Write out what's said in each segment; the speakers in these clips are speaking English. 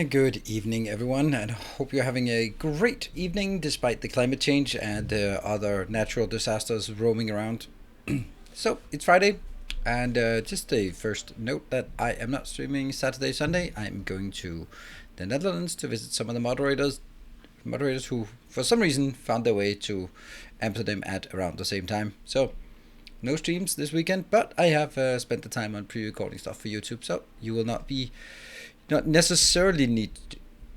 Good evening, everyone, and hope you're having a great evening despite the climate change and other natural disasters roaming around. So, it's Friday, and just a first note that I am not streaming Saturday, Sunday. I'm going to the Netherlands to visit some of the moderators who, for some reason, found their way to Amsterdam at around the same time. So, no streams this weekend, but I have spent the time on pre-recording stuff for YouTube, so you will not necessarily need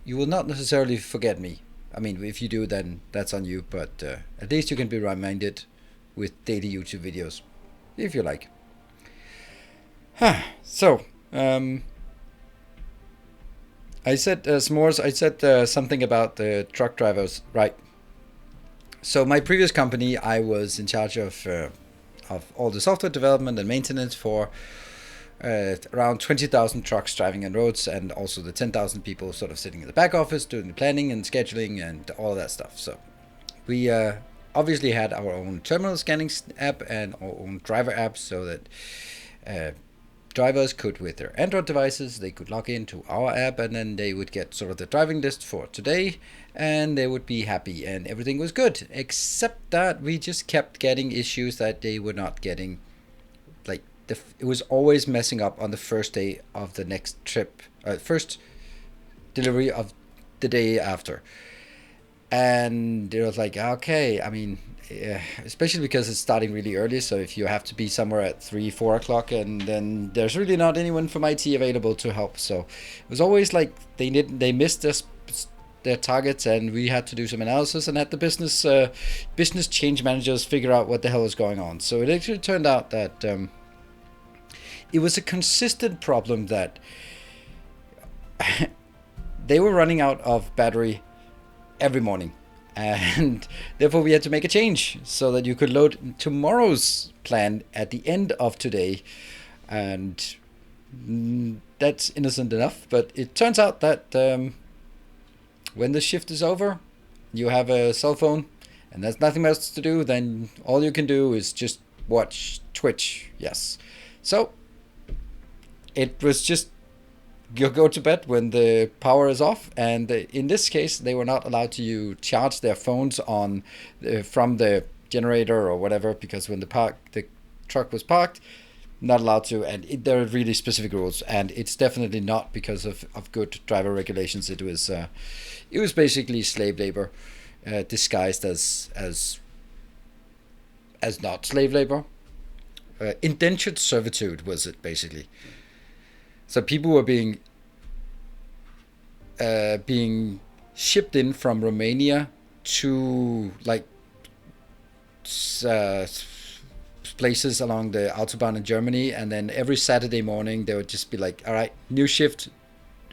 you will not necessarily forget me. I mean, if you do, then that's on you, but at least you can be reminded with daily YouTube videos if you like. So I said s'mores. I said something about the truck drivers, right? So my previous company, I was in charge of all the software development and maintenance for around 20,000 trucks driving on roads, and also the 10,000 people sort of sitting in the back office doing the planning and scheduling and all of that stuff. So we obviously had our own terminal scanning app and our own driver app, so that drivers could, with their Android devices, they could log into our app, and then they would get sort of the driving list for today, and they would be happy and everything was good, except that we just kept getting issues that they were not getting. Like, it was always messing up on the first day of the next trip, first delivery of the day after. And it was like, okay, I mean, especially because it's starting really early, so if you have to be somewhere at 3-4 o'clock, and then there's really not anyone from IT available to help, so it was always like they missed their targets, and we had to do some analysis and had the business change managers figure out what the hell was going on. So it actually turned out that it was a consistent problem that they were running out of battery every morning, and therefore we had to make a change so that you could load tomorrow's plan at the end of today. And that's innocent enough, but it turns out that when the shift is over, you have a cell phone and there's nothing else to do, then all you can do is just watch Twitch. Yes. So it was just, you go to bed when the power is off, and in this case they were not allowed to charge their phones on from the generator or whatever, because when the truck was parked, not allowed to, and there are really specific rules, and it's definitely not because of good driver regulations. It was basically slave labor disguised as not slave labor. Indentured servitude was it basically. So people were being shipped in from Romania to like places along the Autobahn in Germany, and then every Saturday morning they would just be like, all right, new shift,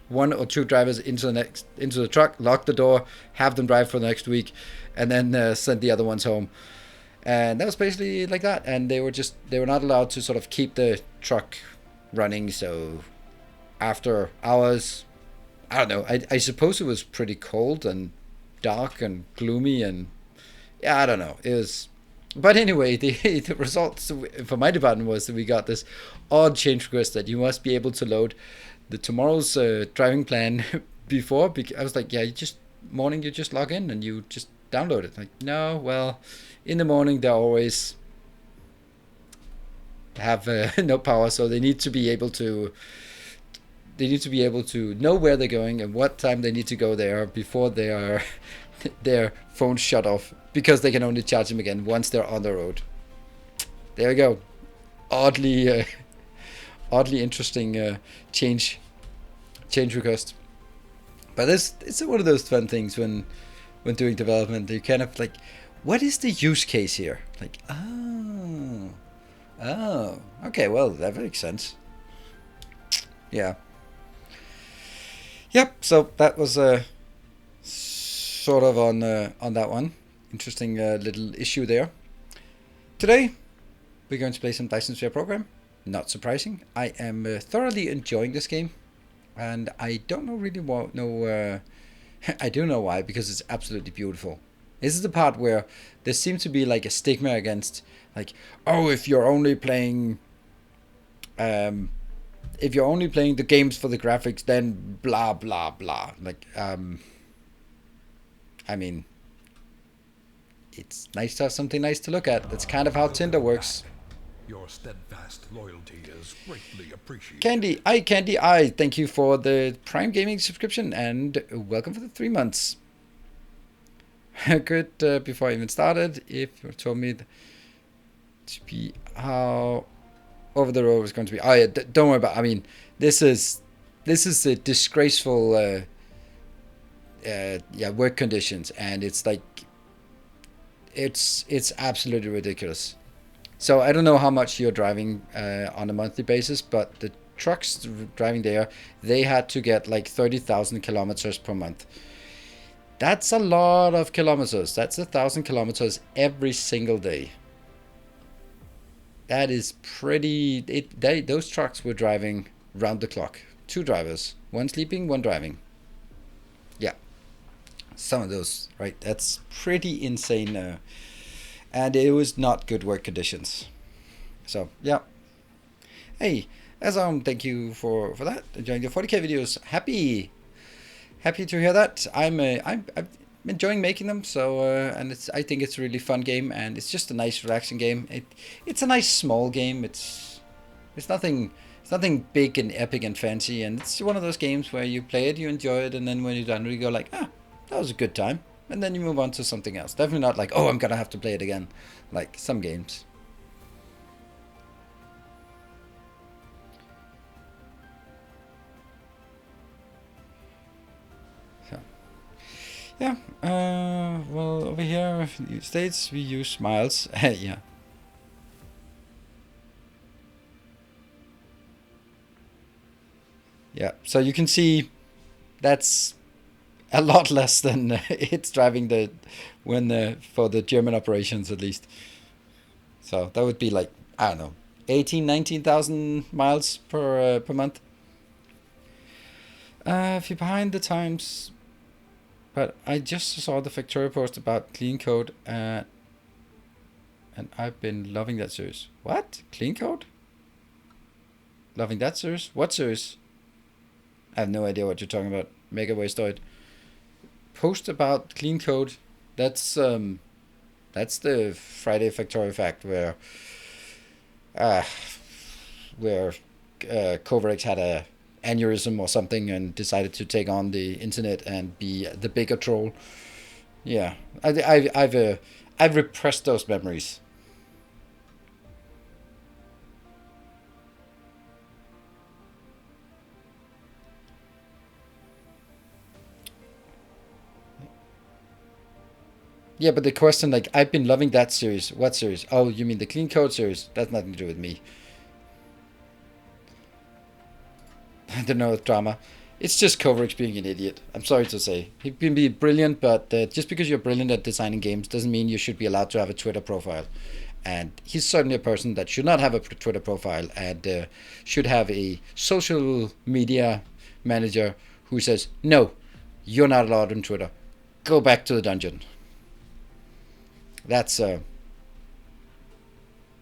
1 or 2 drivers into the truck, lock the door, have them drive for the next week, and then send the other ones home. And that was basically like that, and they were not allowed to sort of keep the truck running. So after hours, I don't know, I suppose it was pretty cold and dark and gloomy, and yeah, I don't know, it was. But anyway, the results for my department was that we got this odd change request that you must be able to load the tomorrow's driving plan before. I was like, yeah, you just log in and you just download it. Like, no, well, in the morning they always have no power, so they need to be able to know where they're going and what time they need to go there before their phones shut off, because they can only charge them again once they're on the road. There you go. Oddly interesting change request. But it's one of those fun things when doing development. You kind of like, what is the use case here? Like, oh, okay, well, that makes sense. Yeah. Yep. So that was sort of on that one. Interesting little issue there. Today we're going to play some Dyson Sphere Program. Not surprising. I am thoroughly enjoying this game, and I don't know I do know why, because it's absolutely beautiful. This is the part where there seems to be like a stigma against, like, oh, if you're only playing if you're only playing the games for the graphics, then blah blah blah. Like, I mean, it's nice to have something nice to look at. That's kind of how Tinder works. Your steadfast loyalty is greatly appreciated. Candy I, thank you for the Prime Gaming subscription and welcome for the 3 months. Good. Before I even started, if you told me to be how over the road was going to be. Oh yeah, don't worry about. I mean, this is a disgraceful work conditions, and it's like it's absolutely ridiculous. So I don't know how much you're driving on a monthly basis, but the trucks driving there, they had to get like 30,000 kilometers per month. That's a lot of kilometers. That's 1,000 kilometers every single day. That is pretty. Those trucks were driving round the clock. 2 drivers, 1 sleeping, 1 driving. Yeah, some of those, right? That's pretty insane. And it was not good work conditions. So yeah. Hey, Azam, thank you for that. Enjoying the 40k videos. Happy to hear that. I'm enjoying making them. So and I think it's a really fun game, and it's just a nice relaxing game. It's a nice small game. It's nothing big and epic and fancy, and it's one of those games where you play it, you enjoy it, and then when you're done, you go like, that was a good time. And then you move on to something else. Definitely not like, I'm gonna have to play it again, like some games. So, yeah. Well, over here in the States, we use smiles. Yeah. Yeah. So you can see that's a lot less than it's driving for the German operations at least. So that would be like, I don't know, 19,000 miles per month. If you're behind the times, but I just saw the Factorio post about clean code, and I've been loving that series. What? Clean code? Loving that series? What series? I have no idea what you're talking about. Mega Wastoid. Post about clean code. That's the Friday Factorio fact where Kovarex had a aneurysm or something and decided to take on the internet and be the bigger troll. Yeah, I've repressed those memories. Yeah, but the question, like, I've been loving that series. What series? Oh, you mean the Clean Code series? That's nothing to do with me. I don't know, drama. It's just Kovacs being an idiot. I'm sorry to say. He can be brilliant, but just because you're brilliant at designing games doesn't mean you should be allowed to have a Twitter profile. And he's certainly a person that should not have a Twitter profile and should have a social media manager who says, no, you're not allowed on Twitter. Go back to the dungeon. That's there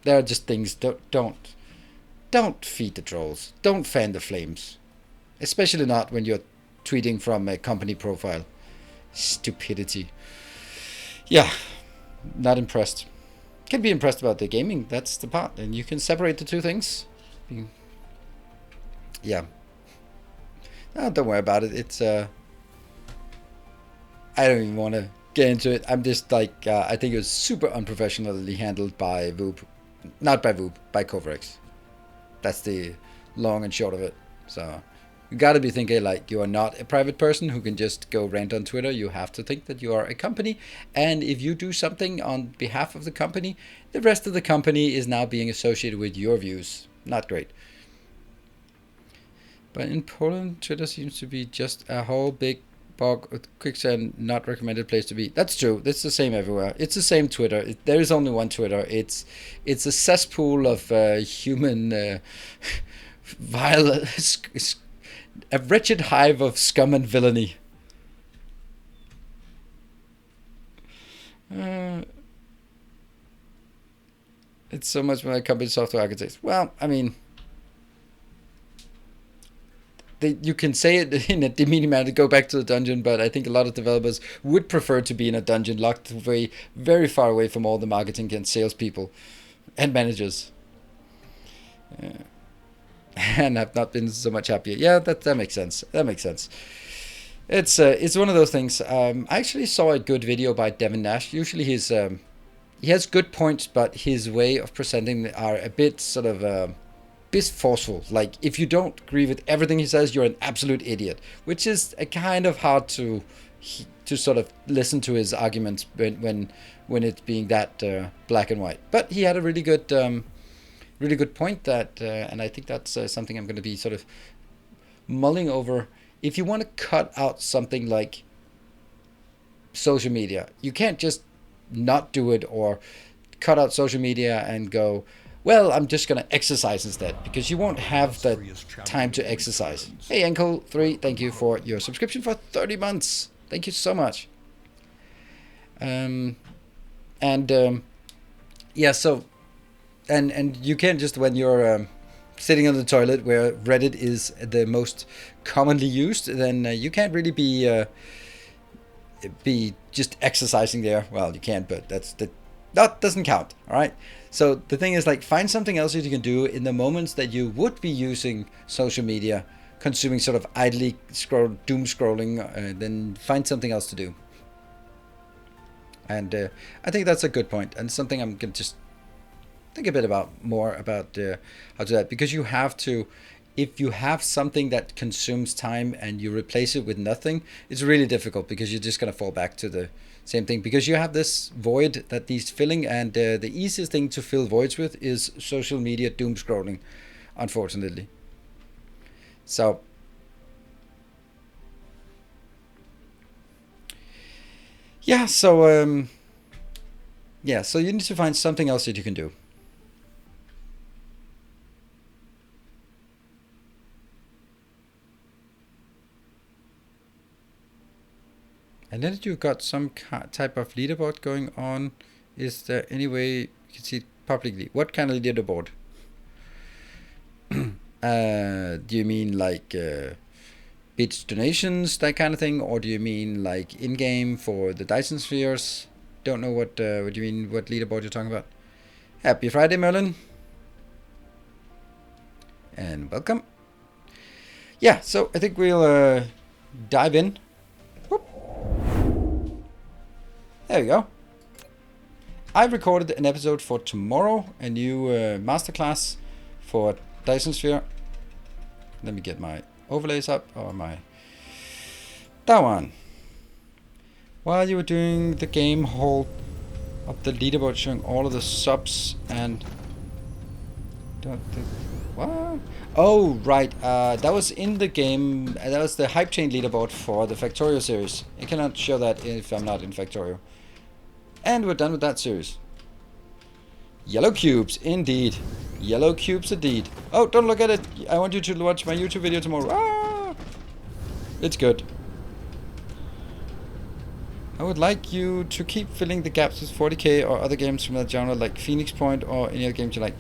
are just things. Don't feed the trolls. Don't fan the flames, especially not when you're tweeting from a company profile. Stupidity. Yeah, not impressed. Can be impressed about the gaming. That's the part, and you can separate the two things. Yeah. No, don't worry about it. It's I don't even want to get into it. I'm just like, I think it was super unprofessionally handled by Voop. Not by Voop, by Kovarex. That's the long and short of it. So you gotta be thinking like you are not a private person who can just go rant on Twitter. You have to think that you are a company, and if you do something on behalf of the company, the rest of the company is now being associated with your views. Not great. But in Poland, Twitter seems to be just a whole big bog with quicksand, not recommended place to be. That's true. It's the same everywhere. It's the same Twitter. There is only one Twitter. It's a cesspool of human vile, a wretched hive of scum and villainy. It's so much more like company software architects. Well, I mean, you can say it in a demeaning manner to go back to the dungeon, but I think a lot of developers would prefer to be in a dungeon locked away, very far away from all the marketing and salespeople and managers. And I've not been so much happier. Yeah, that makes sense. That makes sense. It's one of those things. I actually saw a good video by Devin Nash. Usually he has good points, but his way of presenting are a bit sort of bit forceful. Like, if you don't agree with everything he says, you're an absolute idiot, which is a kind of hard to sort of listen to his arguments when it's being that black and white. But he had a really good point that, and I think that's something I'm going to be sort of mulling over. If you want to cut out something like social media, you can't just not do it or cut out social media and go, well, I'm just going to exercise instead, because you won't have the time to exercise. Hey, Uncle3, thank you for your subscription for 30 months. Thank you so much. Yeah, so, and you can't just, when you're sitting on the toilet where Reddit is the most commonly used, then you can't really be just exercising there. Well, you can, but that doesn't count. All right. So the thing is, like, find something else that you can do in the moments that you would be using social media, consuming sort of idly doom scrolling. Then find something else to do. And I think that's a good point, and something I'm gonna just think a bit more about how to do that, because you have to. If you have something that consumes time and you replace it with nothing, it's really difficult, because you're just going to fall back to the same thing, because you have this void that needs filling, and the easiest thing to fill voids with is social media doom scrolling, unfortunately. So yeah, so you need to find something else that you can do. And then you've got some type of leaderboard going on. Is there any way you can see it publicly? What kind of leaderboard? Do you mean like bits, donations, that kind of thing? Or do you mean like in-game for the Dyson spheres? Don't know what you mean, what leaderboard you're talking about. Happy Friday, Merlin. And welcome. Yeah, so I think we'll dive in. There we go. I recorded an episode for tomorrow, a new masterclass for Dyson Sphere. Let me get my overlays up, or that one. While you were doing the game hold up the leaderboard showing all of the subs and what? Oh, right. That was in the game. That was the hype chain leaderboard for the Factorio series. I cannot show that if I'm not in Factorio. And we're done with that series. Yellow cubes, indeed. Yellow cubes, indeed. Oh, don't look at it. I want you to watch my YouTube video tomorrow. Ah! It's good. I would like you to keep filling the gaps with 40k or other games from that genre, like Phoenix Point or any other games you like.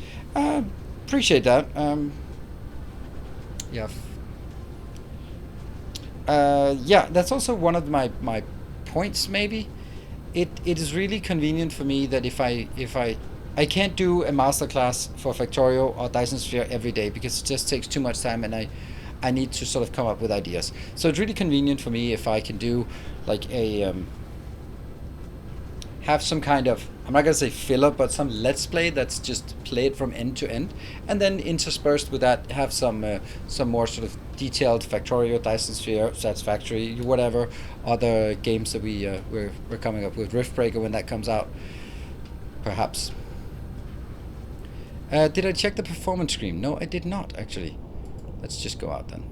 Appreciate that. Yeah. Yeah, that's also one of my points, maybe. It is really convenient for me that if I can't do a masterclass for Factorio or Dyson Sphere every day, because it just takes too much time, and I need to sort of come up with ideas. So it's really convenient for me if I can do like a have some kind of, I'm not gonna say filler, but some let's play that's just played from end to end, and then interspersed with that have some more sort of detailed Factorio, Dyson Sphere, Satisfactory, whatever other games that we're coming up with. Riftbreaker when that comes out, perhaps. Did I check the performance screen? No, I did not actually. Let's just go out then.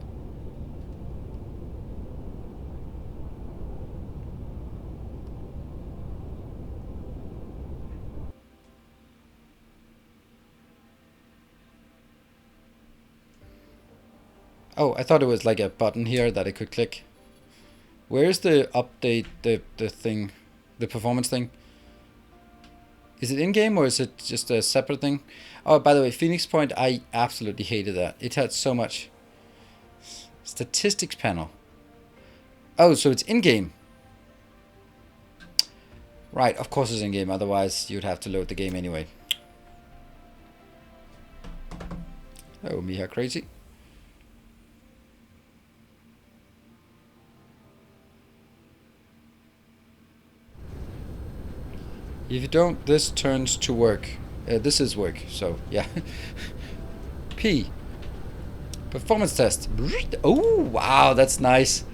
Oh, I thought it was like a button here that I could click. Where's the update, the thing, the performance thing? Is it in-game or is it just a separate thing? Oh, by the way, Phoenix Point, I absolutely hated that. It had so much. Statistics panel. Oh, so it's in-game. Right, of course it's in-game, otherwise you'd have to load the game anyway. Oh, me how crazy. If you don't, this turns to work. This is work, so yeah. P. Performance test. Oh, wow, that's nice.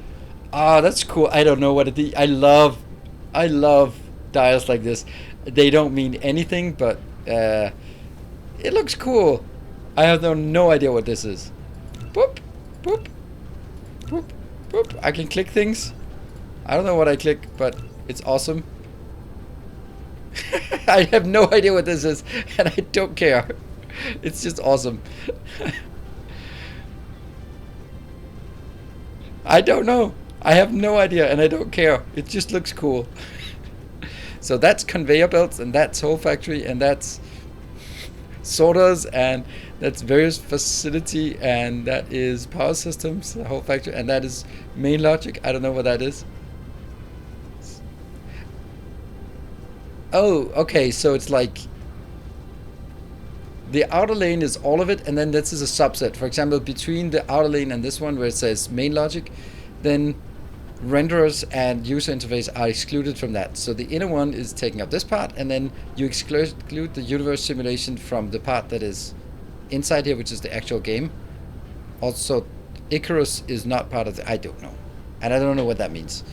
Ah, that's cool. I don't know what it is. I love dials like this. They don't mean anything, but it looks cool. I have no idea what this is. Boop, boop, boop, boop. I can click things. I don't know what I click, but it's awesome. I have no idea what this is, and I don't care. It's just awesome. I don't know. I have no idea, and I don't care. It just looks cool. So that's conveyor belts, and that's whole factory, and that's sorters, and that's various facility, and that is power systems, the whole factory, and that is main logic. I don't know what that is. Oh, okay, so it's like the outer lane is all of it, and then this is a subset. For example, between the outer lane and this one where it says main logic, then renderers and user interface are excluded from that. So the inner one is taking up this part, and then you exclude the universe simulation from the part that is inside here, which is the actual game. Also, Icarus is not part of the... I don't know. And I don't know what that means.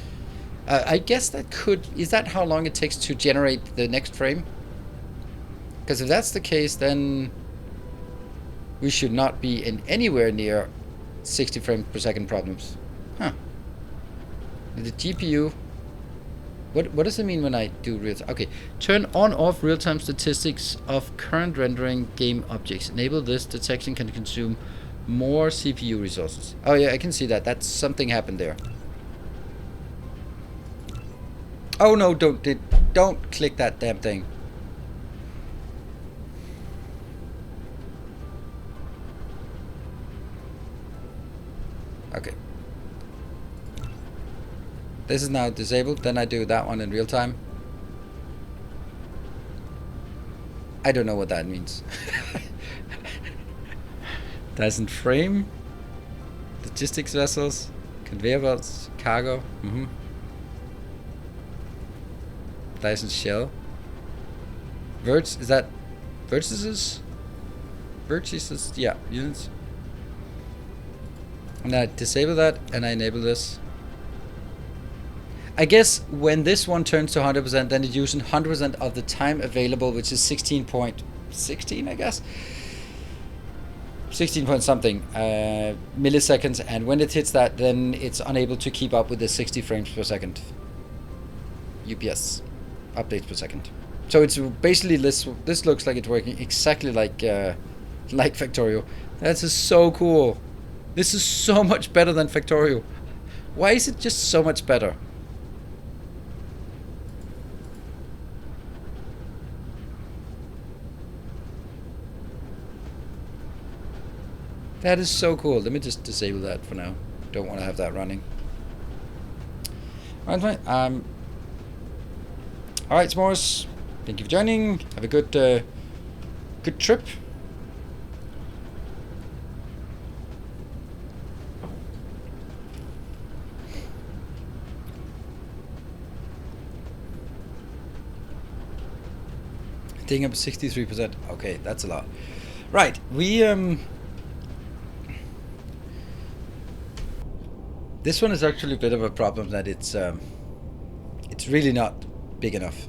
I guess that could... Is that how long it takes to generate the next frame? Because if that's the case, then we should not be in anywhere near 60 frames per second problems. Huh. The GPU... What does it mean when I do real time? Okay. Turn on off real-time statistics of current rendering game objects. Enable this. Detection can consume more CPU resources. Oh yeah, I can see that. That's something happened there. Oh no, don't click that damn thing. Okay. This is now disabled, then I do that one in real time. I don't know what that means. Dyson frame, logistics vessels, conveyor belts, cargo. Dyson shell. Verts, is that vertices? Vertices, yeah, units. And I disable that and I enable this. I guess when this one turns to 100%, then it's using 100% of the time available, which is 16.16, I guess. 16 point something milliseconds, and when it hits that, then it's unable to keep up with the 60 frames per second. UPS, updates per second. So it's basically this looks like it's working exactly like Factorio. That's just so cool. This is so much better than Factorio. Why is it just so much better? That is so cool. Let me just disable that for now. Don't want to have that running. Alright, fine. Alright, S'mores. Thank you for joining. Have a good trip. Taking up 63%. Okay, that's a lot. Right, we this one is actually a bit of a problem that it's really not big enough.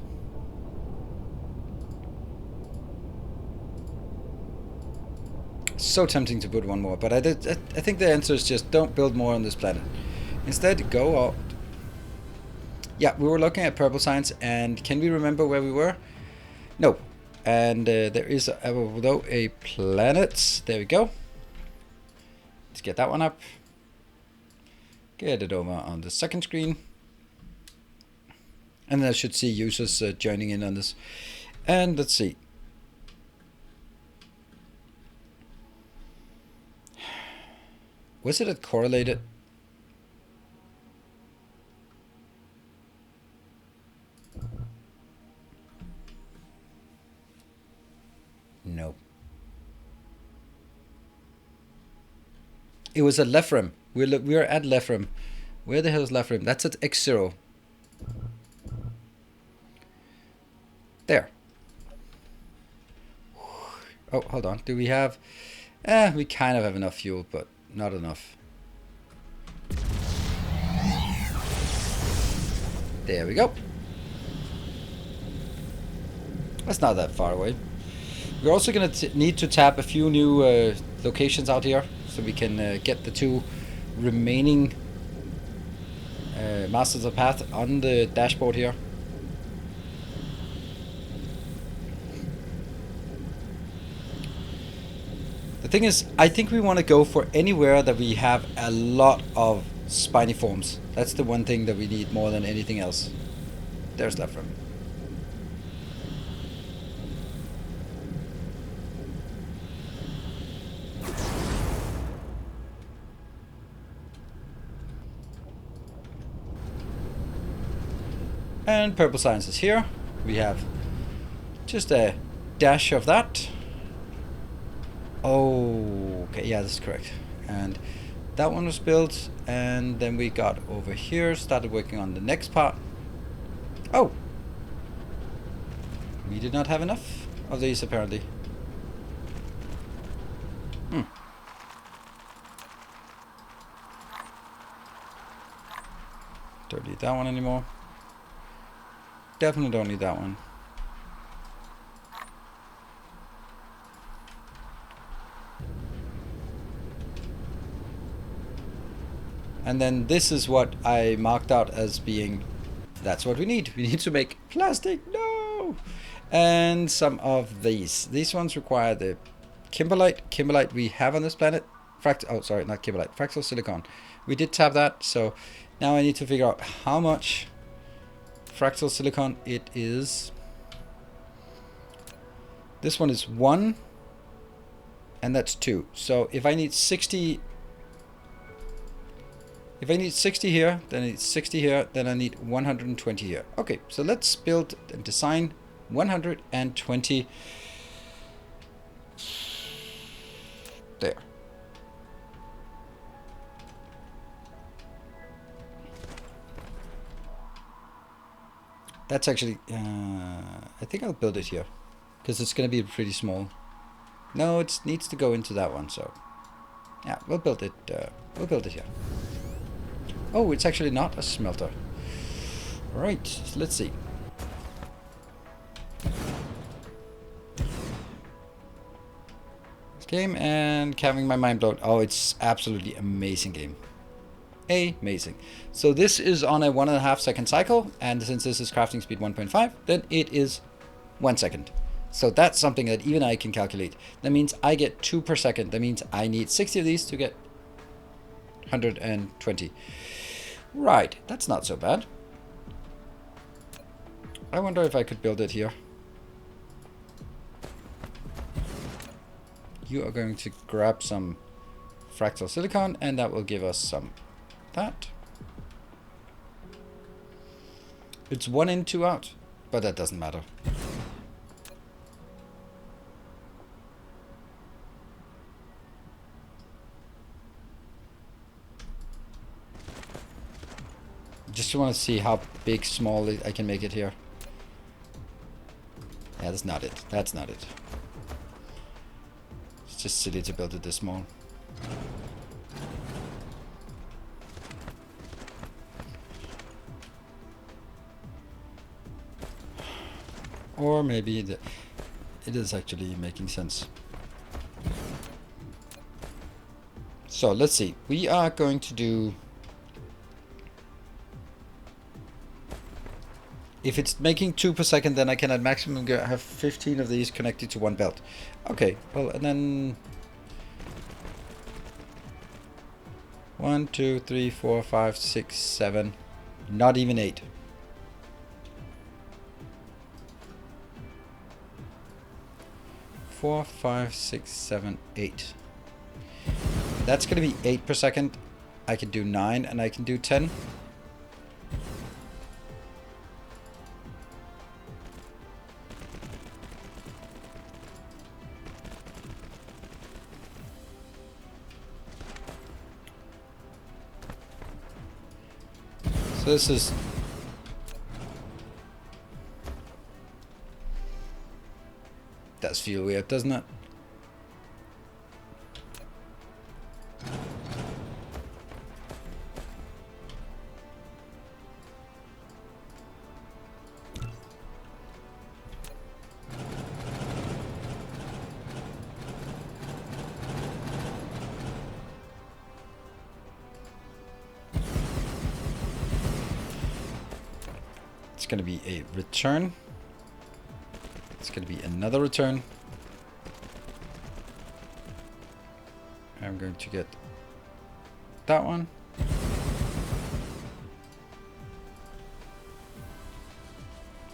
So tempting to put one more, but I think the answer is just don't build more on this planet. Instead, go out. Yeah, we were looking at purple science, and can we remember where we were? No. And there is although a planet. There we go. Let's get that one up. Get it over on the second screen. And I should see users joining in on this. And let's see. Was it correlated? No. It was at left rim. We're at left rim. Where the hell is left rim? That's at X0. There. Oh, hold on. Do we have... we kind of have enough fuel, but not enough. There we go. That's not that far away. We're also going to need to tap a few new locations out here, so we can get the 2 remaining Masters of Path on the dashboard here. The thing is, I think we want to go for anywhere that we have a lot of spiny forms. That's the one thing that we need more than anything else. There's left rim. And purple science is here. We have just a dash of that. Oh, okay, yeah, that's correct. And that one was built, and then we got over here, started working on the next part. Oh! We did not have enough of these, apparently. Don't need that one anymore. Definitely don't need that one. And then this is what I marked out as being, that's what we need. We need to make plastic, no! And some of these. These ones require the kimberlite. Kimberlite we have on this planet. Oh, sorry, not kimberlite, fractal silicon. We did tap that, so now I need to figure out how much fractal silicon it is. This one is 1, and that's 2. So if I need 60, here, then I need 60 here, then I need 120 here. Okay, so let's build and design 120 there. That's actually, I think I'll build it here, because it's going to be pretty small. No, it needs to go into that one, so yeah, we'll build it here. Oh, it's actually not a smelter. Right, so let's see. This game, and having my mind blown. Oh, it's absolutely amazing game. Amazing. So this is on a 1.5 second cycle, and since this is crafting speed 1.5, then it is 1 second. So that's something that even I can calculate. That means I get 2 per second. That means I need 60 of these to get 120. Right, that's not so bad. I wonder if I could build it here. You are going to grab some fractal silicon, and that will give us some that. It's 1 in, 2 out, but that doesn't matter. Just want to see how big, small I can make it here. Yeah, that's not it. That's not it. It's just silly to build it this small. Or maybe it is actually making sense. So let's see. We are going to do... If it's making 2 per second, then I can at maximum have 15 of these connected to one belt. Okay, well, and then 1, 2, 3, 4, 5, 6, 7, not even 8. Four, 5, 6, 7, 8. That's going to be 8 per second. I can do 9 and I can do 10. So this is... Does feel weird, doesn't it? It's going to be a return. It's going to be another return. I'm going to get that one.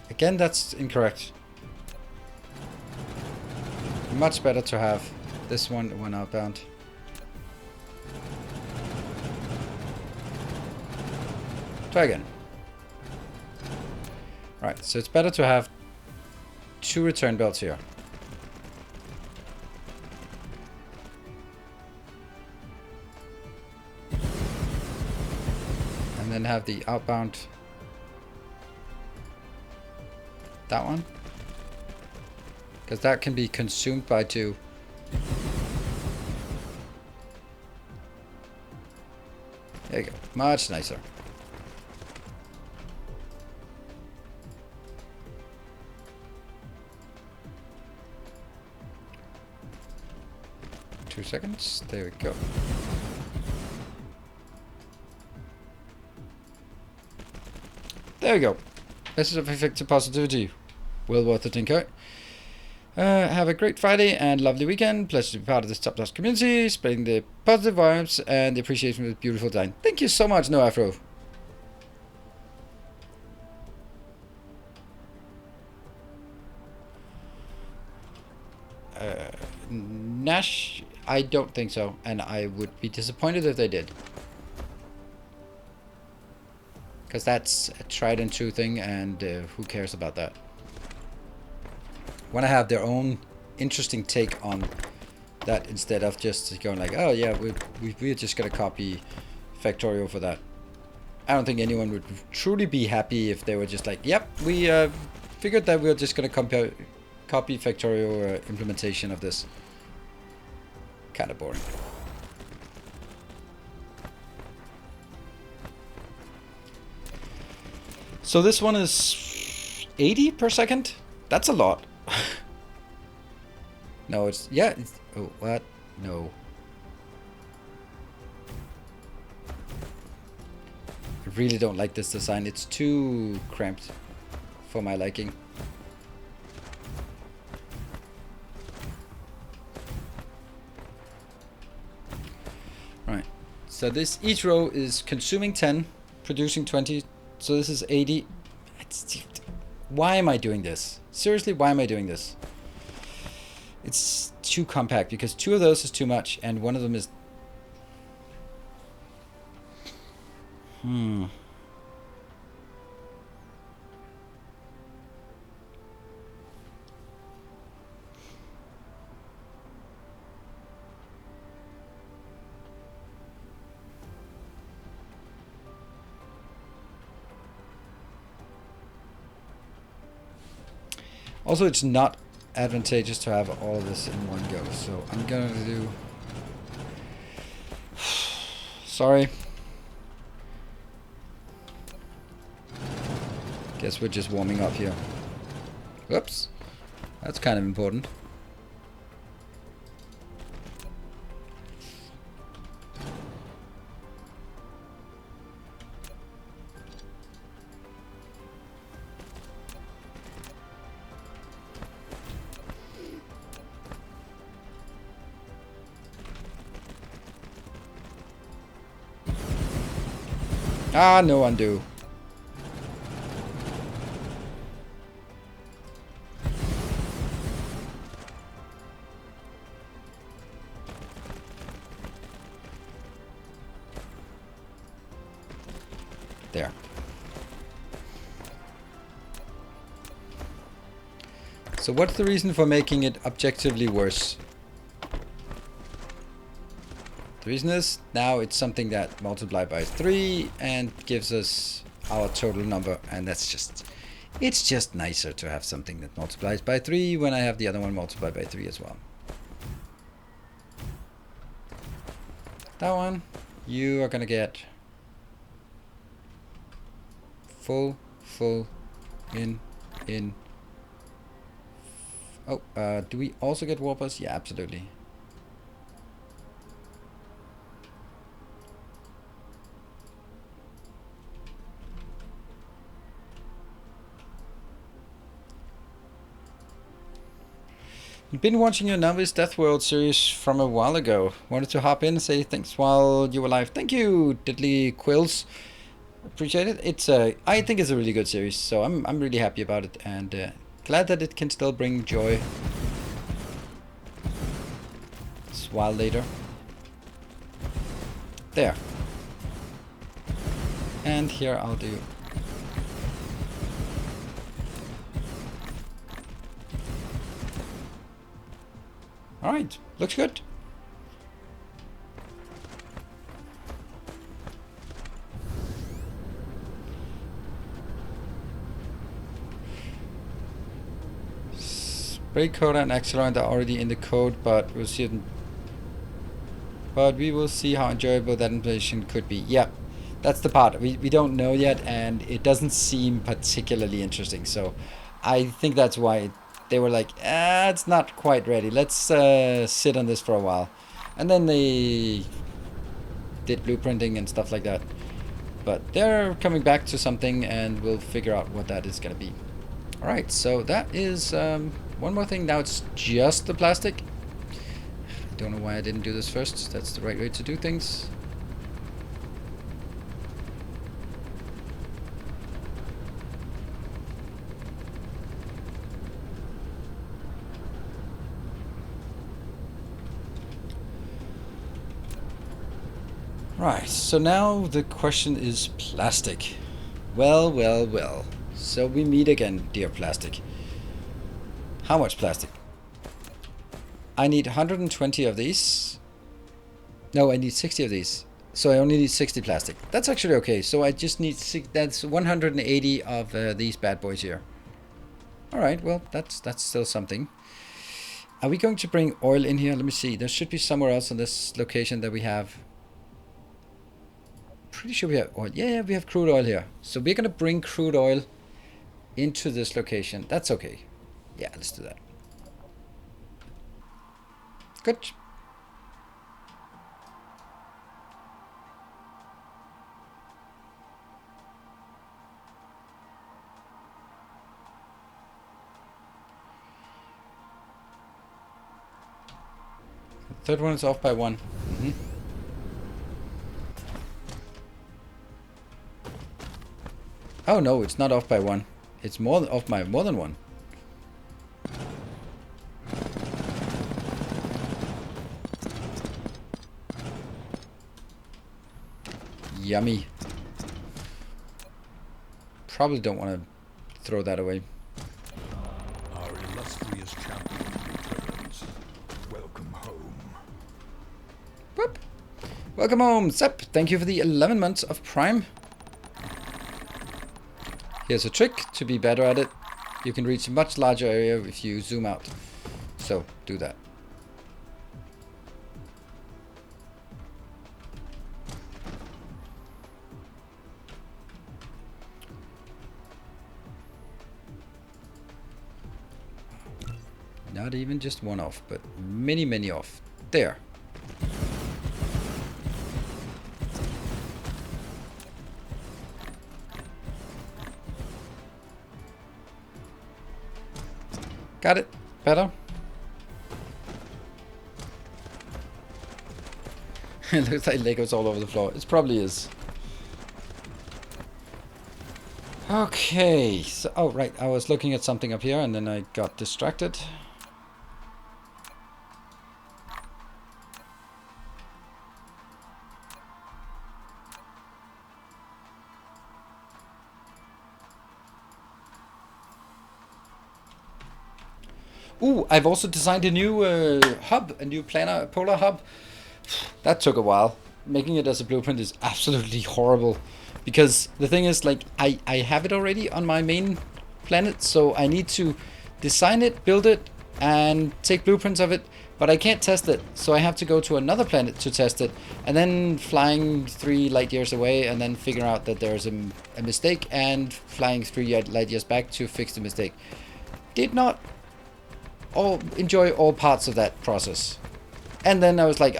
Again, that's incorrect. Much better to have this one outbound. Try again. Right, so it's better to have 2 return belts here. And then have the outbound, that one. Because that can be consumed by 2. There you go, much nicer. Two seconds, there we go. There we go. This is effective positivity. Well worth the tinker. Have a great Friday and lovely weekend. Pleasure to be part of this top-class community, spreading the positive vibes and the appreciation of the beautiful design. Thank you so much, No Afro. Nash, I don't think so, and I would be disappointed if they did. Because that's a tried and true thing, and who cares about that? Want to have their own interesting take on that instead of just going like, oh yeah, we're just gonna copy Factorio for that. I don't think anyone would truly be happy if they were just like, yep, we figured that we're just gonna copy Factorio implementation of this. Kind of boring. So this one is 80 per second. That's a lot. No, it's, yeah. It's, oh, what? No. I really don't like this design. It's too cramped for my liking. Right. So this, each row is consuming 10, producing 20. So this is 80. Why am I doing this? Seriously, why am I doing this? It's too compact because 2 of those is too much and 1 of them is... Also, it's not advantageous to have all of this in one go, so I'm gonna do... Sorry. Guess we're just warming up here. Whoops. That's kind of important. Ah, no undo. There. So what's the reason for making it objectively worse? The reason is now it's something that multiplies by 3 and gives us our total number, and that's just, it's just nicer to have something that multiplies by 3 when I have the other one multiplied by 3 as well. That one, you are gonna get full, in. Oh, do we also get warpers? Yeah, absolutely. Been watching your Novice Death World series from a while ago. Wanted to hop in and say thanks while you were live. Thank you, Diddly Quills. Appreciate it. It's I think it's a really good series, so I'm really happy about it, and glad that it can still bring joy. It's a while later. There. And here I'll do. Alright, looks good. Spray coder and accelerant are already in the code, but we'll see it. But we will see how enjoyable that implementation could be. Yeah, that's the part. We don't know yet, and it doesn't seem particularly interesting. So I think that's why they were like, it's not quite ready. Let's sit on this for a while. And then they did blueprinting and stuff like that. But they're coming back to something, and we'll figure out what that is going to be. Alright, so that is one more thing. Now it's just the plastic. I don't know why I didn't do this first. That's the right way to do things. Right, so now the question is plastic. Well. So we meet again, dear plastic. How much plastic? I need 120 of these. No, I need 60 of these. So I only need 60 plastic. That's actually okay. So I just need that's 180 of these bad boys here. All right, well, that's still something. Are we going to bring oil in here? Let me see. There should be somewhere else on this location that we have. Pretty sure we have oil. Yeah, we have crude oil here. So we're going to bring crude oil into this location. That's okay. Yeah, let's do that. Good. The third one is off by 1. Oh no, it's not off by 1. It's off by more than 1. Yummy. Probably don't want to throw that away. Our illustrious champion returns. Welcome home. Whoop. Welcome home, Sepp. Thank you for the 11 months of Prime. Here's a trick to be better at it. You can reach a much larger area if you zoom out. So, do that. Not even just one off, but many off. There. Got it. Better. It looks like Legos all over the floor. It probably is. Okay. So, oh, right. I was looking at something up here and then I got distracted. Ooh, I've also designed a new hub, a new polar hub. That took a while. Making it as a blueprint is absolutely horrible. Because the thing is, like, I have it already on my main planet, so I need to design it, build it, and take blueprints of it, but I can't test it, so I have to go to another planet to test it, and then flying 3 light years away, and then figure out that there's a mistake, and flying 3 light years back to fix the mistake. Did not enjoy all parts of that process. And then I was like,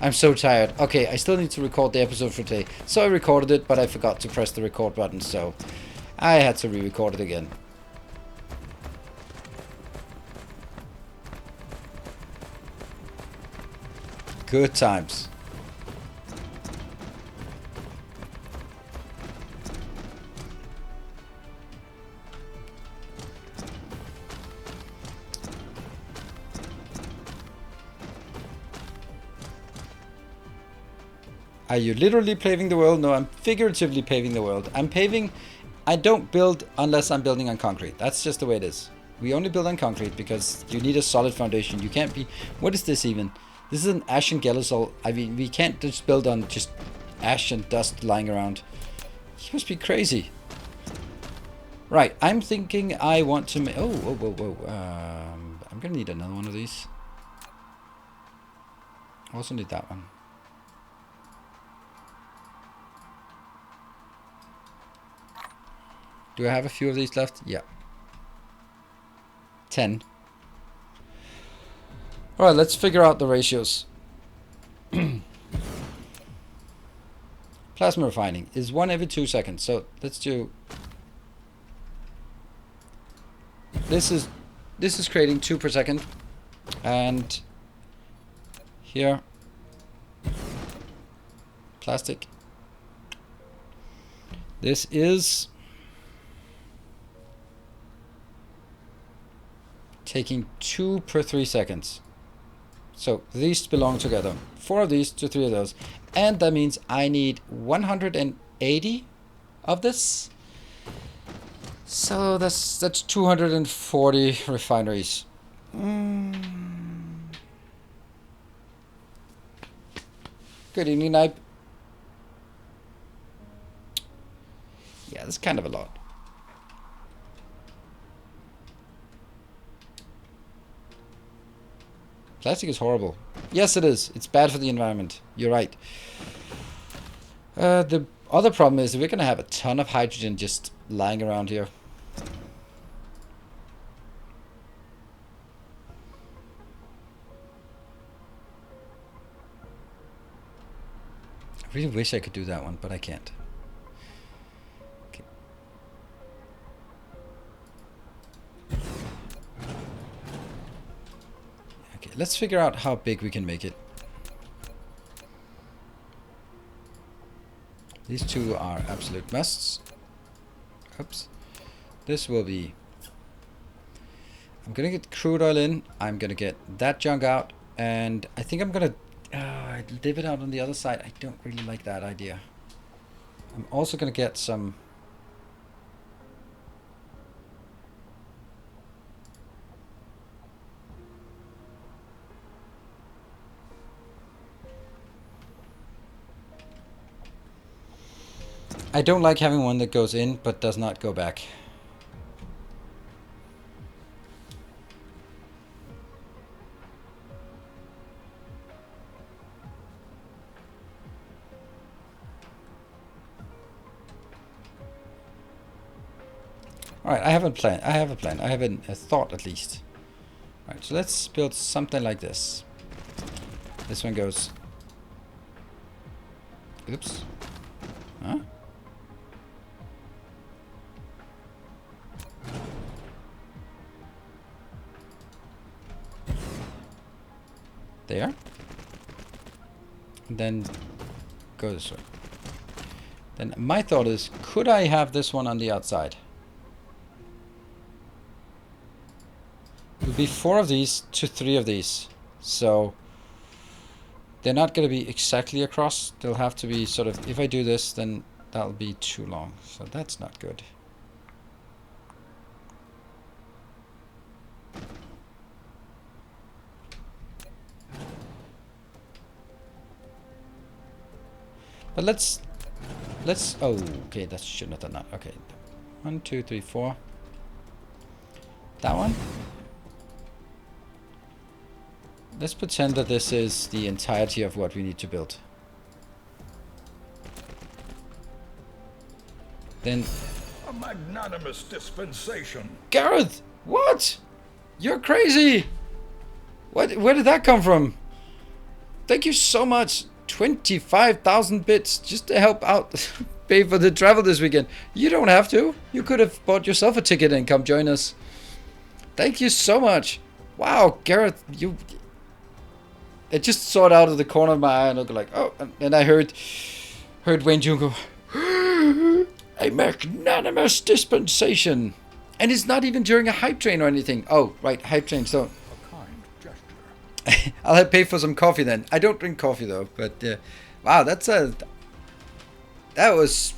I'm so tired. Okay, I still need to record the episode for today. So I recorded it, but I forgot to press the record button, so I had to re-record it again. Good times. Are you literally paving the world? No, I'm figuratively paving the world. I don't build unless I'm building on concrete. That's just the way it is. We only build on concrete because you need a solid foundation. You can't be... What is this even? This is an ash and gelosol. I mean, we can't just build on just ash and dust lying around. You must be crazy. Right, I'm thinking I want to make... Oh, whoa, whoa, whoa. I'm gonna need another one of these. Also need that one. Do I have a few of these left? Yeah. 10. Alright, let's figure out the ratios. Plasma refining is 1 every 2 seconds. So let's do... This is creating 2 per second. And here, plastic. This is taking 2 per 3 seconds. So these belong together. 4 of these to 3 of those. And that means I need 180 of this. So that's 240 refineries. Good evening, Nipe. Yeah, that's kind of a lot. Plastic is horrible. Yes, it is. It's bad for the environment. You're right. The other problem is we're going to have a ton of hydrogen just lying around here. I really wish I could do that one, but I can't. Okay. Okay, let's figure out how big we can make it. These 2 are absolute musts. Oops. This will be... I'm gonna get crude oil in. I'm gonna get that junk out. And I think I'm gonna leave it out on the other side. I don't really like that idea. I'm also gonna get some... I don't like having one that goes in but does not go back. Alright, I have a plan. I have a plan. I have a thought at least. Alright, so let's build something like this. This one goes... Oops. Huh? There. And then go this way. Then my thought is, could I have this one on the outside? It would be 4 of these to 3 of these. So they're not going to be exactly across. They'll have to be sort of, if I do this, then that'll be too long. So that's not good. But let's. Oh, okay. That should not have done that. Okay. 1, 2, 3, 4. That one. Let's pretend that this is the entirety of what we need to build. Then. A magnanimous dispensation. Gareth, what? You're crazy. What? Where did that come from? Thank you so much. 25,000 bits just to help out, pay for the travel this weekend. You don't have to. You could have bought yourself a ticket and come join us. Thank you so much. Wow, Gareth, you. It just saw it out of the corner of my eye and I go like, oh, and I heard Wayne June go, a magnanimous dispensation. And it's not even during a hype train or anything. Oh, right, hype train. So A kind gesture. I'll have to pay for some coffee then. I don't drink coffee though, but wow, that was.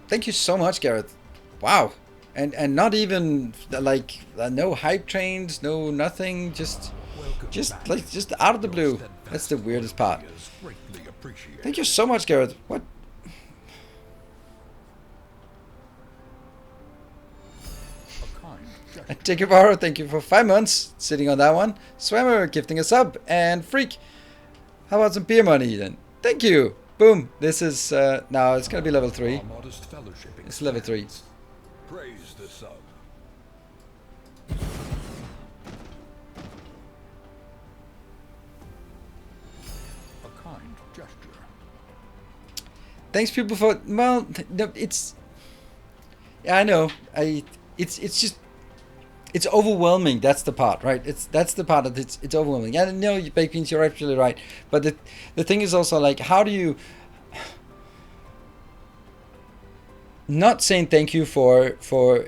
Thank you so much, Gareth. Wow, and not even like no hype trains, no nothing, just out of the blue. That's the weirdest part. Thank you so much, Gareth. What? Take your borrow. Thank you for 5 months sitting on that one. Swammer gifting a sub and Freak. How about some beer money then? Thank you. Boom. This is now it's gonna be level 3. It's level 3. Praise the sub. A kind gesture. Thanks people for well no, it's yeah I know it's just it's overwhelming. That's the part, right? That's the part that it's overwhelming. Yeah, no, Baked Beans, you're absolutely right. But the thing is also like, how do you not saying thank you for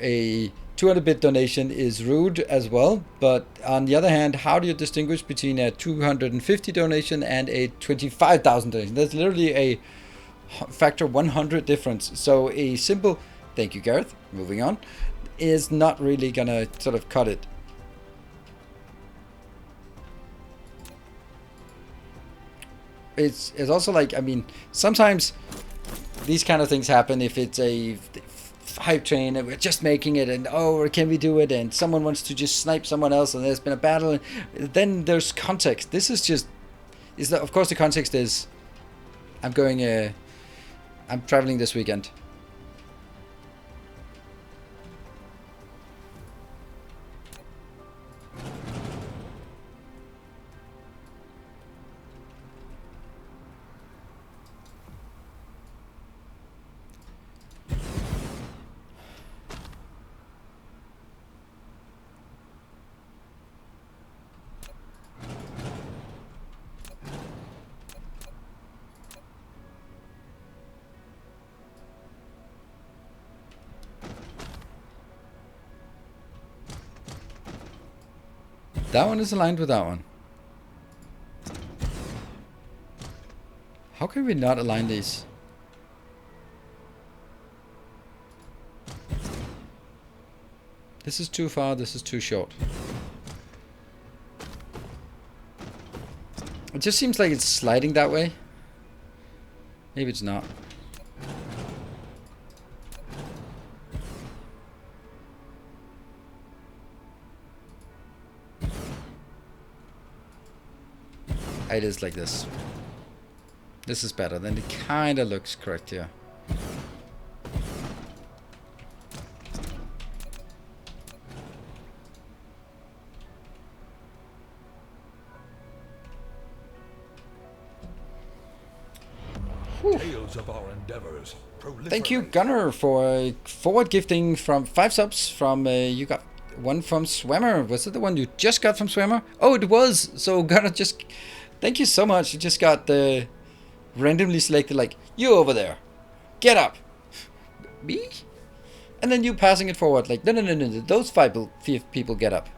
a 200-bit donation is rude as well. But on the other hand, how do you distinguish between a 250 donation and a 25,000 donation? There's literally a factor 100 difference. So a simple thank you, Gareth. Moving on. Is not really gonna sort of cut it. It's also like, I mean, sometimes these kind of things happen if it's a hype train and we're just making it and oh, can we do it, and someone wants to just snipe someone else and there's been a battle, and then there's context. This is just of course the context is I'm traveling this weekend. That one is aligned with that one. How can we not align these? This is too far, this is too short. It just seems like it's sliding that way. Maybe it's not. It is like this. This is better. Then it kind of looks correct here. Tales of our endeavors. Thank you, Gunner, for forward gifting from 5 subs from you got one from Swammer. Was it the one you just got from Swammer? Oh, it was. So Gunner just thank you so much. You just got randomly selected, like, you over there, get up. Me? And then you passing it forward, like, no, those 5 people get up.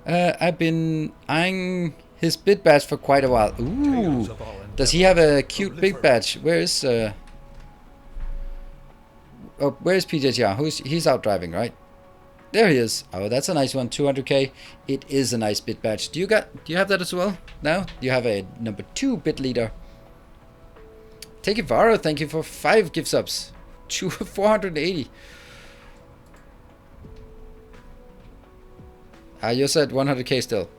I've been eyeing his bit badge for quite a while. Ooh, does he have a cute big badge? Where's PJTR? He's out driving, right? There he is. Oh, that's a nice one. 200k. It is a nice bit badge. Do you have that as well? Now you have a number 2 bit leader. Take it, Varo. Thank you for 5 gift subs. 480. You're at 100k still.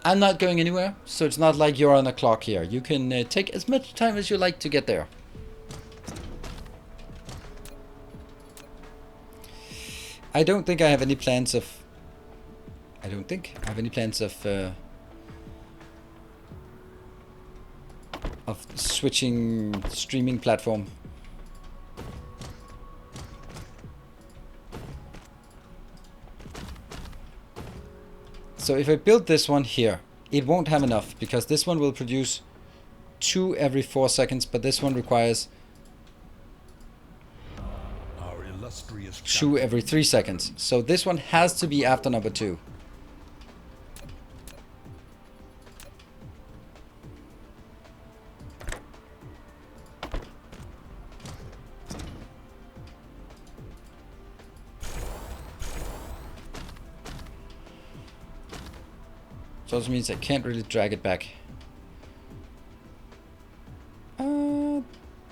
I'm not going anywhere, so it's not like you're on a clock here. You can take as much time as you like to get there. I don't think I have any plans of... I don't think I have any plans of switching streaming platform. So if I build this one here, it won't have enough because this one will produce 2 every 4 seconds, but this one requires 2 every 3 seconds. So this one has to be after number 2. So also means I can't really drag it back.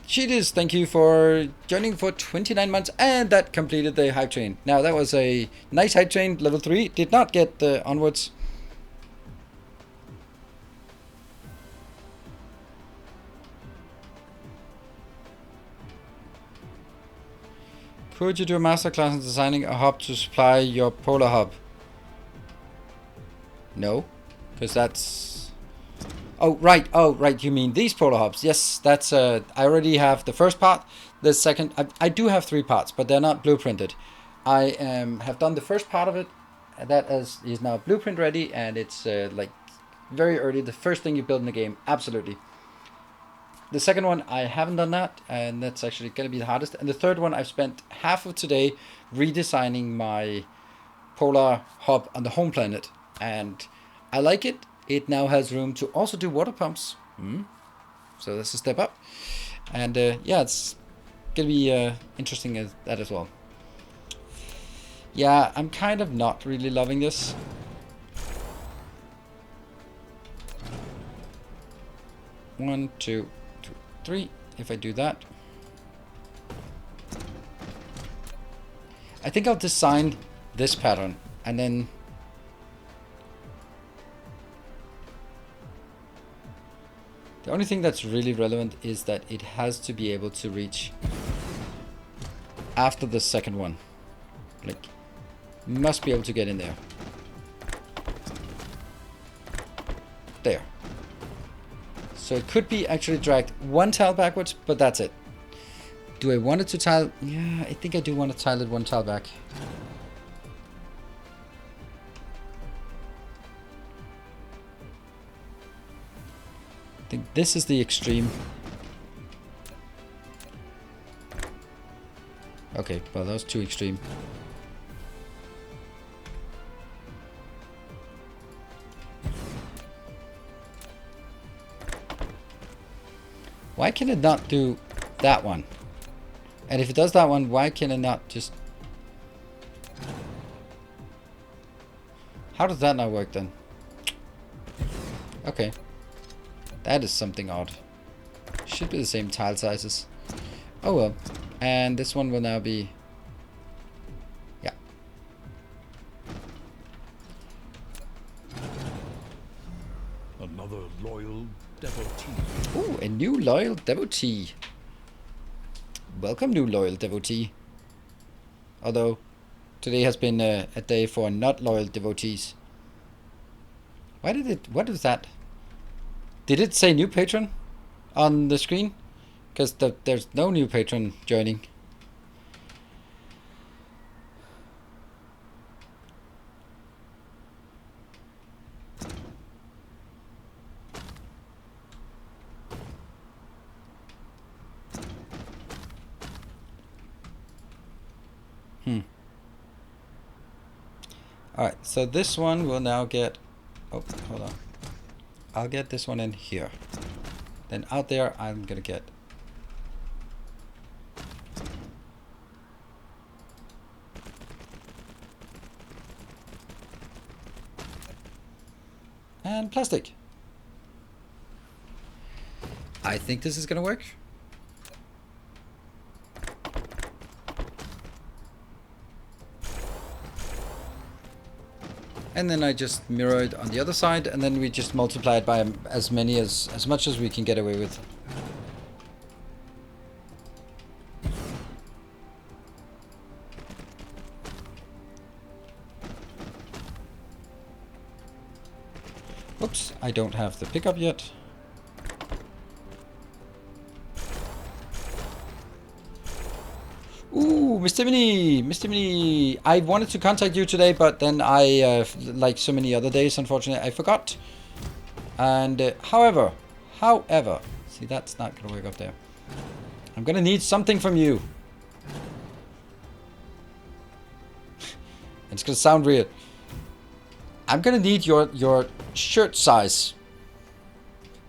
Cheetahs, thank you for joining for 29 months, and that completed the hype train. Now that was a nice hype train, level 3. Did not get onwards. Could you do a masterclass in designing a hub to supply your polar hub? No. Because that's... Oh, right. You mean these polar hubs. Yes, that's... I already have the first part. The second... I do have 3 parts, but they're not blueprinted. I have done the first part of it. And that is now blueprint ready. And it's like very early. The first thing you build in the game. Absolutely. The second one, I haven't done that. And that's actually going to be the hardest. And the third one, I've spent half of today redesigning my polar hub on the home planet. And I like it. It now has room to also do water pumps. So that's a step up. And yeah, it's going to be interesting as that as well. Yeah, I'm kind of not really loving this. One, two, three. If I do that. I think I'll design this pattern and then... The only thing that's really relevant is that it has to be able to reach after the second one. Like, must be able to get in there. There. So it could be actually dragged 1 tile backwards, but that's it. Do I want it to tile? Yeah, I think I do want to tile it 1 tile back. I think this is the extreme. Okay, well that was too extreme. Why can it not do that one? And if it does that one, why can it not just... How does that not work then? Okay. That is something odd. Should be the same tile sizes. Oh well. And this one will now be... Yeah. Another loyal devotee. Ooh, a new loyal devotee. Welcome, new loyal devotee. Although, today has been a day for not loyal devotees. Why did it... What is that? Did it say new patron on the screen? Because there's no new patron joining. Alright, so this one will now get... Oh, hold on. I'll get this one in here. Then out there, I'm gonna get... And plastic. I think this is gonna work. And then I just mirror it on the other side, and then we just multiply it by as much as we can get away with. Oops, I don't have the pickup yet. Ooh, Mr. Mini, I wanted to contact you today, but then I, like so many other days, unfortunately, I forgot. And however, see, that's not gonna work up there. I'm gonna need something from you. It's gonna sound weird. I'm gonna need your shirt size.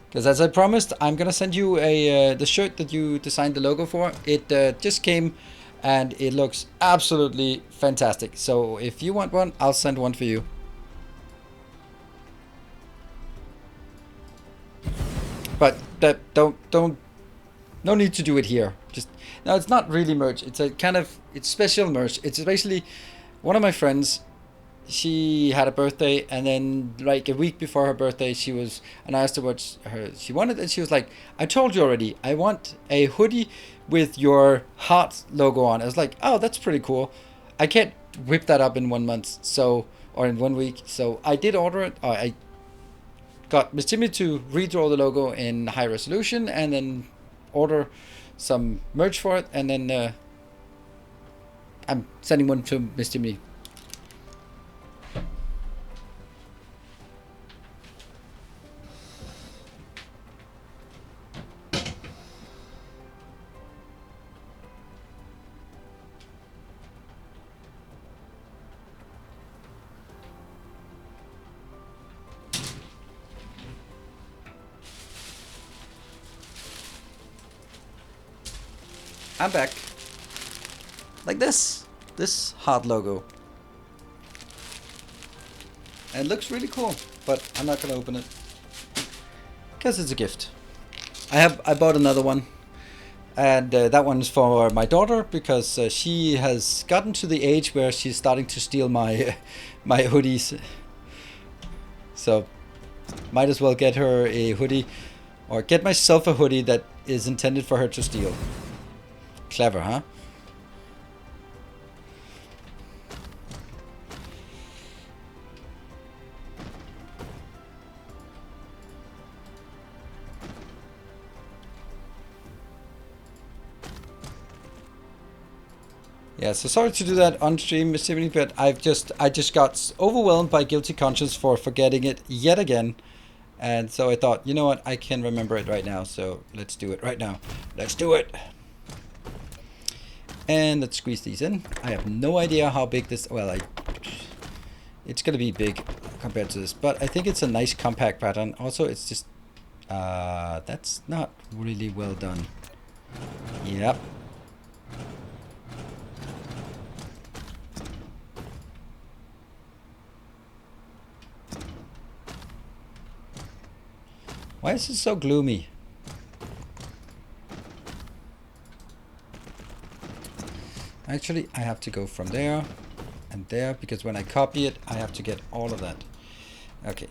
Because as I promised, I'm gonna send you a the shirt that you designed the logo for. It just came, and it looks absolutely fantastic. So if you want one, I'll send one for you. But don't no need to do it here. Just no, it's not really merch. It's a kind of it's special merch. It's basically one of my friends. She had a birthday, and then like a week before her birthday, and I asked her what she wanted, and she was like, "I told you already. I want a hoodie with your heart logo on." I was like, "Oh, that's pretty cool. I can't whip that up in 1 month, or in 1 week." So I did order it. I got Miss Timmy to redraw the logo in high resolution, and then order some merch for it, and then I'm sending one to Miss Timmy. I'm back. Like this heart logo. And it looks really cool, but I'm not gonna open it because it's a gift. I bought another one, and that one's for my daughter because she has gotten to the age where she's starting to steal my my hoodies. So might as well get her a hoodie, or get myself a hoodie that is intended for her to steal. Clever, huh? Yeah, so sorry to do that on stream, Mr. Evening, but I just got overwhelmed by guilty conscience for forgetting it yet again. And so I thought, you know what, I can remember it right now, so let's do it right now. Let's do it! And let's squeeze these in. I have no idea how big this... Well, it's going to be big compared to this. But I think it's a nice compact pattern. Also, it's just... that's not really well done. Yep. Why is it so gloomy? Actually, I have to go from there and there, because when I copy it, I have to get all of that. Okay.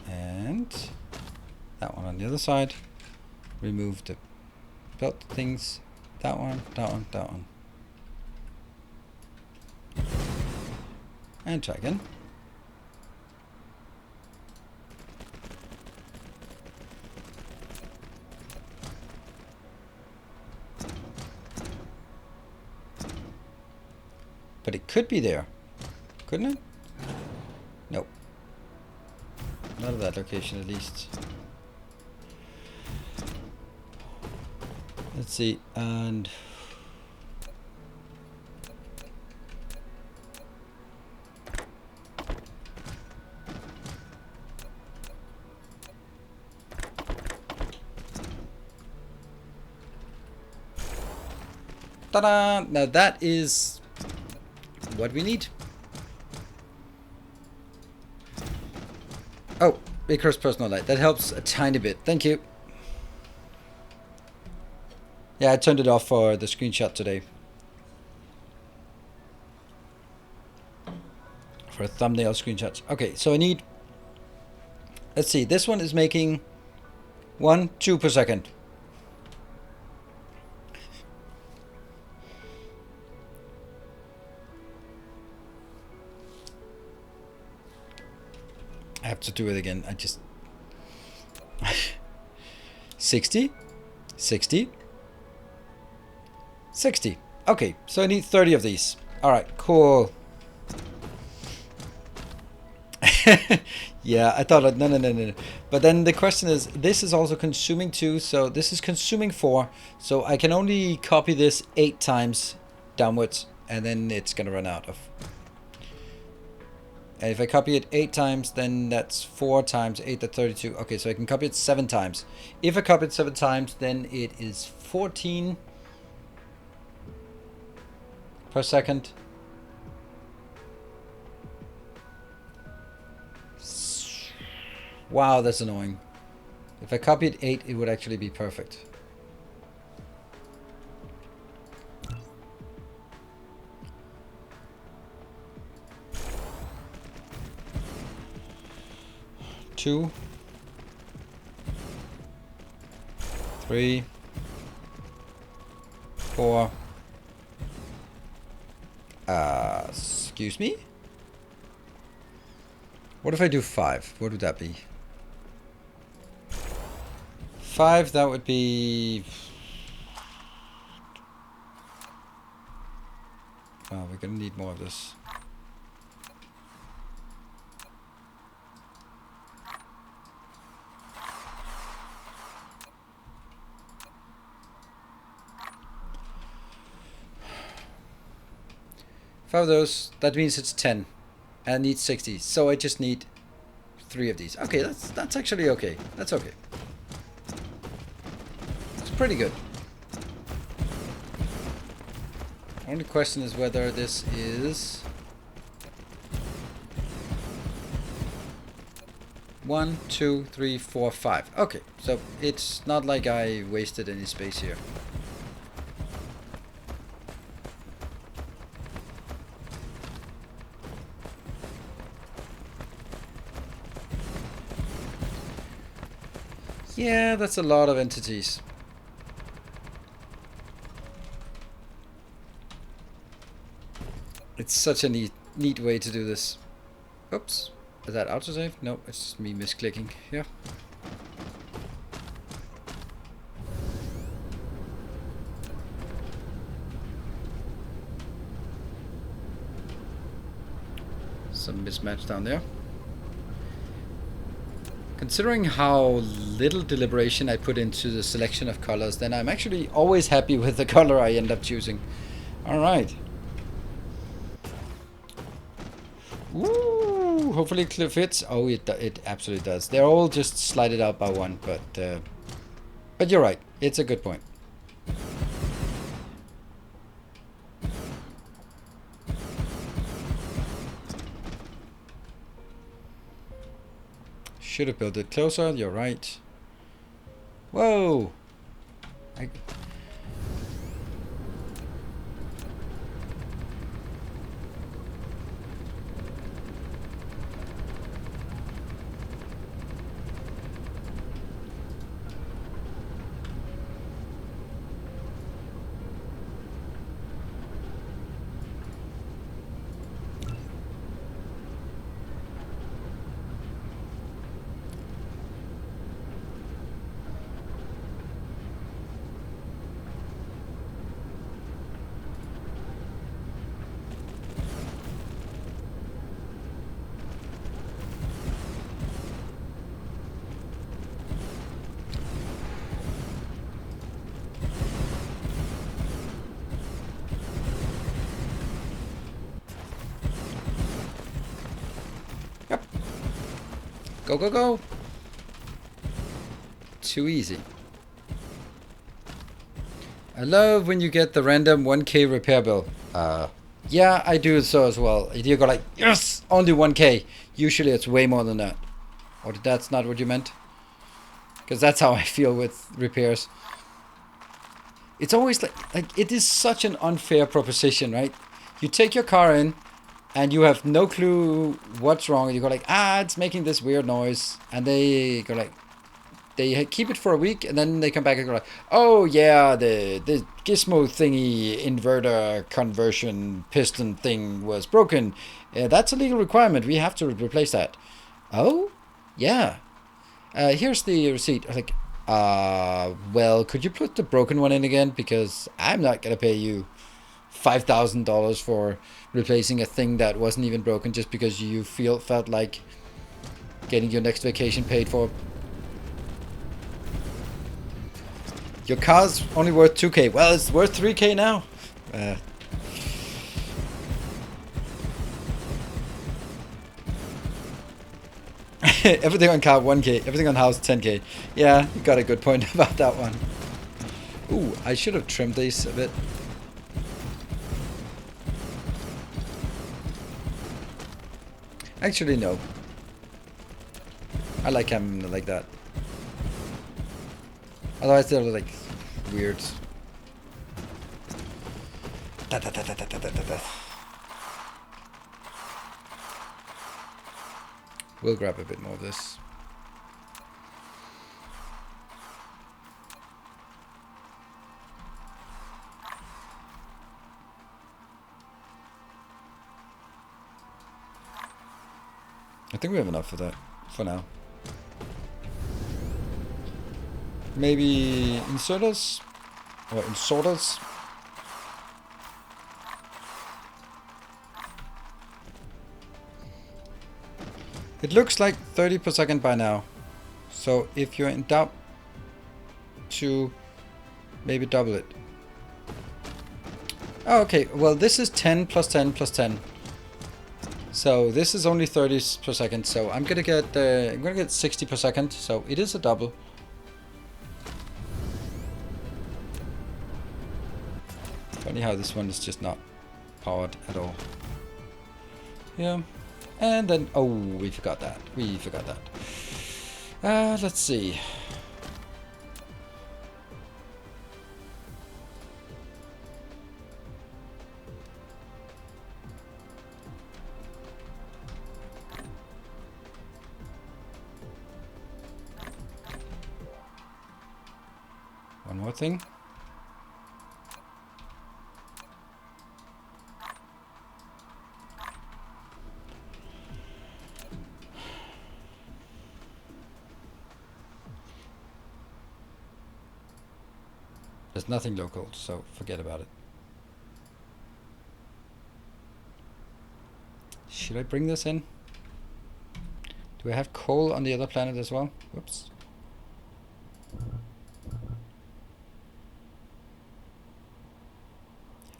And that one on the other side. Remove the belt things. That one, that one, that one. And try again. But it could be there, couldn't it? Nope. Not at that location, at least. Let's see, and... Ta-da! Now that is what we need. Oh, Icarus personal light. That helps a tiny bit. Thank you. Yeah, I turned it off for the screenshot today. For thumbnail screenshots. Okay, so I need... Let's see, this one is making 2 per second. I have to do it again. I just... 60, 60, 60. Okay, so I need 30 of these. Alright, cool. Yeah, I thought, no. But then the question is, this is also consuming 2, so this is consuming 4. So I can only copy this 8 times downwards, and then it's going to run out of... And if I copy it 8 times, then that's 4 times 8, that's 32. Okay, so I can copy it 7 times. If I copy it 7 times, then it is 14 per second. Wow, that's annoying. If I copied 8, it would actually be perfect. Two, 3, 4. Excuse me? What if I do 5? What would that be? 5, that would be... Oh, we're gonna need more of this. Of those, that means it's 10. I need 60, so I just need 3 of these. Okay, that's actually okay. That's okay. That's pretty good. Only question is whether this is 1, 2, 3, 4, 5. Okay, so it's not like I wasted any space here. Yeah, that's a lot of entities. It's such a neat way to do this. Oops. Is that autosave? No, it's just me misclicking. Yeah. Some mismatch down there. Considering how little deliberation I put into the selection of colors, then I'm actually always happy with the color I end up choosing. Alright. Woo! Hopefully it fits. Oh, it absolutely does. They're all just slided out by 1, but you're right. It's a good point. Should have built it closer, you're right. Whoa! Go, go, go! Too easy. I love when you get the random 1K repair bill. Yeah, I do so as well. You go like, yes, only 1K. Usually it's way more than that. Or that's not what you meant? Because that's how I feel with repairs. It's always like it is such an unfair proposition, right? You take your car in and you have no clue what's wrong. You go like, it's making this weird noise. And they go like, they keep it for a week and then they come back and go like, oh yeah, the gizmo thingy inverter conversion piston thing was broken. That's a legal requirement. We have to replace that. Oh, yeah. Here's the receipt. I was like, well, could you put the broken one in again? Because I'm not going to pay you $5,000 for replacing a thing that wasn't even broken just because you felt like getting your next vacation paid for. Your car's only worth 2K. Well, it's worth 3K now. Everything on car 1K. Everything on house 10K. Yeah, you got a good point about that one. Ooh, I should have trimmed these a bit. Actually, no. I like them like that. Otherwise, they're like weird. We'll grab a bit more of this. I think we have enough for that for now. Maybe inserters or insorters. It looks like 30 per second by now. So if you're in doubt, to maybe double it. Oh, okay, well this is 10 plus 10 plus 10. So this is only 30 per second. So I'm gonna get 60 per second. So it is a double. Funny how this one is just not powered at all. Yeah. And then, oh, we forgot that. We forgot that. Let's see. One more thing. There's nothing local, so forget about it. Should I bring this in? Do I have coal on the other planet as well? Whoops.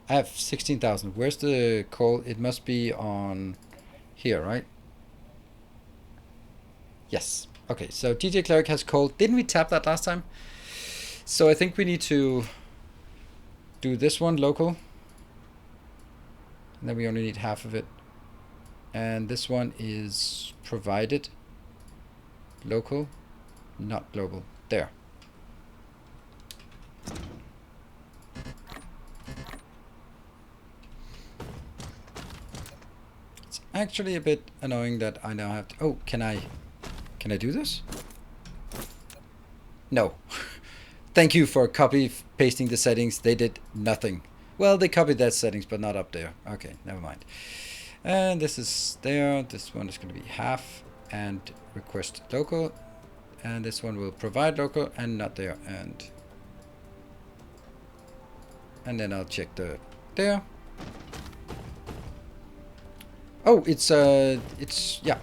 I have 16,000. Where's the coal? It must be on here, right? Yes. Okay, so DJ Cleric has coal. Didn't we tap that last time? So I think we need to do this one local. And then we only need half of it. And this one is provided local, not global. There. It's actually a bit annoying that I now have to... Oh, can I do this? No. Thank you for pasting the settings. They did nothing. Well, they copied that settings, but not up there. Okay, never mind. And this is there. This one is going to be half and request local. And this one will provide local and not there. And then I'll check the there. Oh, it's yeah.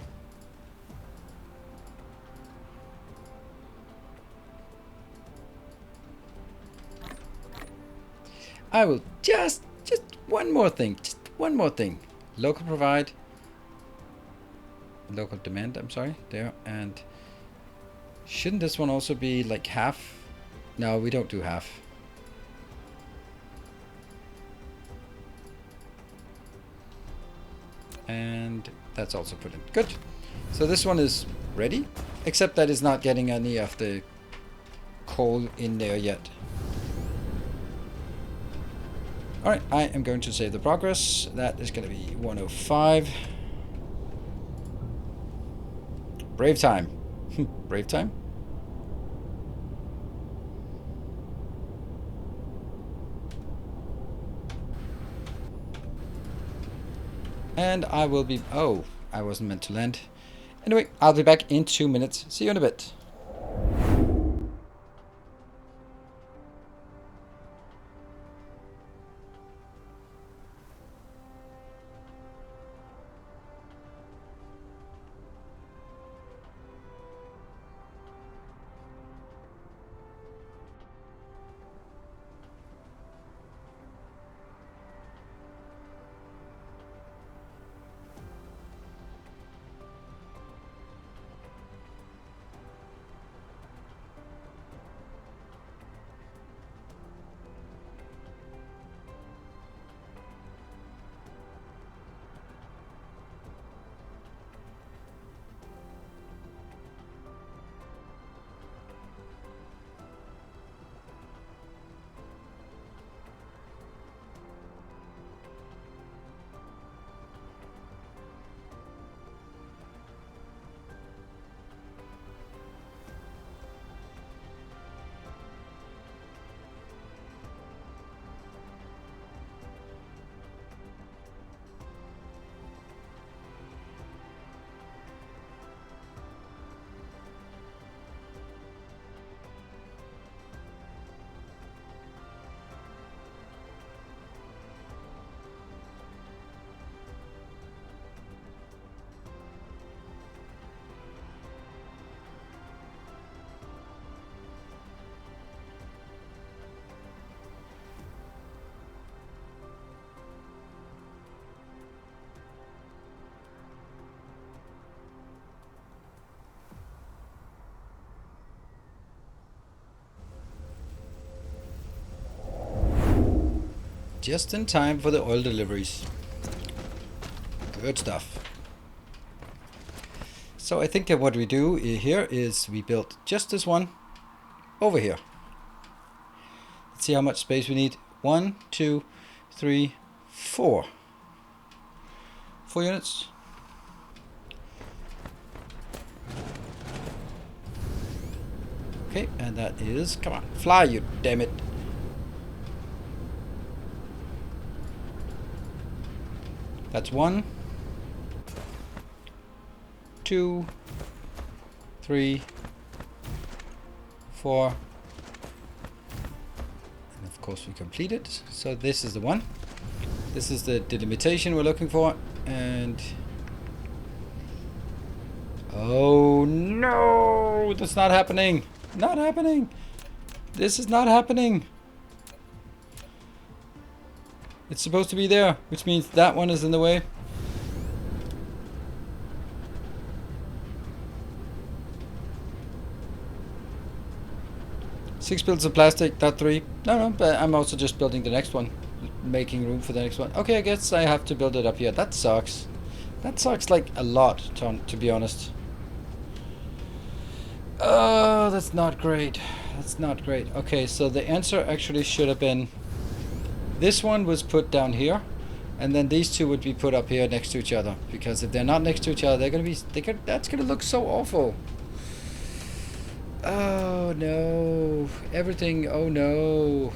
I will just one more thing. Just one more thing. Local provide. Local demand, I'm sorry. There. And shouldn't this one also be like half? No, we don't do half. And that's also put in. Good. So this one is ready, except that it's not getting any of the coal in there yet. Alright, I am going to save the progress. That is going to be 105. Brave time. Brave time? And I will be... Oh, I wasn't meant to land. Anyway, I'll be back in 2 minutes. See you in a bit. Just in time for the oil deliveries. Good stuff. So I think that what we do here is we build just this one over here. Let's see how much space we need. 1, 2, 3, 4. 4 units. Okay, and that is, come on, fly, you damn it. That's 1, 2, 3, 4. And of course we complete it. So this is the one. This is the delimitation we're looking for. And oh no, that's not happening. Not happening. This is not happening. It's supposed to be there, which means that one is in the way. Six builds of plastic, not 3. No, but I'm also just building the next one. Making room for the next one. Okay, I guess I have to build it up here. That sucks. That sucks like a lot, to be honest. Oh, that's not great. That's not great. Okay, so the answer actually should have been... This one was put down here, and then these two would be put up here next to each other. Because if they're not next to each other, they're gonna be. That's gonna look so awful. Oh no! Everything. Oh no!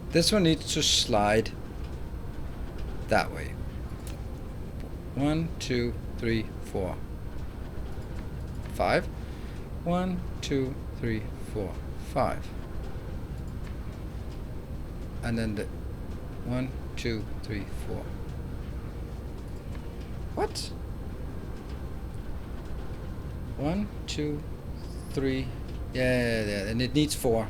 This one needs to slide that way. 1, 2, 3, 4, 5. 1, 2, 3, 4, 5. And then the 1, 2, 3, 4. What? 1, 2, 3. Yeah, and it needs 4.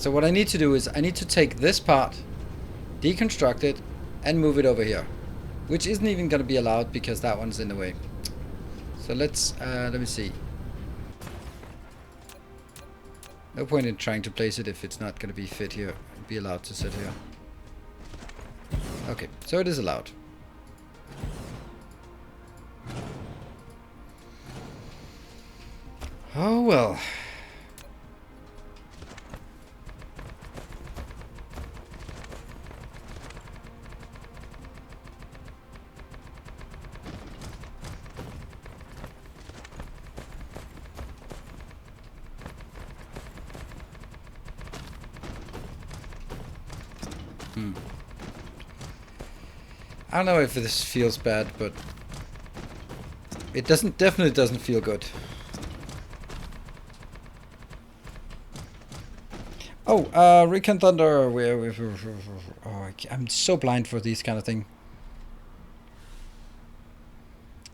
So what I need to do is I need to take this part, deconstruct it, and move it over here, which isn't even going to be allowed because that one's in the way. So let me see. No point in trying to place it if it's not going to be fit here, be allowed to sit here. Okay, so it is allowed. Oh well. I don't know if this feels bad, but it definitely doesn't feel good. Oh, Rick and Thunder, I'm so blind for these kind of thing.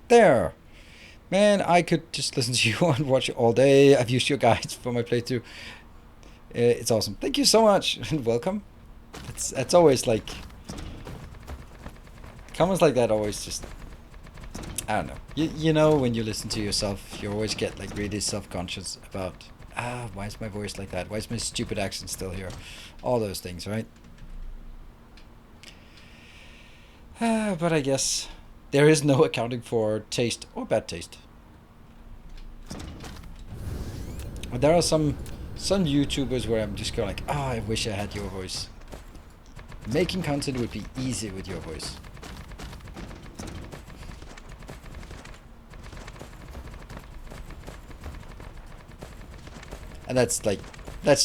There! Man, I could just listen to you and watch it all day. I've used your guides for my playthrough. It's awesome. Thank you so much and welcome. It's always like... comments like that always just... I don't know. You know when you listen to yourself, you always get like really self-conscious about... why is my voice like that? Why is my stupid accent still here? All those things, right? But I guess there is no accounting for taste or bad taste. There are some YouTubers where I'm just going like, I wish I had your voice. Making content would be easy with your voice. And that's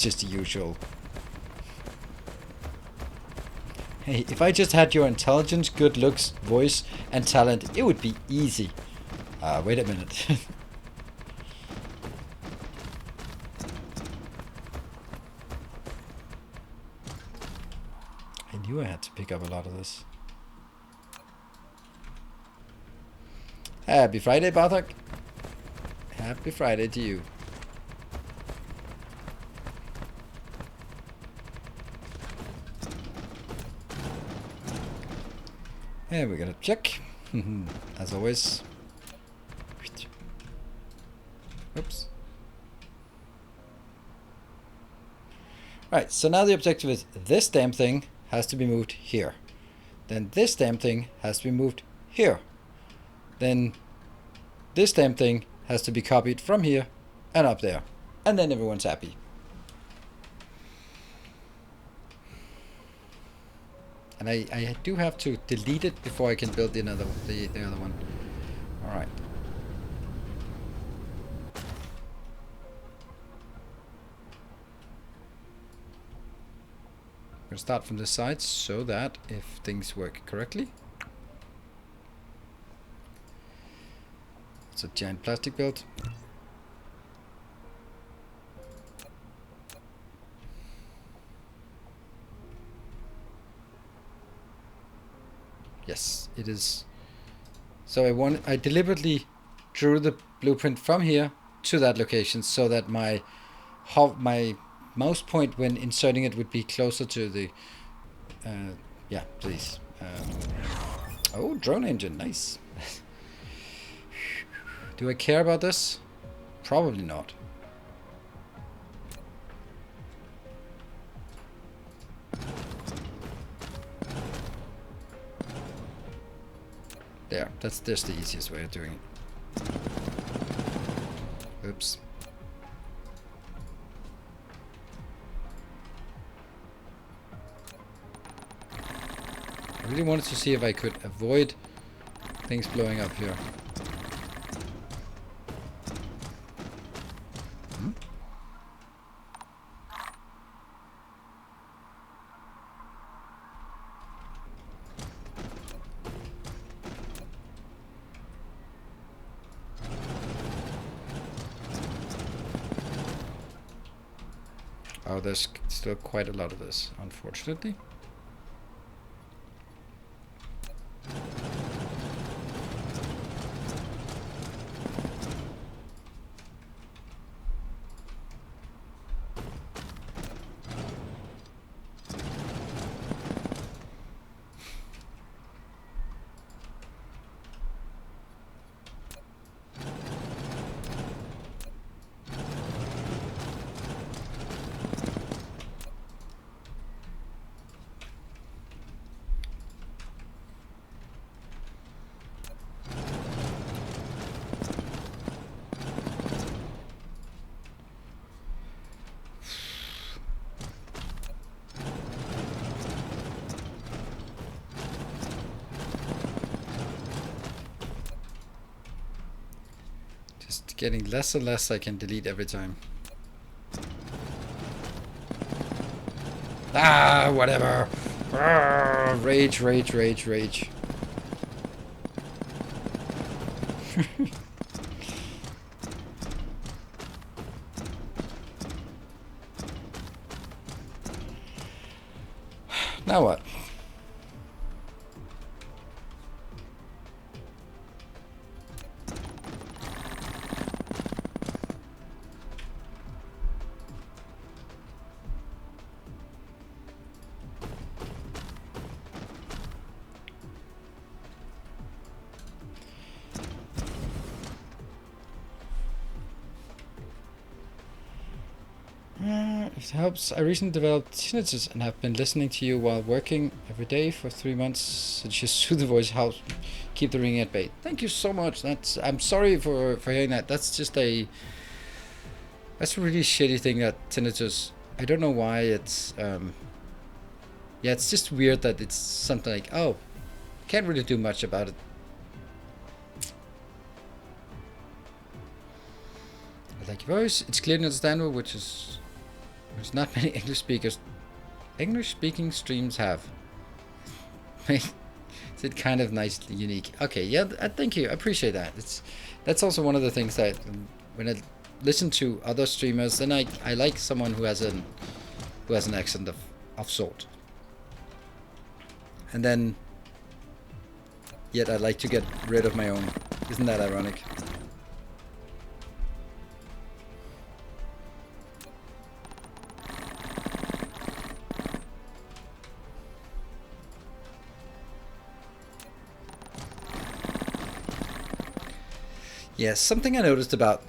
just the usual. Hey, if I just had your intelligence, good looks, voice, and talent, it would be easy. Wait a minute. I knew I had to pick up a lot of this. Happy Friday, Bartok. Happy Friday to you. And we're gonna check, as always. Oops. Right, so now the objective is this damn thing has to be moved here. Then this damn thing has to be moved here. Then this damn thing has to be copied from here and up there. And then everyone's happy. And I do have to delete it before I can build the other one. Alright. I'm going to start from this side so that if things work correctly. It's a giant plastic build. Yes, it is. So I deliberately drew the blueprint from here to that location so that my mouse point when inserting it would be closer to the yeah, please. Oh, drone engine, nice. Do I care about this? Probably not. There, that's just the easiest way of doing it. Oops. I really wanted to see if I could avoid things blowing up here. Oh, there's still quite a lot of this, unfortunately. Just getting less and less I can delete every time. Ah, whatever. Rage, rage, rage, rage. Now what? If it helps, I recently developed tinnitus and have been listening to you while working every day for 3 months. So just soothe the voice helps keep the ringing at bay. Thank you so much. I'm sorry for hearing that. That's a really shitty thing, that tinnitus. I don't know why it's yeah, it's just weird that it's something like, oh, can't really do much about it. I like your voice. It's clearly understandable, which is there's not many English speaking streams have. It's it kind of nice, unique. Okay, yeah, thank you. I appreciate that. That's also one of the things that when I listen to other streamers, then I like someone who has an accent of sort. And then yet I like to get rid of my own. Isn't that ironic? Yes, something I noticed about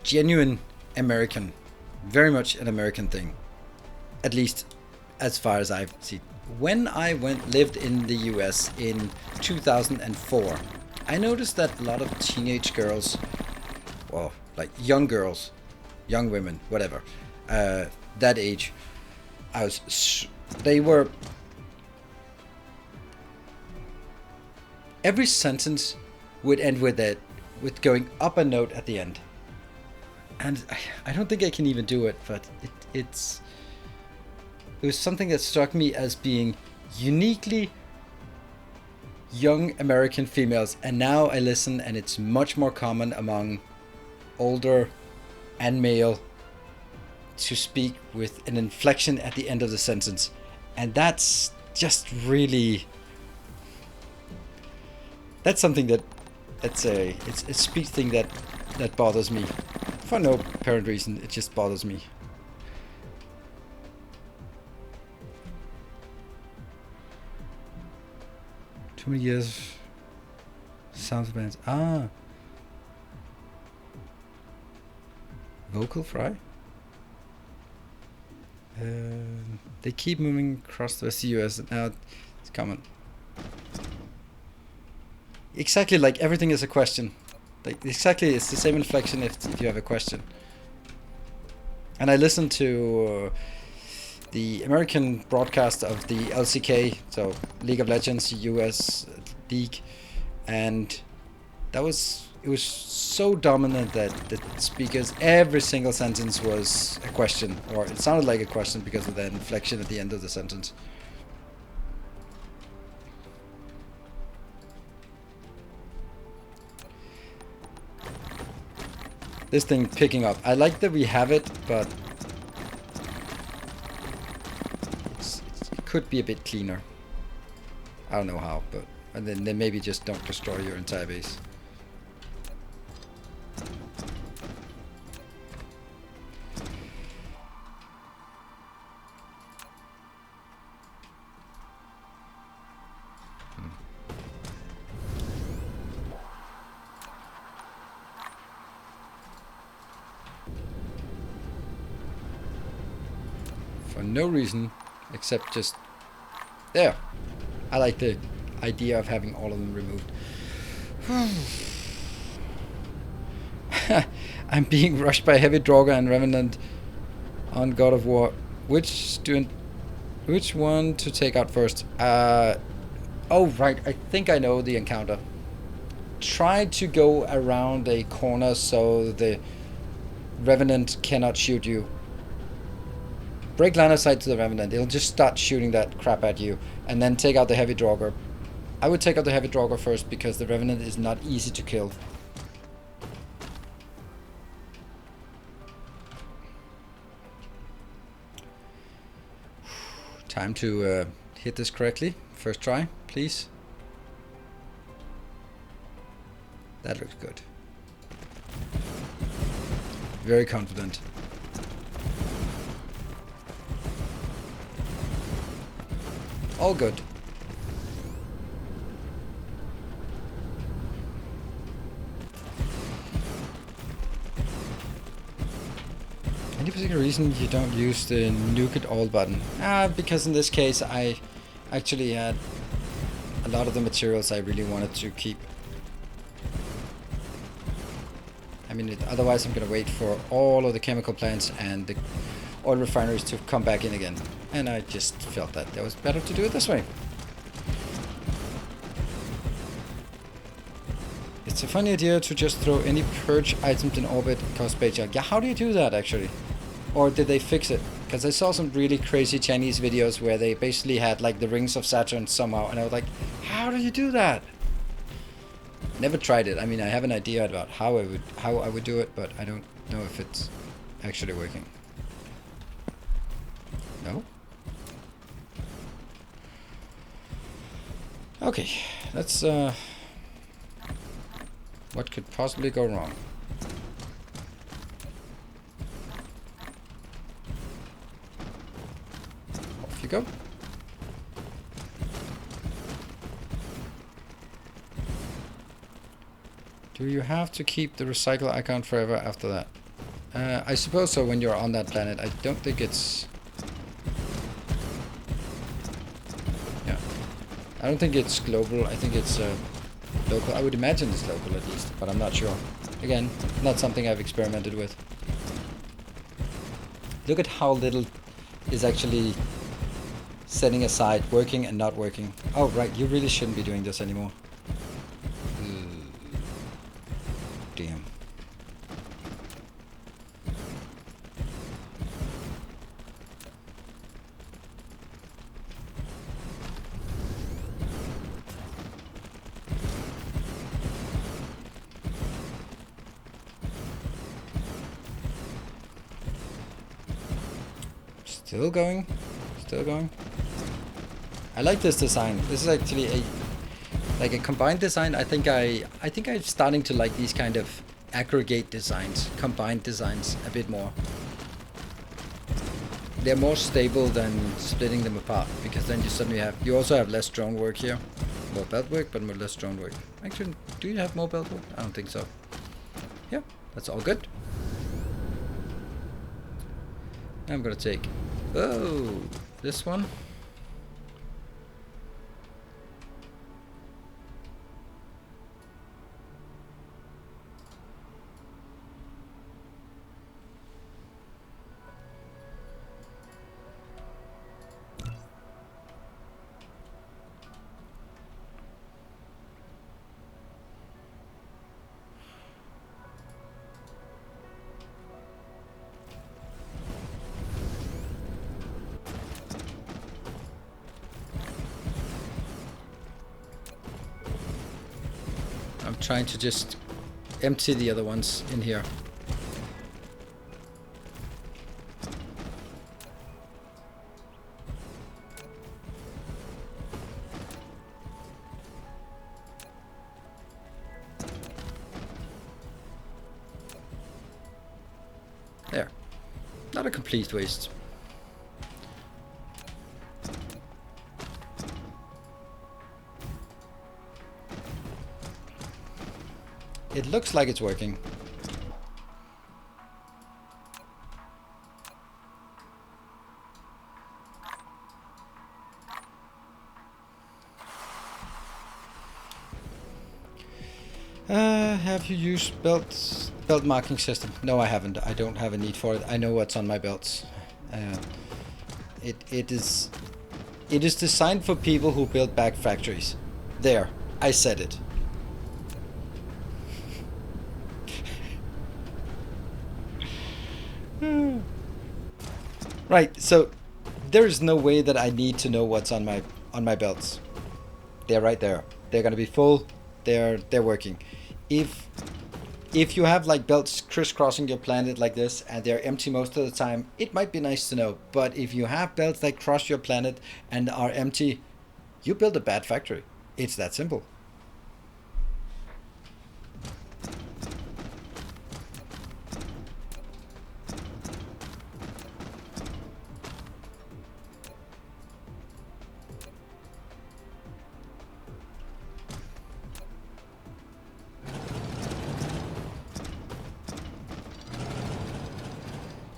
genuine American, very much an American thing, at least as far as I've seen. When I lived in the US in 2004, I noticed that a lot of teenage girls, well, like young girls, young women, whatever, that age, they were, every sentence would end with going up a note at the end. And I don't think I can even do it, but it was something that struck me as being uniquely young American females. And now I listen and it's much more common among older and male to speak with an inflection at the end of the sentence. And that's just really, that's something it's a speech thing that bothers me. For no apparent reason, it just bothers me. Too many years. Sounds bands. Ah. Vocal fry? They keep moving across the rest of the US and now it's common. Exactly, like everything is a question. Like exactly, it's the same inflection if you have a question. And I listened to the American broadcast of the LCK, so League of Legends US League, and it was so dominant that the speakers, every single sentence was a question, or it sounded like a question because of the inflection at the end of the sentence. This thing picking up. I like that we have it, but it could be a bit cleaner. I don't know how, but and then maybe just don't destroy your entire base. For no reason except just there. I like the idea of having all of them removed. I'm being rushed by Heavy Draugr and Revenant on God of War. Which one to take out first? Oh right, I think I know the encounter. try to go around a corner so the Revenant cannot shoot you. Break line of sight to the Revenant. It'll just start shooting that crap at you. And then take out the heavy Draugr. I would take out the heavy Draugr first because the Revenant is not easy to kill. Time to hit this correctly. First try, please. That looks good. Very confident. All good. Any particular reason you don't use the nuke it all button? Because in this case I actually had a lot of the materials I really wanted to keep. I mean, otherwise I'm gonna wait for all of the chemical plants and the oil refineries to come back in again. And I just felt that it was better to do it this way. It's a funny idea to just throw any purge items in orbit cause space junk. Yeah, how do you do that actually? Or did they fix it? Because I saw some really crazy Chinese videos where they basically had like the rings of Saturn somehow, and I was like, how do you do that? Never tried it. I mean, I have an idea about how I would do it, but I don't know if it's actually working. No? Okay, let's what could possibly go wrong? Off you go. Do you have to keep the recycle icon forever after that? I suppose so when you're on that planet. I don't think it's... Yeah. I don't think it's global. I think it's local. I would imagine it's local at least, but I'm not sure. Again, not something I've experimented with. Look at how little is actually setting aside, working and not working. Oh, right. You really shouldn't be doing this anymore. Damn. Still going. Still going. I like this design. This is actually a combined design. I think I'm starting to like these kind of aggregate designs, combined designs a bit more. They're more stable than splitting them apart, because then you suddenly you also have less drone work here. More belt work, but more less drone work. Actually, do you have more belt work? I don't think so. Yeah, that's all good. I'm gonna take, oh, this one. I'm trying to just empty the other ones in here. There. Not a complete waste. It looks like it's working. Have you used belt marking system? No, I haven't. I don't have a need for it. I know what's on my belts. It is designed for people who build back factories. There, I said it. Right, so there is no way that I need to know what's on my belts. They're right there. They're gonna be full. They're working. If you have like belts crisscrossing your planet like this and they're empty most of the time, it might be nice to know. But if you have belts that cross your planet and are empty, you build a bad factory. It's that simple.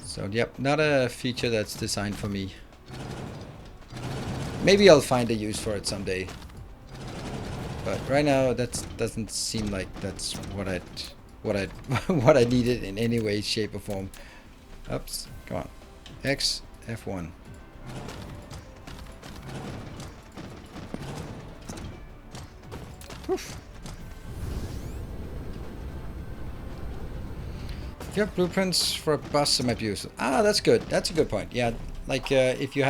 So yep, not a feature that's designed for me. Maybe I'll find a use for it someday. But right now that doesn't seem like that's what I what I needed in any way, shape or form. Oops, come on. X, F1. Oof. If you have blueprints for a bus, it might be useful. Ah, that's good. That's a good point. Yeah, like if you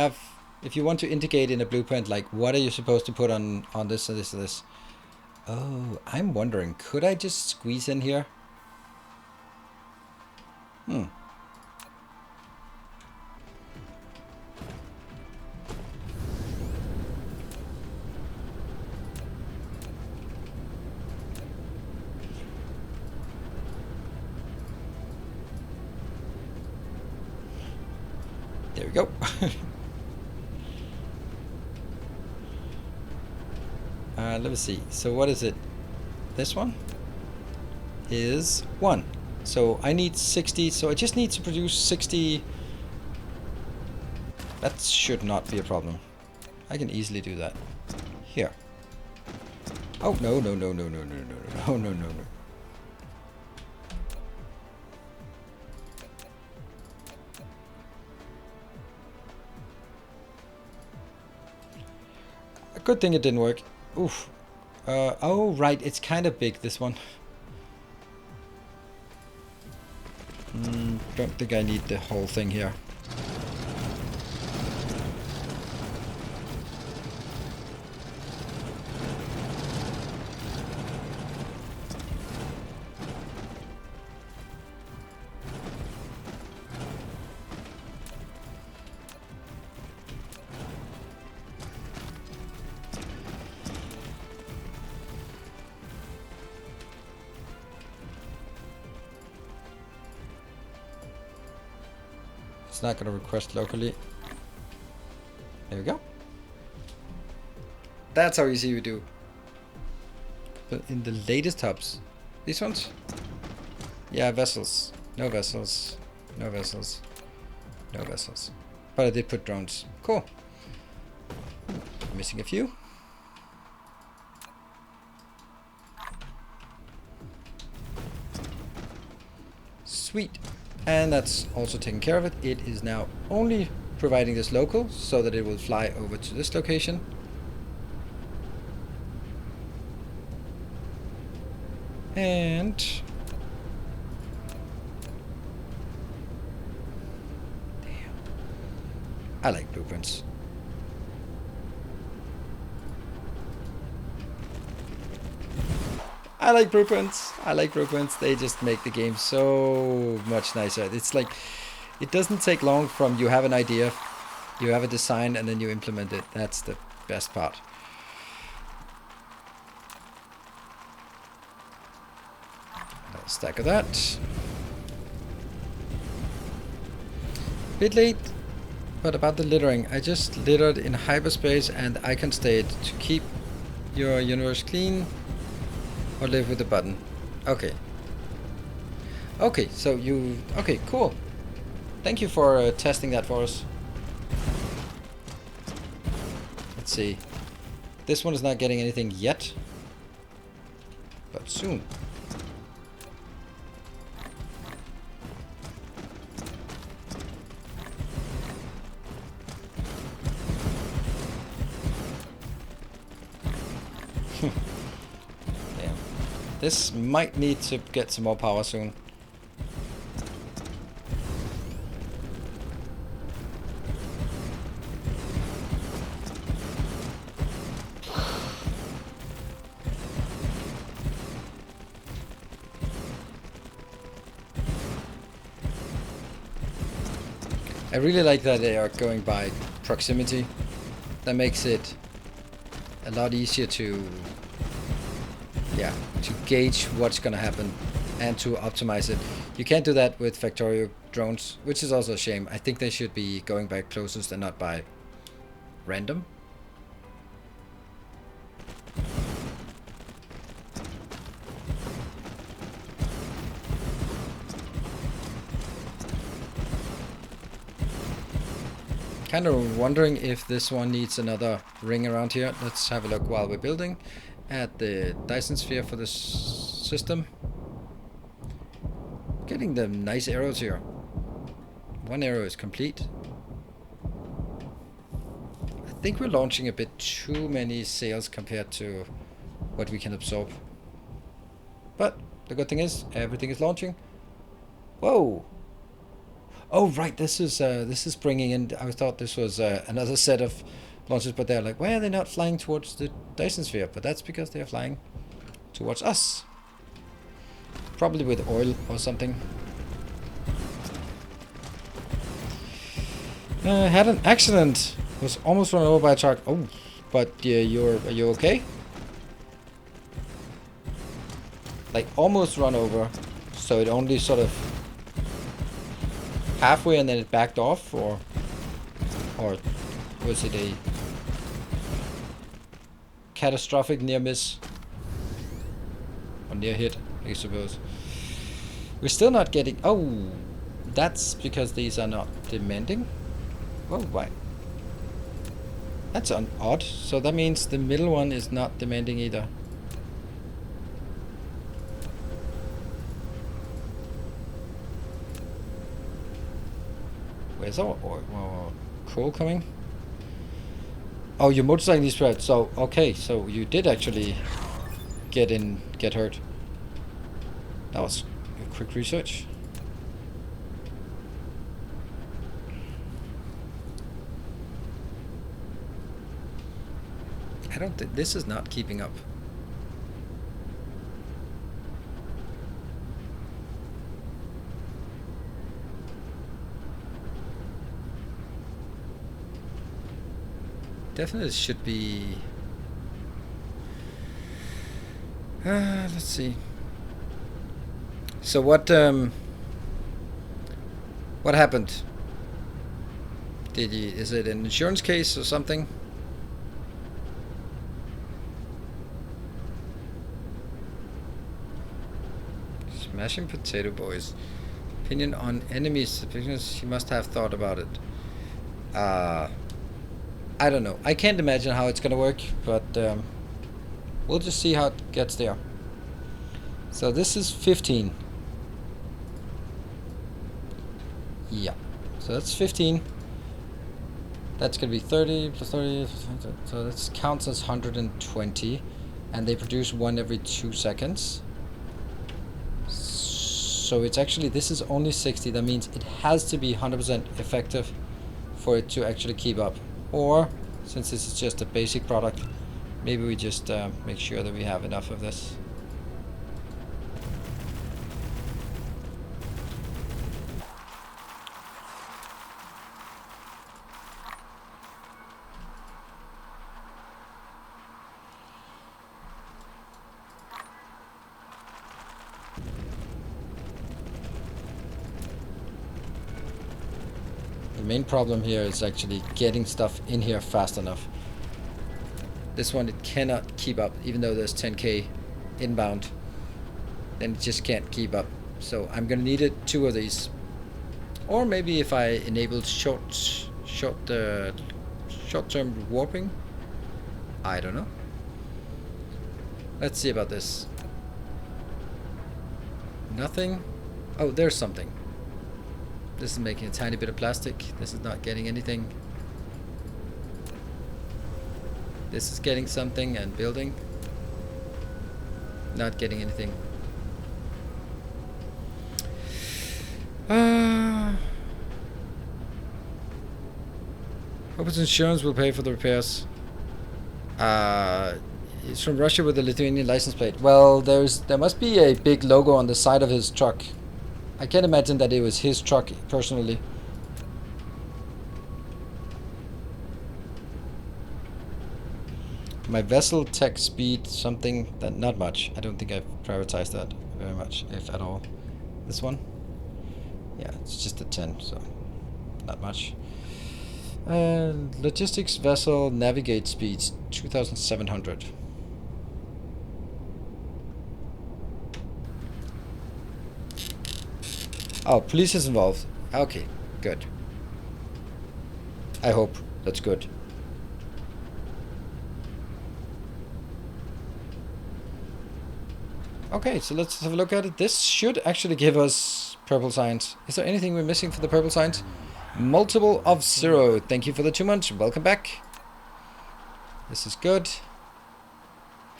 want to indicate in a blueprint, like what are you supposed to put on this and this and this. Oh, I'm wondering, could I just squeeze in here? There we go. Let me see. So what is it? This one is 1. So I need 60. So I just need to produce 60. That should not be a problem. I can easily do that. Here. Oh, no, no, no, no, no, no, no, no, no, no, no, no. A good thing it didn't work. Oof. Oh, right. It's kind of big, this one. Don't think I need the whole thing here. It's not going to request locally. There we go. That's how easy we do. But in the latest hubs, these ones? Yeah, vessels. No vessels. No vessels. No vessels. But I did put drones. Cool. Missing a few. Sweet. And that's also taken care of it. It is now only providing this local so that it will fly over to this location. And damn, I like blueprints. I like blueprints. I like blueprints. They just make the game so much nicer. It's like, it doesn't take long from you have an idea, you have a design, and then you implement it. That's the best part. Another stack of that. Bit late, but about the littering. I just littered in hyperspace and icon state to keep your universe clean. Or live with the button. Okay. Okay, so you... Okay, cool. Thank you for testing that for us. Let's see. This one is not getting anything yet. But soon. This might need to get some more power soon. I really like that they are going by proximity. That makes it a lot easier to gauge what's gonna happen and to optimize it. You can't do that with Factorio drones, which is also a shame. I think they should be going by closest and not by random. Kind of wondering if this one needs another ring around here. Let's have a look while we're building at the Dyson sphere for this system. Getting the nice arrows here. One arrow is complete. I think we're launching a bit too many sails compared to what we can absorb. But the good thing is everything is launching. Whoa! Oh right, this is bringing in. I thought this was another set of launches, but they're like, why are they not flying towards the Dyson sphere? But that's because they are flying towards us. Probably with oil or something. Had an accident. Was almost run over by a truck. Oh, but are you okay? Like almost run over, so it only sort of halfway and then it backed off, or was it a catastrophic near miss or near hit, I suppose. We're still not getting. Oh, that's because these are not demanding. Oh, why? That's odd. So that means the middle one is not demanding either. Where's our coal coming? Oh, your motorcycle is spread. So okay, so you did actually get hurt. That was a quick research. I don't think this is not keeping up. Definitely should be. Let's see. So what happened? Is it an insurance case or something? Smashing potato boys. Opinion on enemies. He must have thought about it. I don't know. I can't imagine how it's gonna work, but we'll just see how it gets there. So this is 15. Yeah. So that's 15. That's gonna be 30 plus 30. So that counts as 120, and they produce one every 2 seconds. So it's actually, this is only 60. That means it has to be 100% effective for it to actually keep up. Or, since this is just a basic product, maybe we just make sure that we have enough of this. The main problem here is actually getting stuff in here fast enough. This one, it cannot keep up, even though there's 10k inbound. Then it just can't keep up. So I'm gonna need it 2 of these. Or maybe if I enable short-term warping. I don't know. Let's see about this. Nothing. Oh, there's something. This is making a tiny bit of plastic. This is not getting anything. This is getting something and building. Not getting anything. Hope its insurance will pay for the repairs. It's from Russia with a Lithuanian license plate. Well, there must be a big logo on the side of his truck. I can't imagine that it was his truck personally. My vessel tech speed, something that not much. I don't think I've prioritized that very much, if at all. This one? Yeah, it's just a 10, so not much. Logistics vessel navigate speeds 2,700. Oh, police is involved. Okay, good. I hope that's good. Okay, so let's have a look at it. This should actually give us purple signs. Is there anything we're missing for the purple signs? Multiple of 0. Thank you for the 2 months. Welcome back. This is good.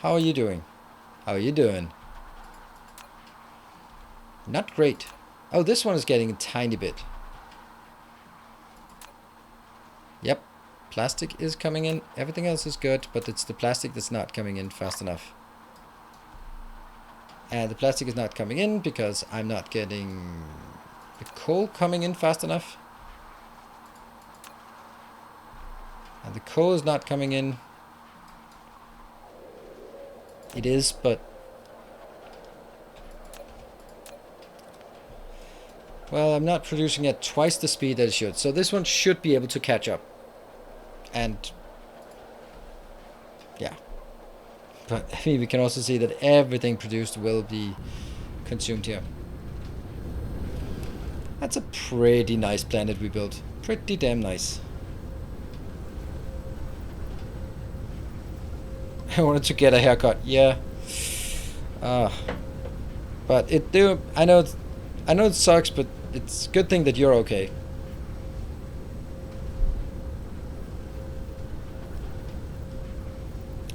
How are you doing? How are you doing? Not great. Oh, this one is getting a tiny bit. Yep. Plastic is coming in. Everything else is good, but it's the plastic that's not coming in fast enough. And the plastic is not coming in because I'm not getting the coal coming in fast enough. And the coal is not coming in. It is, but... well, I'm not producing at twice the speed that it should. So this one should be able to catch up. And... yeah. But I mean, we can also see that everything produced will be consumed here. That's a pretty nice planet we built. Pretty damn nice. I wanted to get a haircut. Yeah. But it do. I know it sucks, but it's a good thing that you're okay.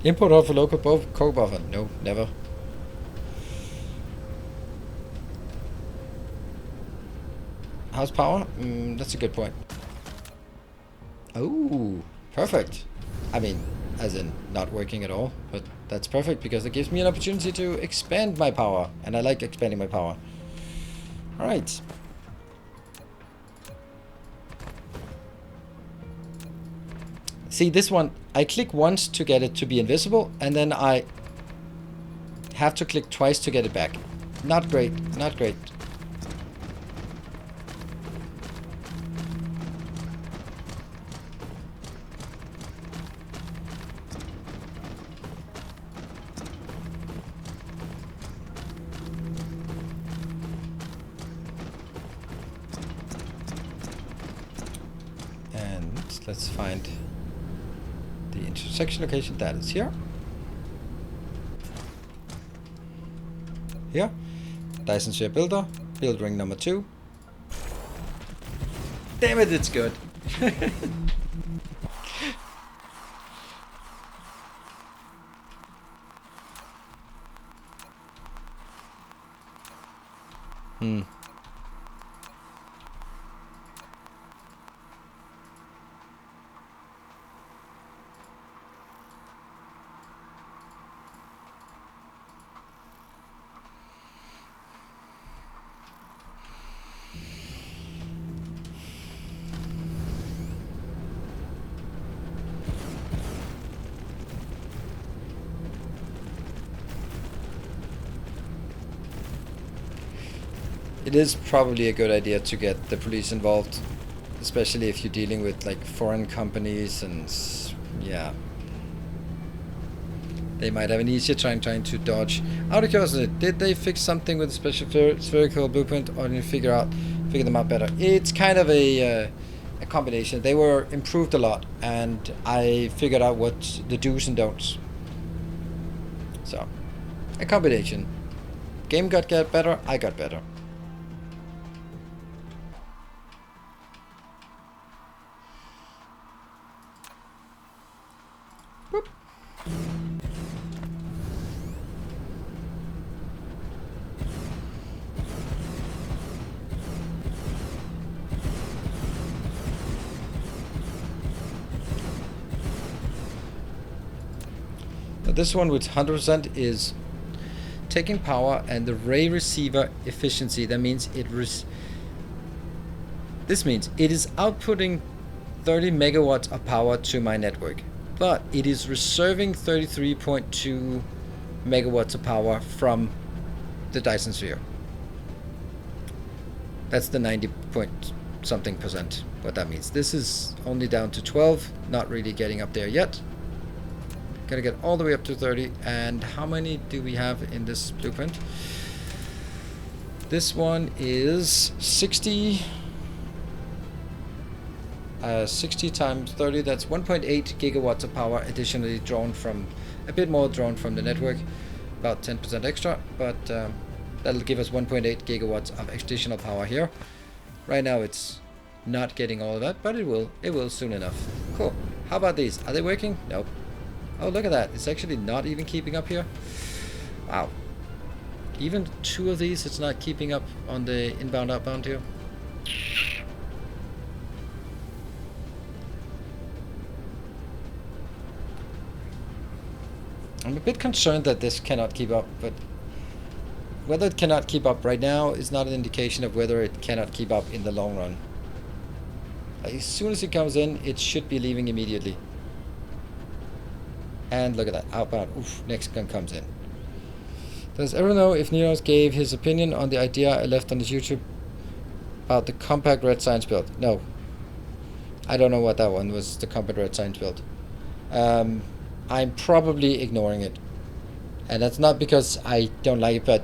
Import of a local coke buffer? No, never. How's power? That's a good point. Oh, perfect. I mean, as in not working at all, but that's perfect because it gives me an opportunity to expand my power, and I like expanding my power. All right. See, this one, I click once to get it to be invisible, and then I have to click twice to get it back. Not great, not great. And let's find the intersection location. That is here. Here. Dyson Share Builder. Build ring number 2. Damn it, it's good. It is probably a good idea to get the police involved, especially if you're dealing with like foreign companies and yeah. They might have an easier time trying to dodge. Out of curiosity, did they fix something with the special spherical blueprint, or did you figure them out better? It's kind of a combination. They were improved a lot, and I figured out what the do's and don'ts. So, a combination. Game got better, I got better. Whoop. Now this one with 100% is taking power and the ray receiver efficiency. That means this means it is outputting 30 megawatts of power to my network. but it is reserving 33.2 megawatts of power from the Dyson Sphere. That's the 90 point something percent, what that means. This is only down to 12, not really getting up there yet. Gotta get all the way up to 30. And how many do we have in this blueprint? This one is 60. 60 times 30, that's 1.8 gigawatts of power additionally drawn from, a bit more drawn from the network, about 10% extra, but that'll give us 1.8 gigawatts of additional power here. Right now it's not getting all of that, but it will soon enough. Cool. How about these? Are they working? Nope. Oh, look at that. It's actually not even keeping up here. Wow. Even two of these, it's not keeping up on the inbound outbound here. I'm a bit concerned that this cannot keep up, but whether it cannot keep up right now is not an indication of whether it cannot keep up in the long run. As soon as it comes in, it should be leaving immediately. And look at that, outbound. Oof, next gun comes in. Does everyone know if Ninos gave his opinion on the idea I left on his YouTube about the compact red science build? No. I don't know what that one was, the compact red science build. I'm probably ignoring it. And that's not because I don't like it, but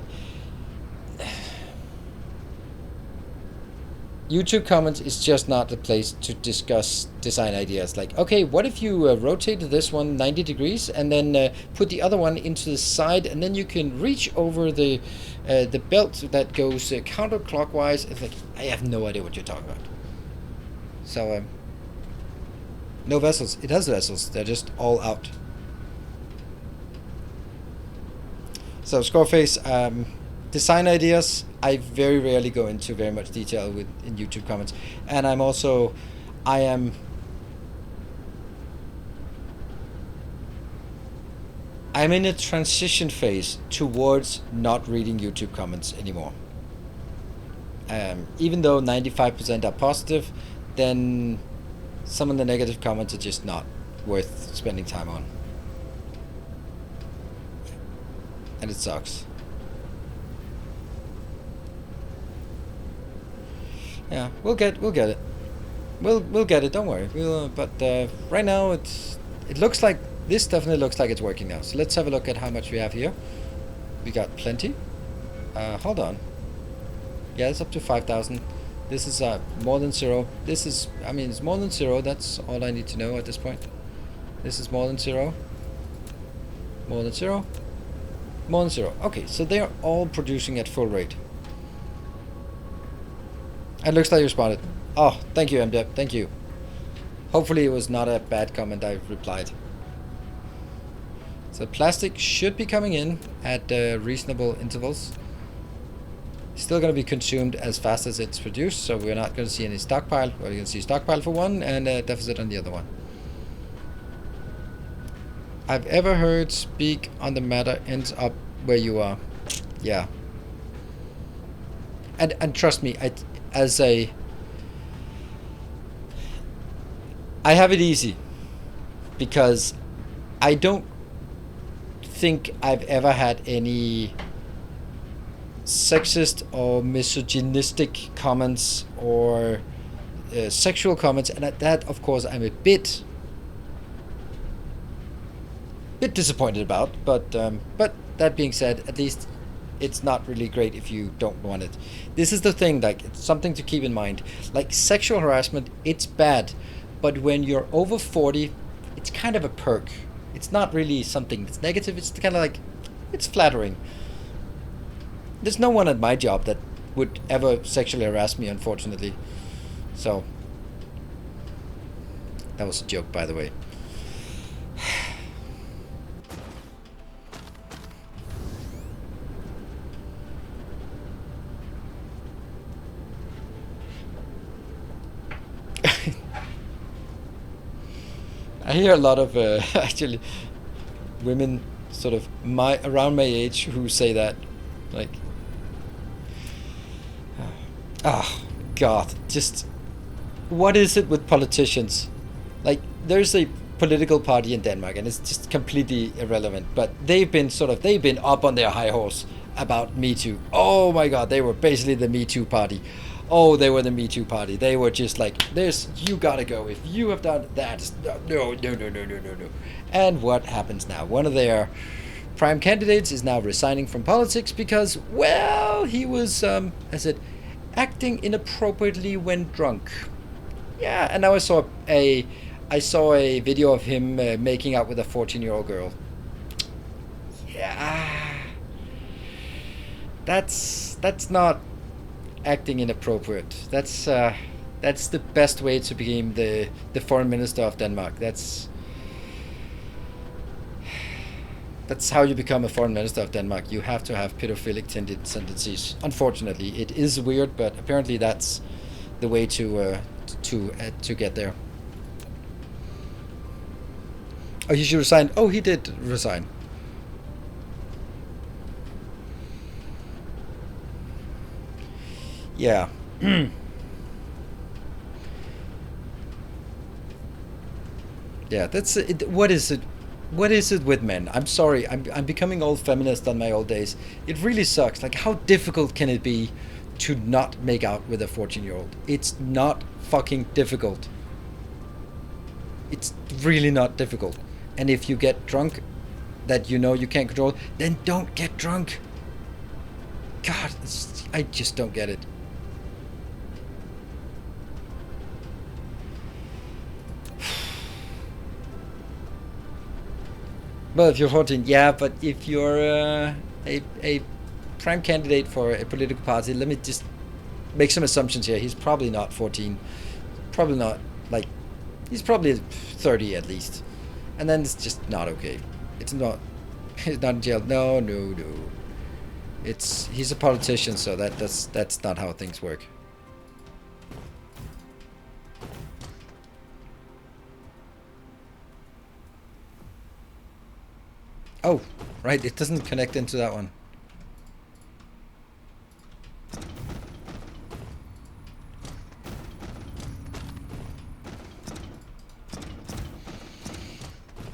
YouTube comments is just not the place to discuss design ideas. Like, okay, what if you rotated this one 90 degrees and then put the other one into the side, and then you can reach over the belt that goes counterclockwise. It's like, I have no idea what you're talking about. So, no vessels. It has vessels. They're just all out. So Scoreface, design ideas, I very rarely go into very much detail in YouTube comments, and I'm in a transition phase towards not reading YouTube comments anymore. Even though 95% are positive, then some of the negative comments are just not worth spending time on. And it sucks. Yeah, we'll get it. We'll get it. Don't worry. But right now it looks like this definitely looks like it's working now. So let's have a look at how much we have here. We got plenty. Hold on. Yeah, it's up to 5,000. This is more than zero. This is, I mean, it's more than zero. That's all I need to know at this point. This is more than zero. More than zero. More than zero. Okay, so they are all producing at full rate. It looks like you responded. Oh, thank you, MDEP. Thank you. Hopefully it was not a bad comment I replied. So plastic should be coming in at reasonable intervals. Still going to be consumed as fast as it's produced, so we're not going to see any stockpile. Well, you can see stockpile for one and a deficit on the other one. I've ever heard speak on the matter ends up where you are. Yeah. And trust me, I have it easy because I don't think I've ever had any sexist or misogynistic comments or sexual comments, and at that, of course, I'm a bit disappointed about, but that being said, at least it's not really great if you don't want it. This is the thing, like, it's something to keep in mind. Like, sexual harassment, it's bad, but when you're over 40, it's kind of a perk. It's not really something that's negative, it's kind of like, it's flattering. There's no one at my job that would ever sexually harass me, unfortunately. So, that was a joke, by the way. I hear a lot of actually women sort of around my age who say that, like, oh God, just what is it with politicians? Like, there's a political party in Denmark, and it's just completely irrelevant. But they've been up on their high horse about Me Too. Oh my God, they were basically the Me Too party. Oh, they were the Me Too party. They were just like, "This, you gotta go. If you have done that, no. And what happens now? One of their prime candidates is now resigning from politics because, well, he was, acting inappropriately when drunk. Yeah, and now I saw a video of him making out with a 14-year-old girl. Yeah, that's not acting inappropriate. That's the best way to become the foreign minister of Denmark. That's how you become a foreign minister of Denmark. You have to have pedophilic tendencies. Unfortunately, it is weird, but apparently that's the way to get there. Oh, he should resign. Oh, he did resign. Yeah. Yeah, that's it. What is it? What is it with men? I'm sorry. I'm becoming old feminist on my old days. It really sucks. Like, how difficult can it be to not make out with a 14-year-old? It's not fucking difficult. It's really not difficult. And if you get drunk that you know you can't control, then don't get drunk. God, I just don't get it. Well, if you're 14, yeah, but if you're a prime candidate for a political party, let me just make some assumptions here. He's probably not 14. Probably not, like, he's probably 30 at least. And then it's just not okay. It's not in jail. No. He's a politician, so that's not how things work. Oh, right, it doesn't connect into that one.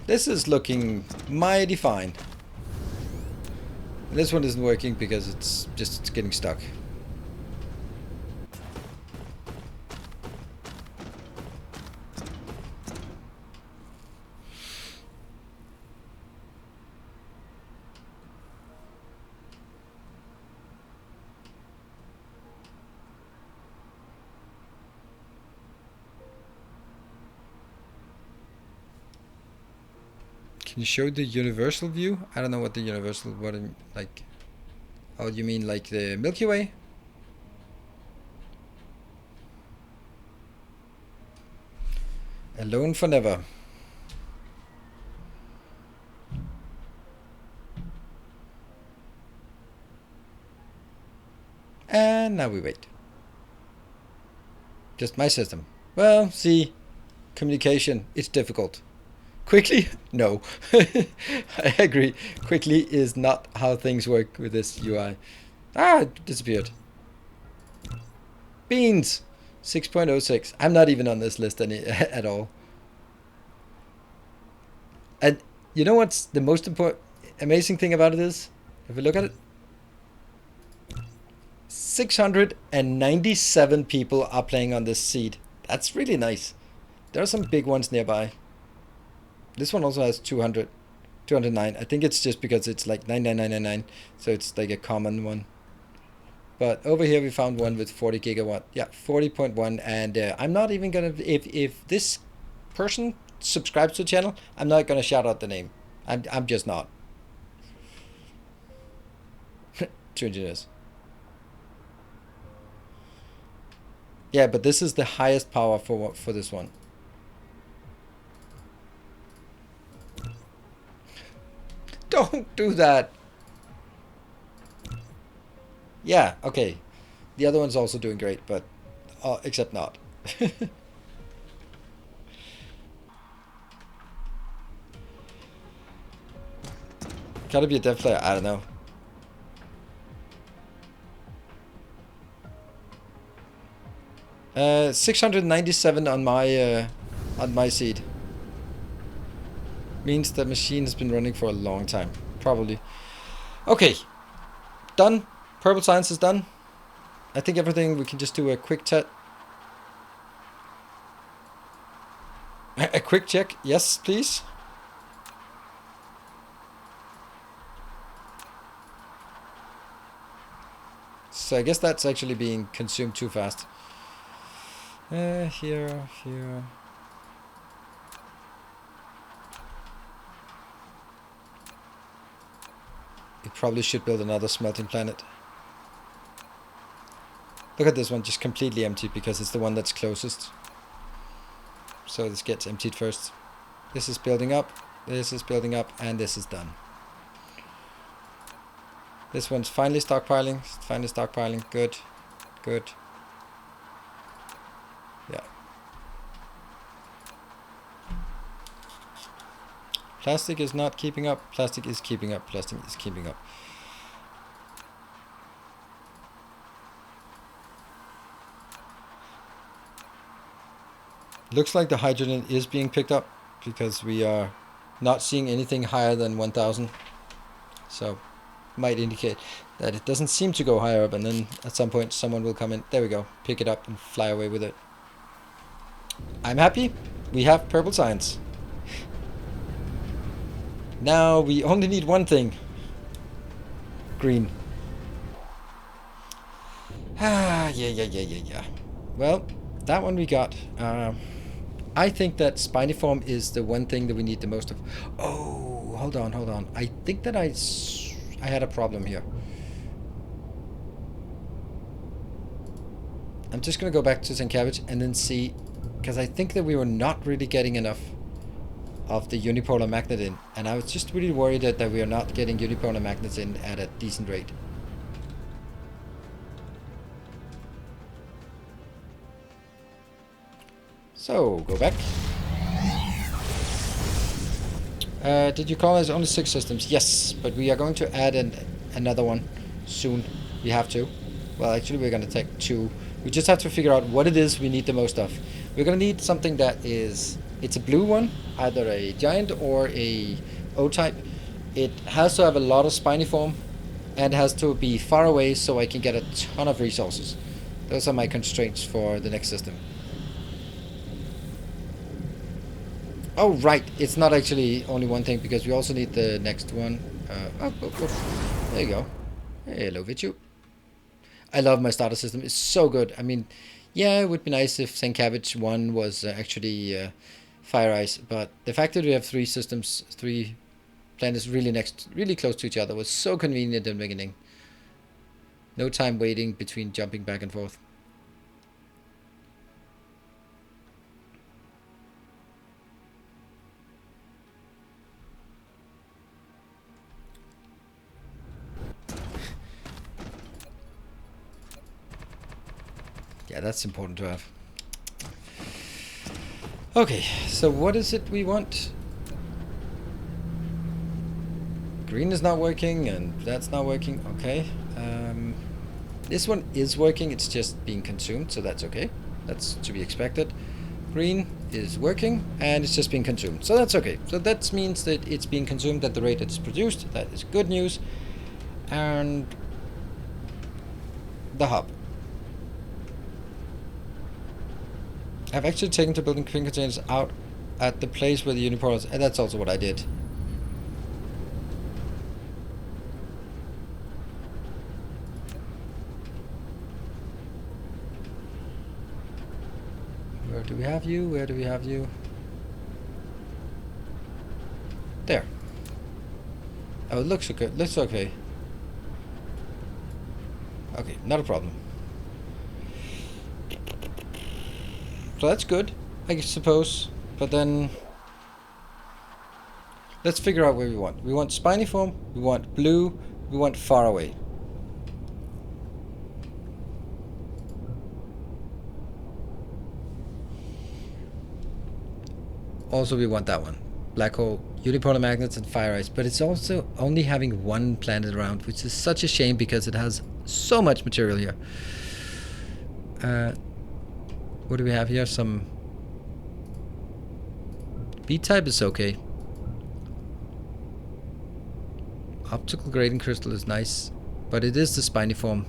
This is looking mighty fine. This one isn't working because it's getting stuck. Can you show the universal view? I don't know what the universal, like. Oh, you mean like the Milky Way? Alone for never. And now we wait. Just my system. Well, see, communication, it's difficult. Quickly? No. I agree. Quickly is not how things work with this UI. Ah, it disappeared. Beans! 6.06. I'm not even on this list at all. And you know what's the most amazing thing about it is? If we look at it, 697 people are playing on this seed. That's really nice. There are some big ones nearby. This one also has 209. I think it's just because it's like 99999, so it's like a common one. But over here we found one with 40 gigawatt. Yeah, 40.1. And I'm not even gonna, if this person subscribes to the channel, I'm not gonna shout out the name. I'm just not. 2 engineers. Yeah, but this is the highest power for this one. Don't do that. Yeah, okay. The other one's also doing great, but except not. Gotta be a dev player. I don't know. Uh, 697 on my seed. means the machine has been running for a long time. Probably. Okay. Done. Purple science is done. I think everything, we can just do a quick a quick check. Yes, please. So I guess that's actually being consumed too fast. Here. We probably should build another smelting planet. Look at this one, just completely empty because it's the one that's closest. So this gets emptied first. This is building up, and this is done. This one's finally stockpiling, good. Yeah. Plastic is not keeping up, plastic is keeping up. Looks like the hydrogen is being picked up because we are not seeing anything higher than 1000. So might indicate that it doesn't seem to go higher up, and then at some point someone will come in. There we go. Pick it up and fly away with it. I'm happy. We have purple science. Now we only need one thing. Green. Yeah. Well, that one we got. I think that spiniform is the one thing that we need the most of. Oh, hold on. I think that I had a problem here. I'm just going to go back to St. Cabbage and then see, because I think that we were not really getting enough of the unipolar magnet in, and I was just really worried that we are not getting unipolar magnets in at a decent rate. So, go back. Did you call us only 6 systems? Yes, but we are going to add another one soon. We have to. Well, actually, we're going to take 2. We just have to figure out what it is we need the most of. We're going to need something that is... It's a blue one, either a giant or a O-type. It has to have a lot of spiniform and has to be far away so I can get a ton of resources. Those are my constraints for the next system. Oh, right. It's not actually only one thing, because we also need the next one. There you go. Hello, Vichu. I love my starter system. It's so good. I mean, yeah, it would be nice if St. Cabbage 1 was actually Fire Ice, but the fact that we have 3 systems, 3 planets really close to each other was so convenient in the beginning. No time waiting between jumping back and forth. Yeah, that's important to have. Okay, so what is it we want? Green is not working, and that's not working. Okay. This one is working, it's just being consumed, so that's okay. That's to be expected. Green is working, and it's just being consumed, so that's okay. So that means that it's being consumed at the rate it's produced. That is good news. And the hub. I've actually taken to building twin containers out at the place where the unipolars, and that's also what I did. Where do we have you? Where do we have you? There. Oh, it looks okay. Looks okay. Okay, not a problem. So that's good, I suppose. But then let's figure out where we want. We want spiniform, we want blue, we want far away. Also, we want that one. Black hole, unipolar magnets, and fire ice. But it's also only having one planet around, which is such a shame because it has so much material here. What do we have here? Some B-type is okay. Optical grading crystal is nice, but it is the spiny form.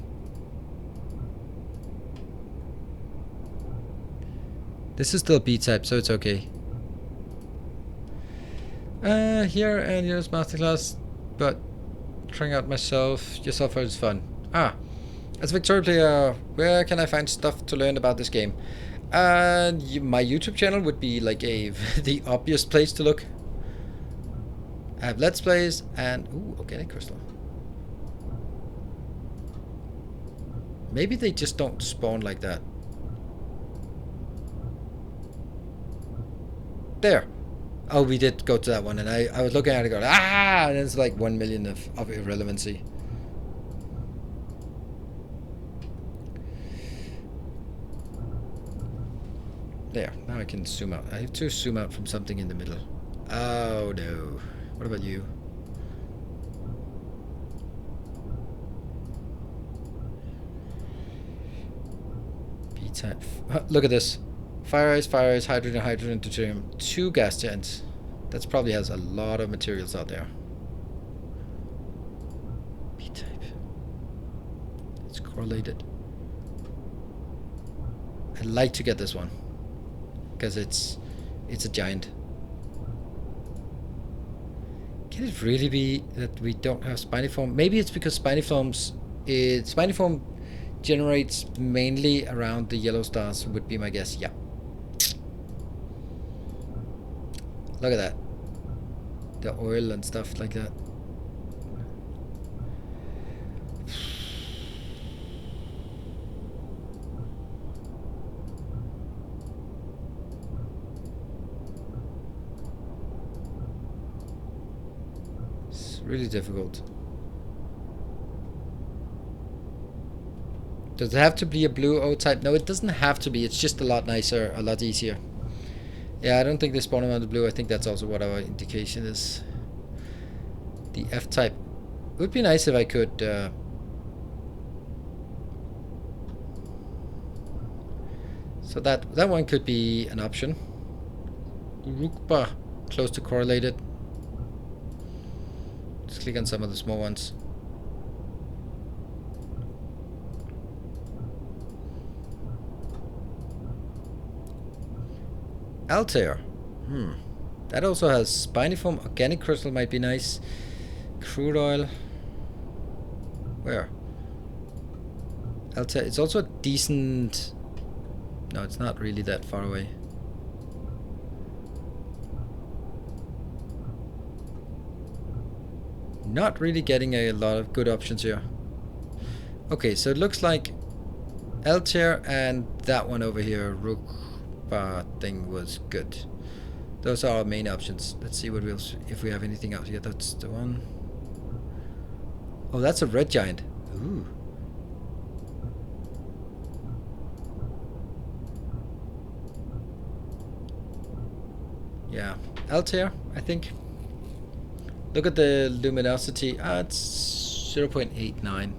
This is still B-type, so it's okay. Here and here's masterclass, but trying out yourself is fun. As a Victoria player, where can I find stuff to learn about this game? My YouTube channel would be like the obvious place to look. I have Let's Plays and organic crystal. Maybe they just don't spawn like that. There. Oh, we did go to that one, and I was looking at it going, and it's like 1 million of irrelevancy. There, now I can zoom out. I have to zoom out from something in the middle. Oh no. What about you? B-type. Look at this. Fire ice, hydrogen, deuterium. 2 gas giants. That probably has a lot of materials out there. B-type. It's correlated. I'd like to get this one, because it's a giant. Can it really be that we don't have spiniform? Maybe it's because spiniform generates mainly around the yellow stars, would be my guess. Yeah. Look at that. The oil and stuff like that. It's really difficult. Does it have to be a blue O-type? No, it doesn't have to be. It's just a lot nicer, a lot easier. Yeah, I don't think they spawn around the blue. I think that's also what our indication is. The F-type. It would be nice if I could... so that one could be an option. Urukba, close to correlated. Just click on some of the small ones. Altair. That also has spiniform. Organic crystal might be nice. Crude oil. Where? Altair. It's also a decent... No, it's not really that far away. Not really getting a lot of good options here. Okay, so it looks like Altair and that one over here, Rukba thing, was good. Those are our main options. Let's see what if we have anything out here. That's the one. Oh, that's a red giant. Ooh. Yeah, Altair, I think. Look at the luminosity. It's 0.89.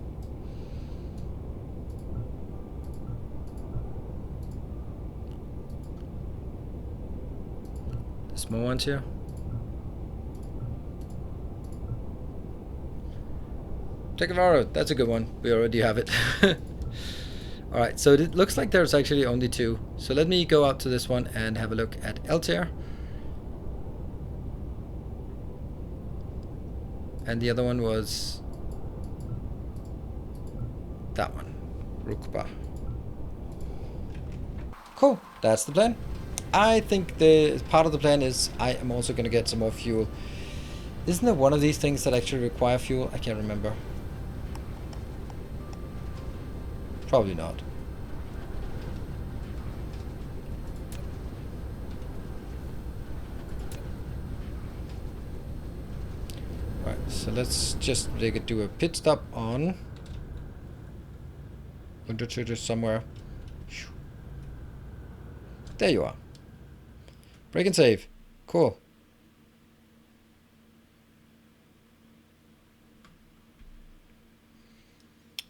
The small ones here. Tekavaro, that's a good one. We already have it. Alright, so it looks like there's actually only 2. So let me go out to this one and have a look at Altair. And the other one was that one, Rukba. Cool, that's the plan. I think the part of the plan is I am also going to get some more fuel. Isn't there one of these things that actually require fuel? I can't remember. Probably not. Right, so let's just do a pit stop on Undertutor somewhere. There you are. Break and save. Cool.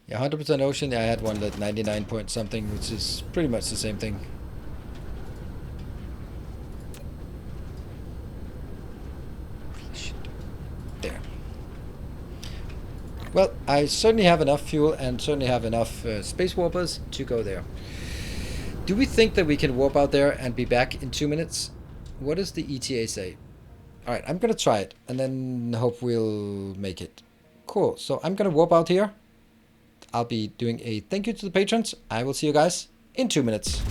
Yeah, 100% ocean. I had one at 99 point something, which is pretty much the same thing. There. Well, I certainly have enough fuel and certainly have enough space warpers to go there. Do we think that we can warp out there and be back in 2 minutes? What does the ETA say? Alright, I'm gonna try it and then hope we'll make it. Cool, so I'm gonna warp out here. I'll be doing a thank you to the patrons. I will see you guys in 2 minutes.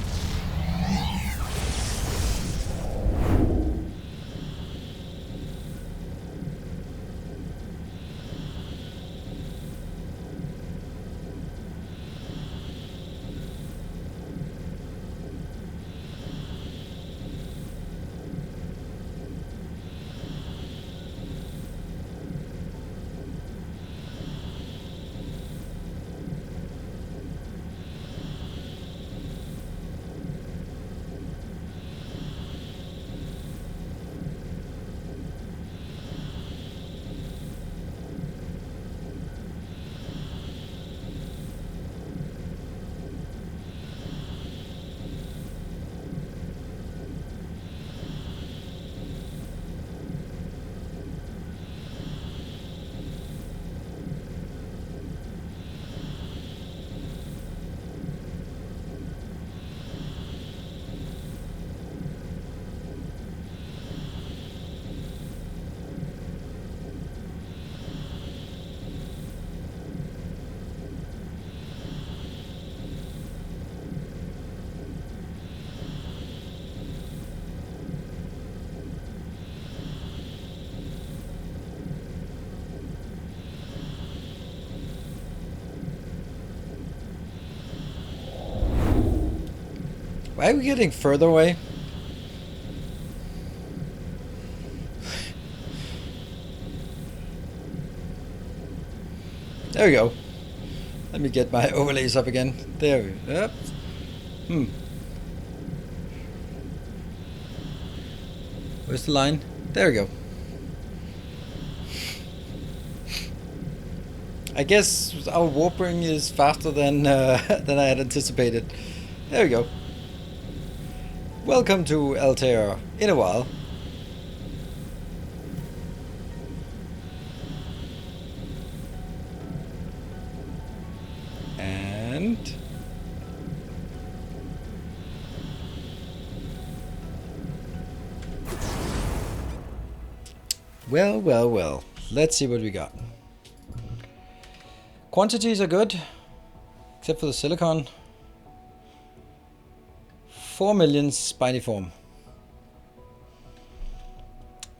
Why are we getting further away? There we go. Let me get my overlays up again. There we go. Where's the line? There we go. I guess our warping is faster than than I had anticipated. There we go. Welcome to Altair in a while. And well, let's see what we got. Quantities are good, except for the silicon. 4 million spiny form.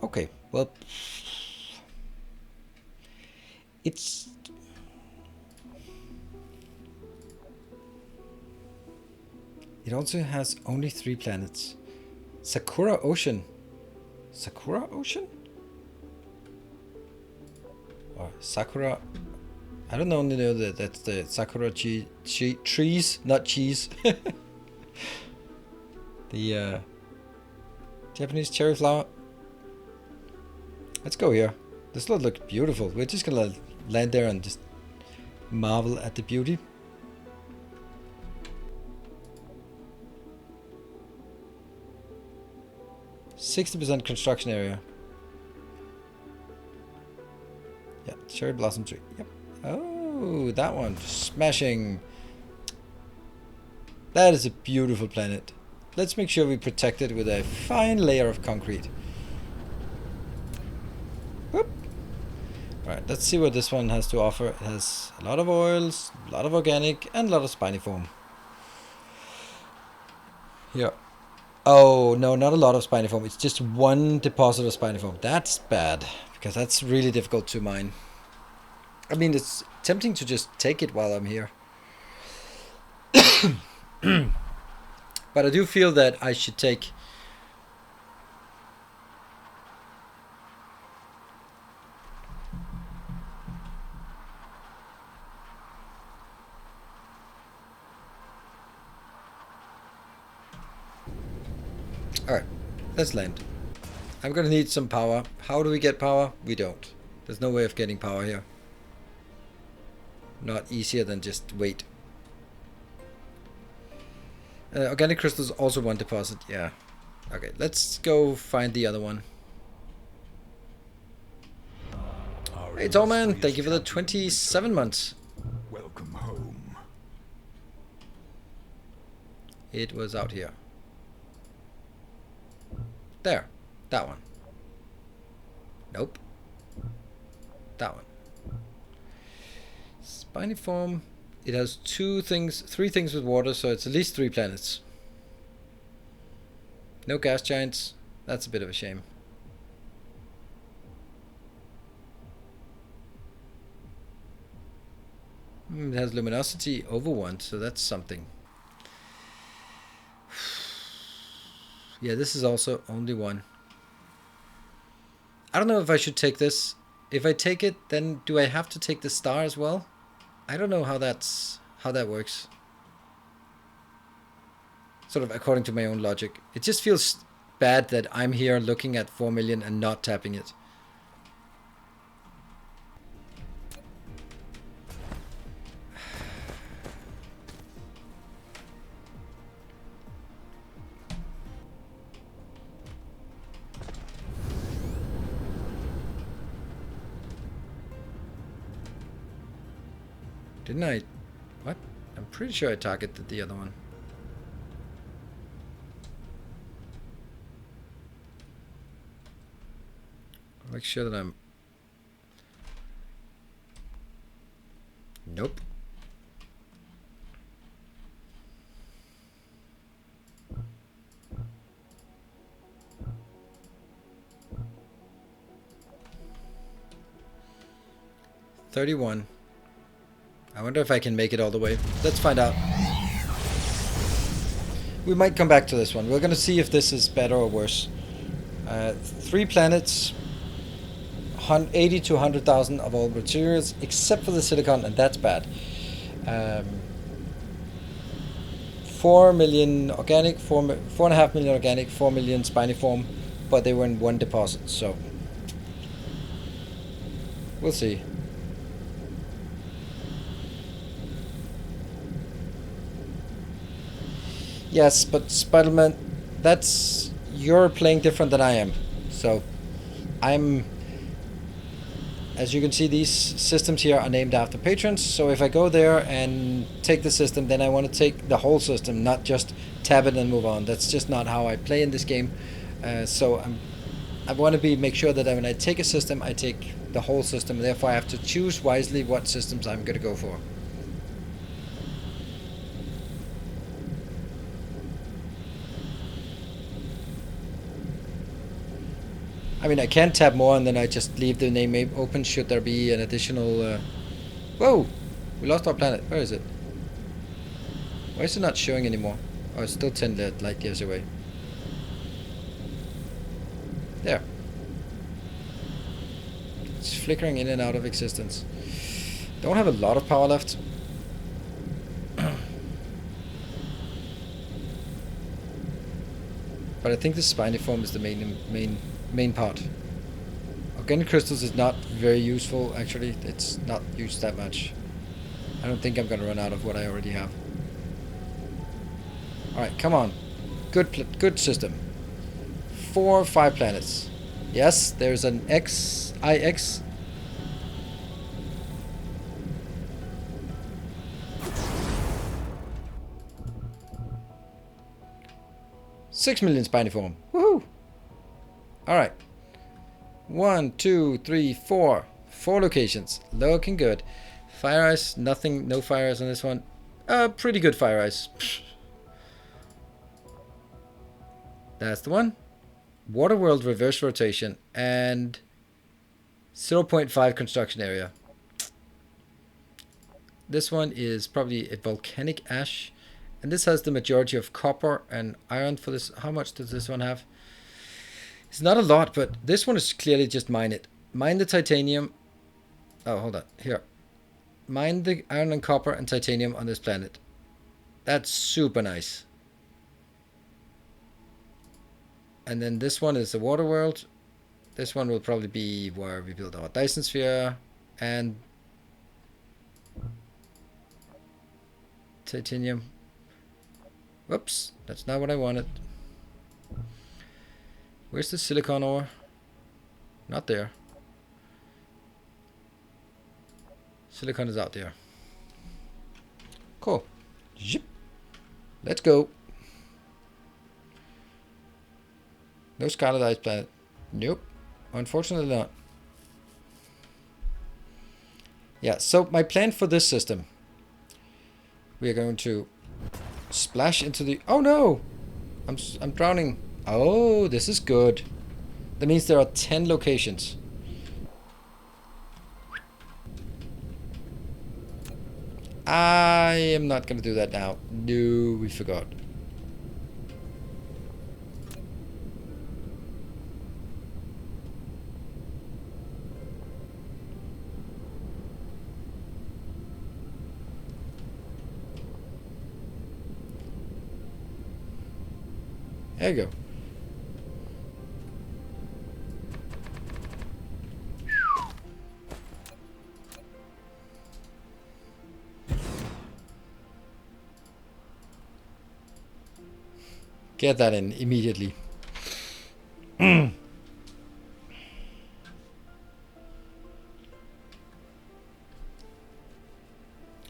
Okay, well, it also has only 3 planets. Sakura Ocean. Sakura Ocean? Or Sakura. I don't only know that that's the Sakura trees, not cheese. The Japanese cherry flower. Let's go here. This looks beautiful. We're just gonna land there and just marvel at the beauty. %60% construction area. Yeah, cherry blossom tree. Yep. Oh, that one. Smashing. That is a beautiful planet. Let's make sure we protect it with a fine layer of concrete. Whoop. Alright, let's see what this one has to offer. It has a lot of oils, a lot of organic, and a lot of spiny foam. Here. Oh, no, not a lot of spiny foam. It's just one deposit of spiny foam. That's bad, because that's really difficult to mine. I mean, it's tempting to just take it while I'm here. But I do feel that I should take... Alright, let's land. I'm gonna need some power. How do we get power? We don't. There's no way of getting power here. Not easier than just wait. Organic crystals also one deposit, yeah. Okay, let's go find the other one. Hey, Tallman, thank you for the 27 months. Welcome home. It was out here. There. That one. Nope. That one. Spiny form. It has three things with water, so it's at least 3 planets. No gas giants. That's a bit of a shame. It has luminosity over 1, so that's something. Yeah, this is also only 1. I don't know if I should take this. If I take it, then do I have to take the star as well? I don't know how that works. Sort of according to my own logic. It just feels bad that I'm here looking at 4 million and not tapping it. Didn't I? What? I'm pretty sure I targeted the other one. I'll make sure that I'm... Nope. $31. I wonder if I can make it all the way. Let's find out. We might come back to this one. We're going to see if this is better or worse. 3 planets, 80 to 100,000 of all materials, except for the silicon, and that's bad. 4 million organic, 4.5 million organic, 4 million spiny form, but they were in 1 deposit, so we'll see. Yes, but Spider-Man, you're playing different than I am. So, as you can see, these systems here are named after patrons. So if I go there and take the system, then I want to take the whole system, not just tab it and move on. That's just not how I play in this game. So I want to make sure that when I take a system, I take the whole system. Therefore, I have to choose wisely what systems I'm going to go for. I mean, I can tab more and then I just leave the name open should there be an additional... Whoa! We lost our planet. Where is it? Why is it not showing anymore? Oh, it's still 10 light years away. There. It's flickering in and out of existence. Don't have a lot of power left. But I think the spiny form is the main part. Organic crystals is not very useful, actually. It's not used that much. I don't think I'm gonna run out of what I already have. Alright, come on. Good system. 4 or 5 planets. Yes, there's an XIX. $6 million spiny form. Woohoo! Alright. 1, 2, 3, 4. 4 locations. Looking good. Fire ice, nothing, no fire ice on this one. Pretty good fire ice. That's the one. Waterworld reverse rotation and 0.5 construction area. This one is probably a volcanic ash. And this has the majority of copper and iron for this. How much does this one have? It's not a lot, but this one is clearly just mine it. Mine the titanium. Oh, hold on. Here. Mine the iron and copper and titanium on this planet. That's super nice. And then this one is the water world. This one will probably be where we build our Dyson sphere. And titanium. Whoops, that's not what I wanted. Where's the silicon ore? Not there. Silicon is out there. Cool. Zip. Let's go. No Scarlet Ice Planet. Nope. Unfortunately not. Yeah, so my plan for this system. We are going to splash into the... Oh no! I'm drowning. Oh, this is good. That means there are 10 locations. I am not going to do that now. No, we forgot. There you go. Get that in immediately.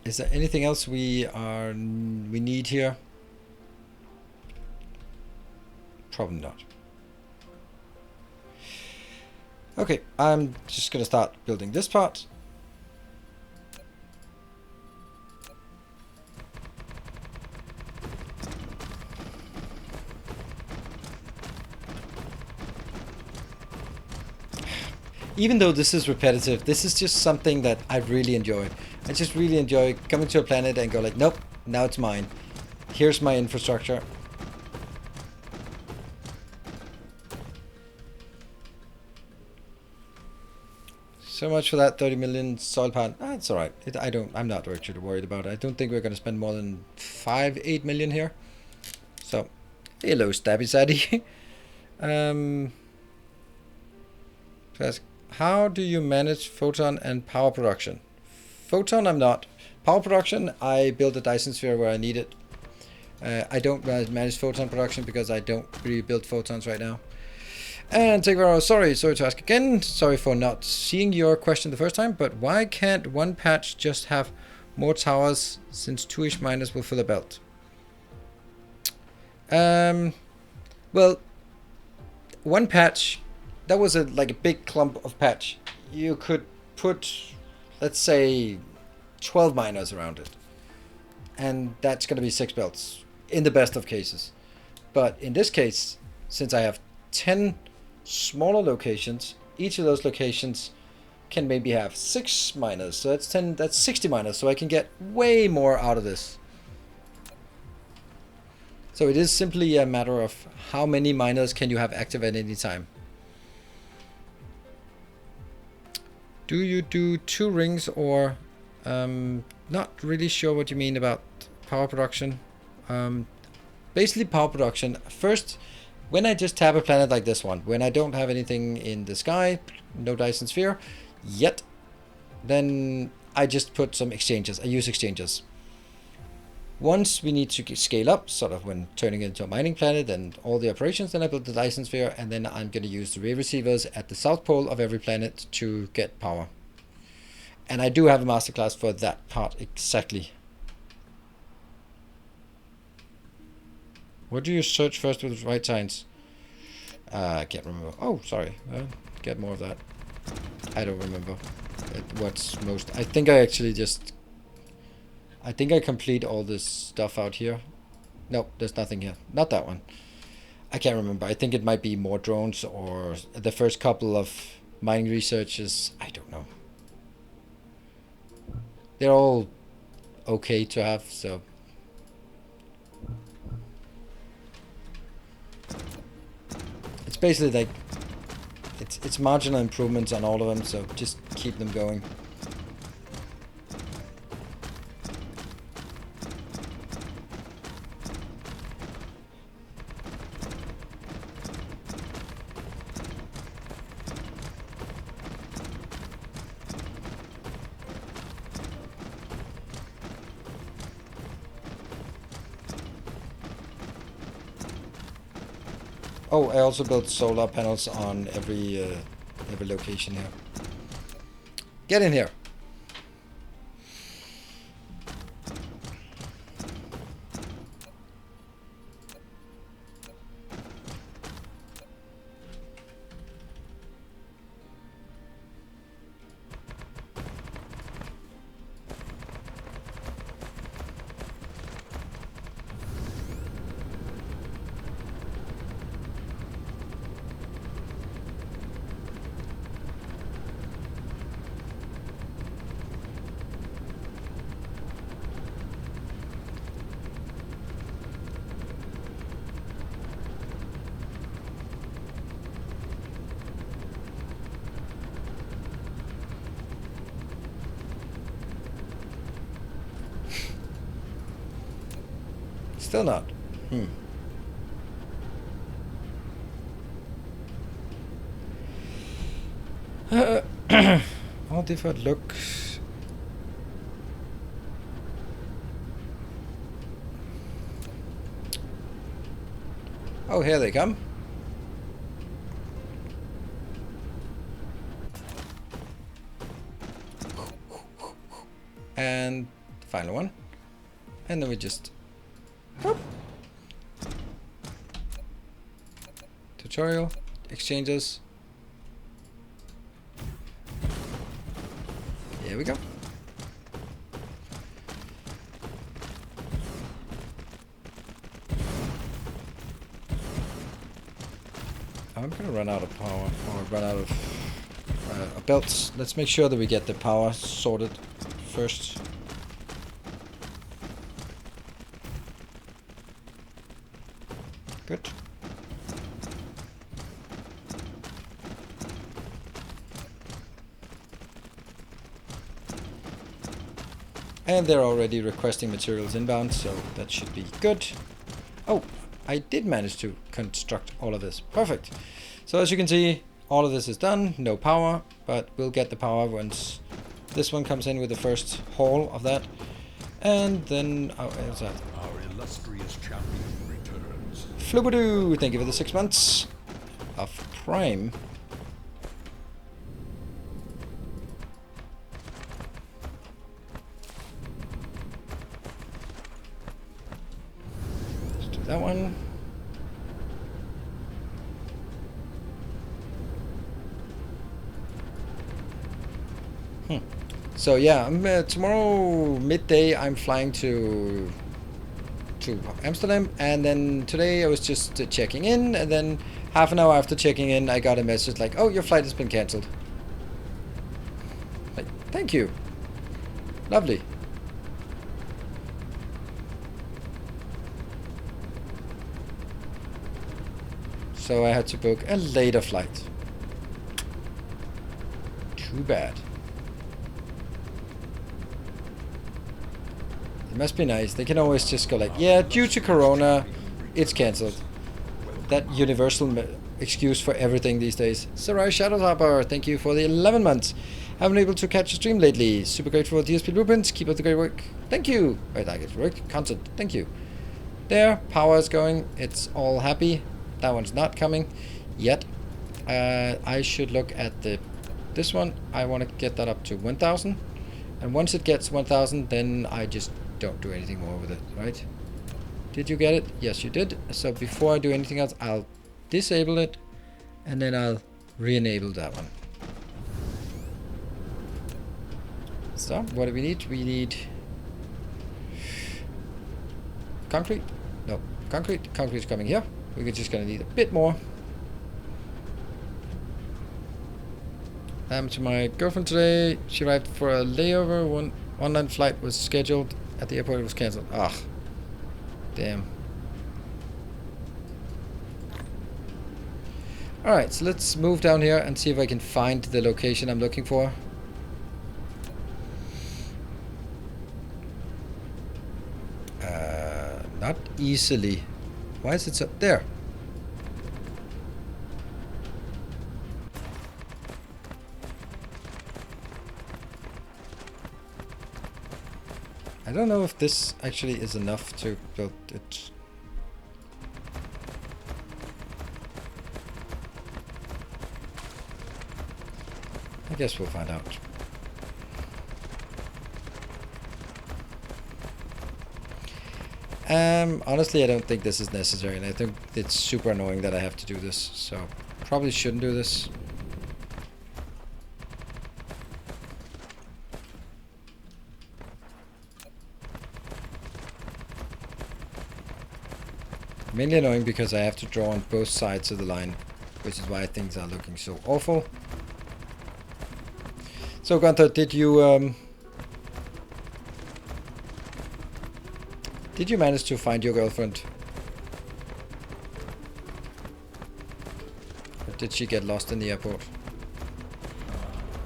Is there anything else we need here? Probably not. Okay, I'm just gonna start building this part. Even though this is repetitive, this is just something that I really enjoy. I just really enjoy coming to a planet and go like, nope, now it's mine. Here's my infrastructure. So much for that 30 million soil pan. Ah, it's alright. I'm not actually worried about it. I don't think we're going to spend more than 8 million here. So, hello, Stabby Saddy. First, how do you manage photon and power production? Photon, I'm not. Power production, I built a Dyson sphere where I need it. I don't manage photon production because I don't really build photons right now. And Tegvaro, sorry to ask again. Sorry for not seeing your question the first time, but why can't one patch just have more towers since 2-ish miners will fill the belt? Well, one patch, that was like a big clump of patch. You could put, let's say, 12 miners around it. And that's going to be 6 belts, in the best of cases. But in this case, since I have 10 smaller locations, each of those locations can maybe have 6 miners, so that's 60 miners, so I can get way more out of this. So it is simply a matter of how many miners can you have active at any time. Do you do 2 rings or not really sure what you mean about power production. Basically power production first. When I just tap a planet like this one, when I don't have anything in the sky, no Dyson sphere yet, then I just put some exchanges. I use exchanges. Once we need to scale up, sort of when turning into a mining planet and all the operations, then I build the Dyson sphere, and then I'm going to use the ray receivers at the south pole of every planet to get power. And I do have a masterclass for that part exactly. What do you search first with right signs? I can't remember. Oh, sorry. Get more of that. I don't remember. What's most... I think I actually just... I think I complete all this stuff out here. No, there's nothing here. Not that one. I can't remember. I think it might be more drones or the first couple of mining researches. I don't know. They're all okay to have, so... It's basically like it's marginal improvements on all of them, so just keep them going. Oh, I also built solar panels on every location here. Get in here. Still not. All different looks. Oh, here they come. And the final one. And then we just... Whoop. Tutorial. Exchanges. Here we go. I'm gonna run out of power, or run out of belts. Let's make sure that we get the power sorted first. Good. And they're already requesting materials inbound, so that should be good. Oh, I did manage to construct all of this. Perfect. So as you can see, all of this is done. No power, but we'll get the power once this one comes in with the first haul of that. And then, oh, what's that? Our illustrious champion returns. Flubadoo! Thank you for the 6 months of Prime. Let's do that one. So yeah, tomorrow midday I'm flying to Amsterdam, and then today I was just checking in, and then half an hour after checking in I got a message like, oh, your flight has been cancelled. Like, thank you. Lovely. So I had to book a later flight. Too bad. It must be nice. They can always just go like, yeah, due to Corona, it's cancelled. That universal excuse for everything these days. Sarai Shadowhopper, thank you for the 11 months. Haven't been able to catch a stream lately. Super grateful for DSP Blueprints. Keep up the great work. Thank you. I like it. Work. Content. Thank you. There. Power is going. It's all happy. That one's not coming yet. I should look at this one. I want to get that up to 1,000. And once it gets 1,000, then I just don't do anything more with it, right? Did you get it? Yes, you did. So before I do anything else, I'll disable it, and then I'll re-enable that one. So, what do we need? We need concrete. No, concrete. Concrete's coming here. We're just gonna need a bit more. To my girlfriend today. She arrived for a layover. One online flight was scheduled at the airport. It was cancelled. Ah, damn. Alright, so let's move down here and see if I can find the location I'm looking for. Not easily. Why is it so... There. I don't know if this actually is enough to build it. I guess we'll find out. Honestly, I don't think this is necessary, and I think it's super annoying that I have to do this, so probably shouldn't do this. Mainly annoying because I have to draw on both sides of the line, which is why things are looking so awful. So Gunther, did you manage to find your girlfriend? Or did she get lost in the airport?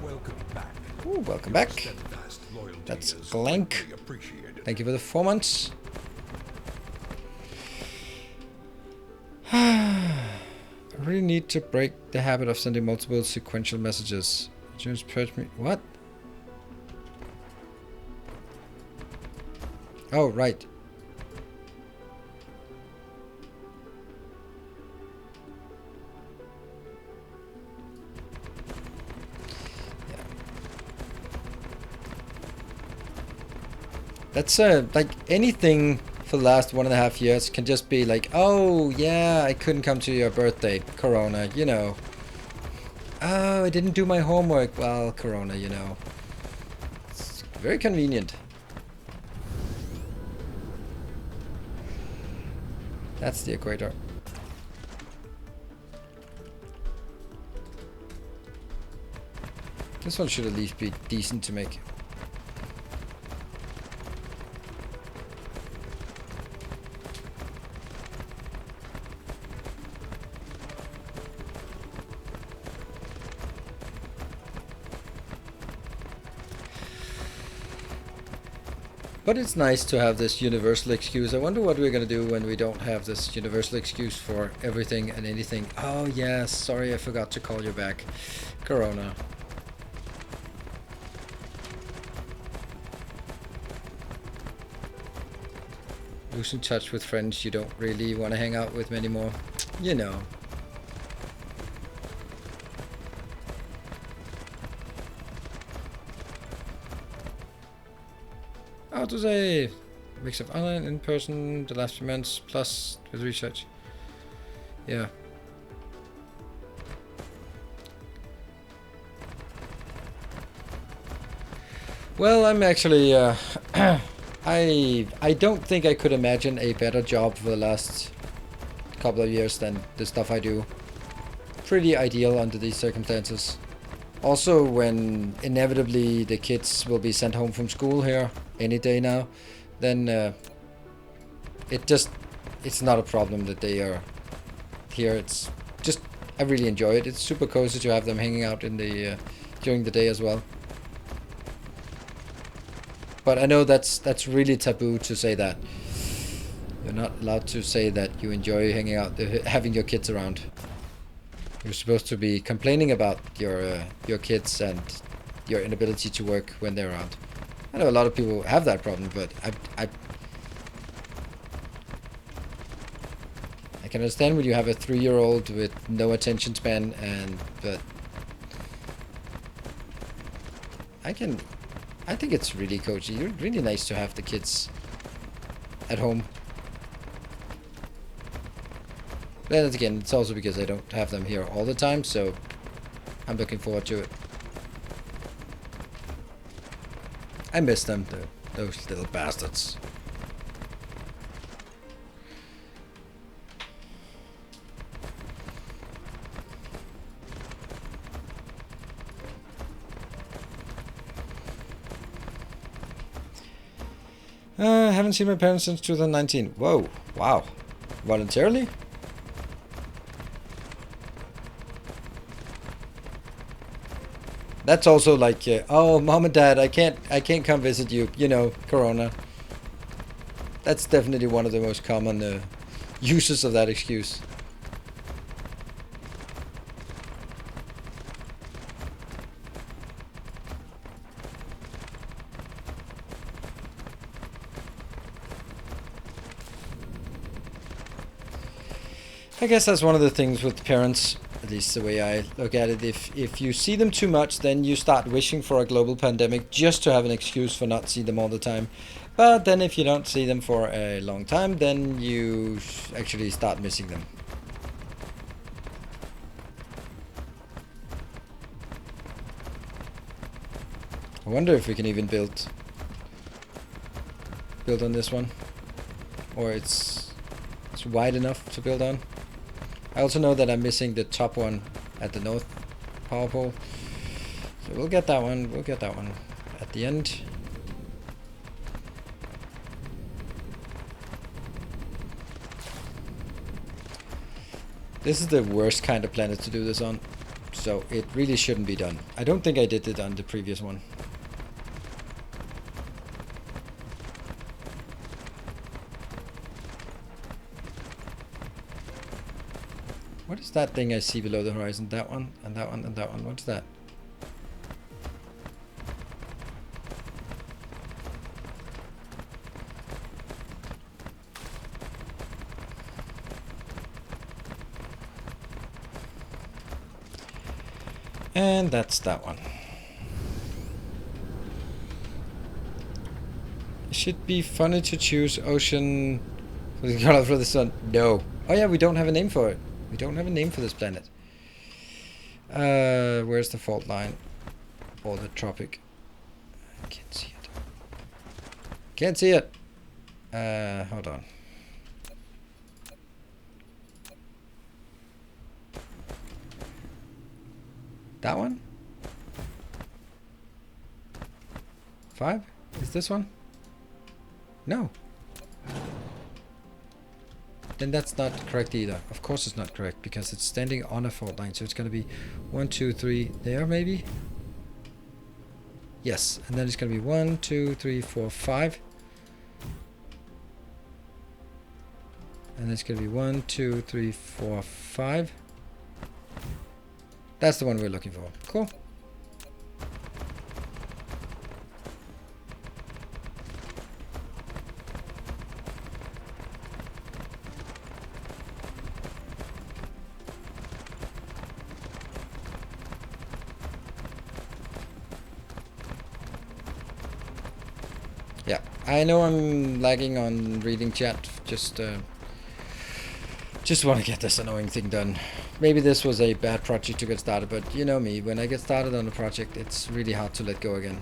Welcome back. Ooh, welcome back. Steadfast loyalty That's is Glank. greatly appreciated. Thank you for the 4 months. I really need to break the habit of sending multiple sequential messages. Just purge me. What? Oh, right. That's like anything for the last 1.5 years can just be like, oh yeah, I couldn't come to your birthday, Corona, you know. Oh, I didn't do my homework, well, Corona, you know. It's very convenient. That's the equator. This one should at least be decent to make. But it's nice to have this universal excuse. I wonder what we're going to do when we don't have this universal excuse for everything and anything. Oh, yeah, sorry, I forgot to call you back. Corona. Losing touch with friends you don't really want to hang out with anymore. You know. How to say? Mix of online, in person, the last few months, plus with research. Yeah. Well, I'm actually, I don't think I could imagine a better job for the last couple of years than the stuff I do. Pretty ideal under these circumstances. Also, when inevitably the kids will be sent home from school here any day now, then it's not a problem that they are here. It's just, I really enjoy it. It's super cozy to have them hanging out in the during the day as well. But I know that's really taboo to say that. You're not allowed to say that you enjoy hanging out, having your kids around. You're supposed to be complaining about your kids and your inability to work when they're around. I know a lot of people have that problem, but I can understand when you have a 3-year-old with no attention span, but I think it's really cozy. It's really nice to have the kids at home. But again, it's also because I don't have them here all the time, so I'm looking forward to it. I miss them, though, those little bastards. Haven't seen my parents since 2019. Whoa, wow. Voluntarily? That's also like, oh, mom and dad, I can't come visit you. You know, Corona. That's definitely one of the most common uses of that excuse. I guess that's one of the things with parents, at least the way I look at it. If you see them too much, then you start wishing for a global pandemic just to have an excuse for not seeing them all the time. But then if you don't see them for a long time, then you actually start missing them. I wonder if we can even build on this one, or it's wide enough to build on. I also know that I'm missing the top one at the north power pole. So we'll get that one. We'll get that one at the end. This is the worst kind of planet to do this on. So it really shouldn't be done. I don't think I did it on the previous one. What is that thing I see below the horizon? That one, and that one, and that one. What's that? And that's that one. It should be funny to choose ocean for the color for the sun. No. Oh yeah, we don't have a name for it. We don't have a name for this planet. Where's the fault line? Or the tropic? I can't see it. Can't see it. Hold on. That one? 5? Is this one? No. Then that's not correct either. Of course it's not correct because it's standing on a fault line. So it's going to be 1, 2, 3 there maybe? Yes. And then it's going to be 1, 2, 3, 4, 5. And it's going to be 1, 2, 3, 4, 5. That's the one we're looking for. Cool. Yeah, I know I'm lagging on reading chat. Just want to get this annoying thing done. Maybe this was a bad project to get started, but you know me, when I get started on a project, it's really hard to let go again.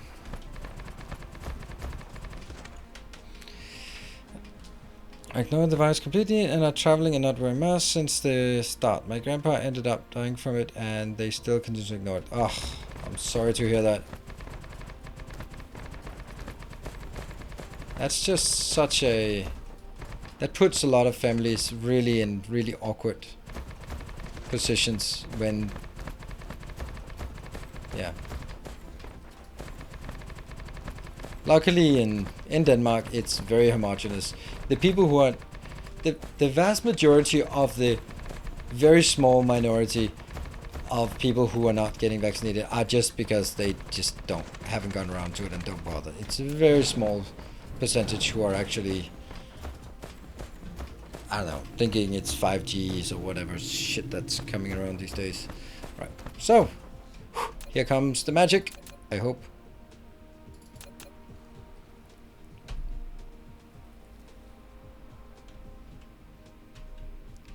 I ignored the virus completely and are traveling and not wearing masks since the start. My grandpa ended up dying from it and they still continue to ignore it. Oh, I'm sorry to hear that. That's just such a... That puts a lot of families really in really awkward positions when... Yeah. Luckily in Denmark it's very homogeneous. The people who are... The vast majority of the very small minority of people who are not getting vaccinated are just because they just haven't gone around to it and don't bother. It's a very small percentage who are actually, I don't know, thinking it's 5Gs or whatever shit that's coming around these days. Right, so here comes the magic, I hope.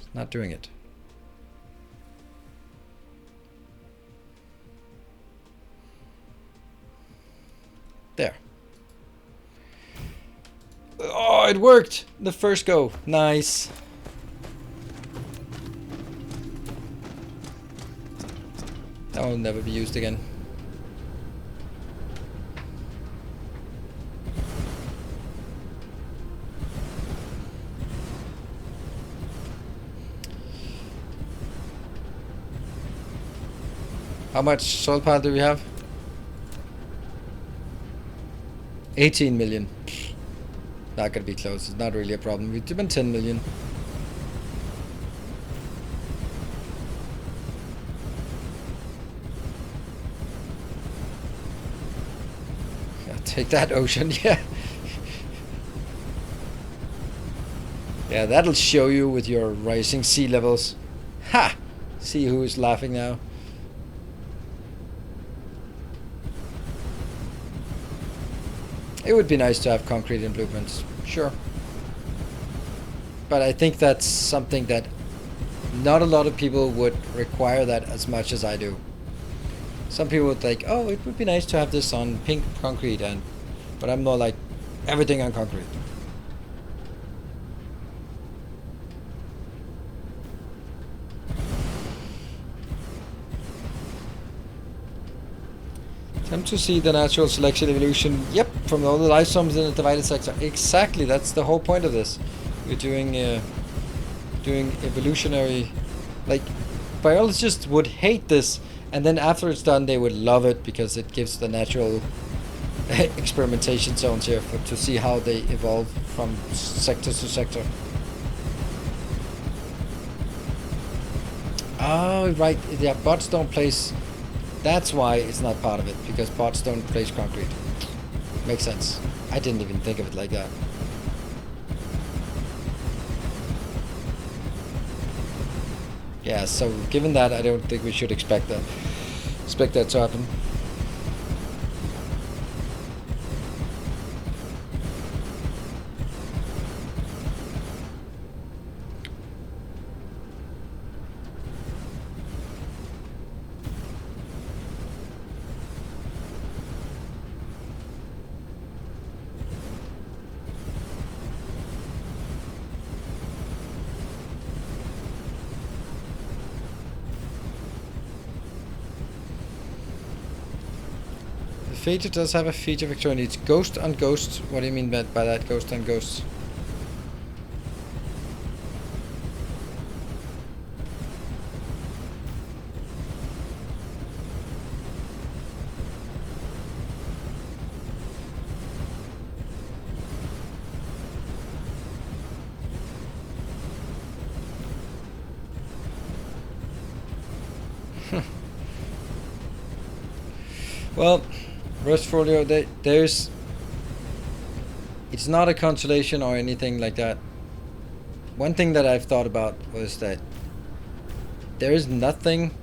It's not doing it. There. Oh, it worked! The first go. Nice. That will never be used again. How much soil pile do we have? 18 million. Not gonna be close. It's not really a problem. We've been 10 million. Yeah, take that, ocean. Yeah. Yeah, that'll show you with your rising sea levels. Ha! See who is laughing now. It would be nice to have concrete in blueprints, sure. But I think that's something that not a lot of people would require that as much as I do. Some people would think, oh, it would be nice to have this on pink concrete, but I'm more like everything on concrete. Time to see the natural selection evolution. Yep, from all the life forms in a divided sector. Exactly, that's the whole point of this. We're doing evolutionary, like, biologists would hate this, and then after it's done, they would love it because it gives the natural experimentation zones here to see how they evolve from sector to sector. Oh, right. Yeah, bots don't place. That's why it's not part of it, because bots don't place concrete. Makes sense. I didn't even think of it like that. Yeah, so given that, I don't think we should expect that to happen. The feature does have a feature, Victoria. It's ghost on ghost. What do you mean by that, ghost on ghost? Well, Rustfolio, there's... It's not a consolation or anything like that. One thing that I've thought about was that there is nothing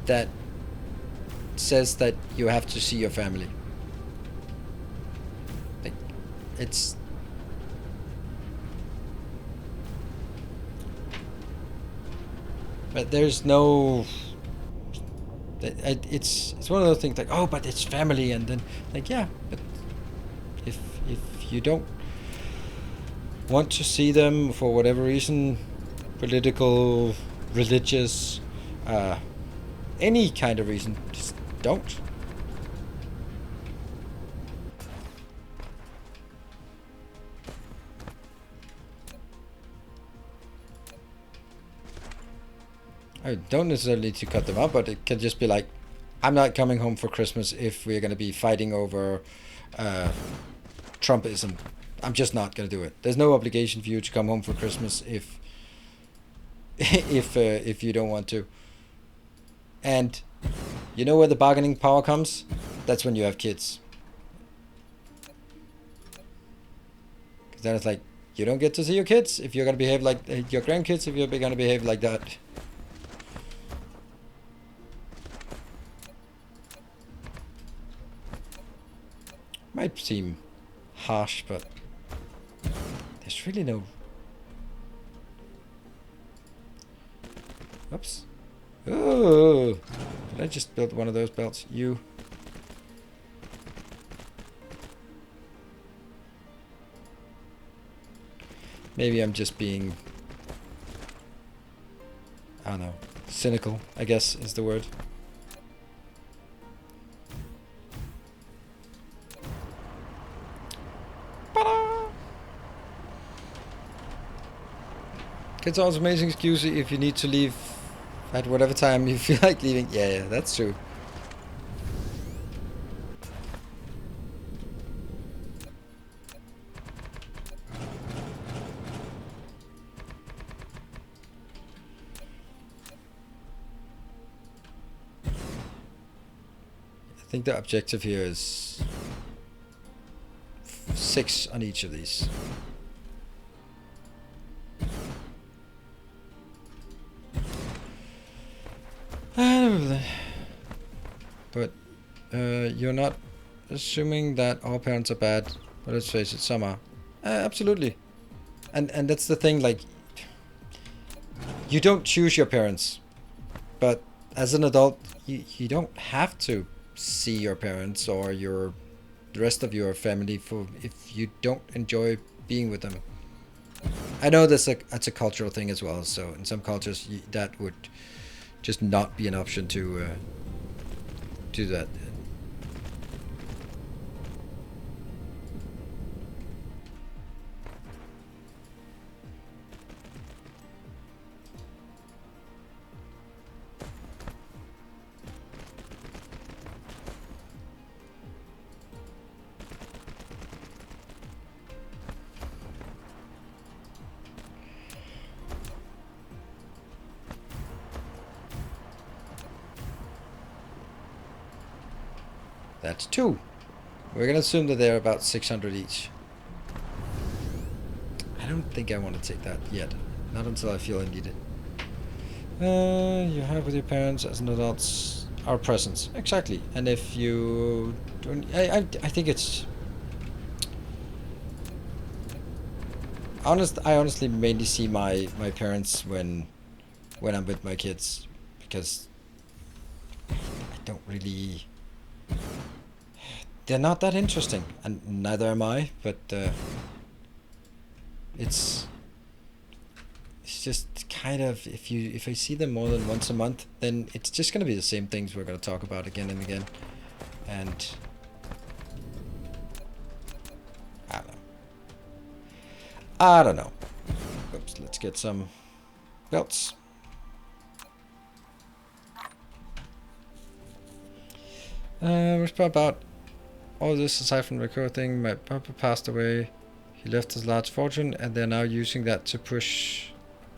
that says that you have to see your family. Like, it's... But there's no... It's one of those things like, oh, but it's family, and then like, yeah, but if you don't want to see them for whatever reason, political, religious, any kind of reason, just don't. I don't necessarily need to cut them up, but it can just be like, I'm not coming home for Christmas if we're going to be fighting over Trumpism. I'm just not going to do it. There's no obligation for you to come home for Christmas if if you don't want to. And you know where the bargaining power comes? That's when you have kids. Because then it's like, you don't get to see your kids if you're going to behave like your grandkids, if you're going to behave like that. Might seem harsh, but there's really no... Oops. Oh, did I just build one of those belts? You... Maybe I'm just being... I don't know. Cynical, I guess, is the word. It's also an amazing excuse if you need to leave at whatever time you feel like leaving. Yeah, that's true. I think the objective here is 6 on each of these. But you're not assuming that all parents are bad. But let's face it, some are. Absolutely. And that's the thing, like, you don't choose your parents. But as an adult, you don't have to see your parents or the rest of your family if you don't enjoy being with them. I know that's a cultural thing as well. So in some cultures, that would just not be an option to do that. That's 2. We're gonna assume that they're about 600 each. I don't think I want to take that yet. Not until I feel I need it. You have with your parents as an adult our presence. Exactly. And if you don't... I think it's... I honestly mainly see my parents when I'm with my kids. Because I don't really... They're not that interesting. And neither am I. But... It's just kind of, if I see them more than once a month, then it's just going to be the same things we're going to talk about again and again. And I don't know. Oops, let's get some belts. We're about all this aside from the core thing. My papa passed away. He left his large fortune, and they're now using that to push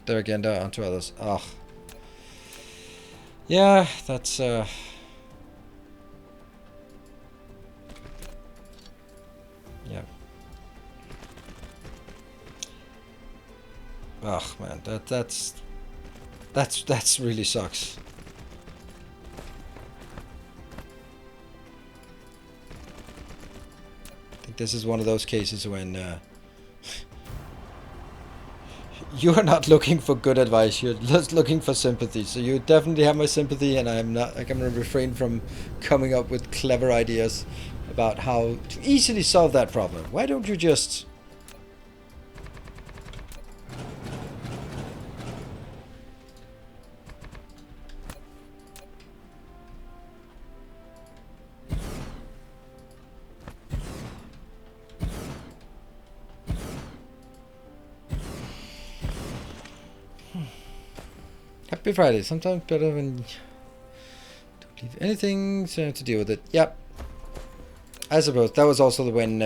their agenda onto others. Ugh. Yeah, that's yeah. Ugh, man, that's really sucks. I think this is one of those cases when you're not looking for good advice, you're just looking for sympathy. So you definitely have my sympathy, and I'm gonna refrain from coming up with clever ideas about how to easily solve that problem. Why don't you just... Happy Friday. Sometimes better when don't leave anything to deal with it. Yep. I suppose that was also when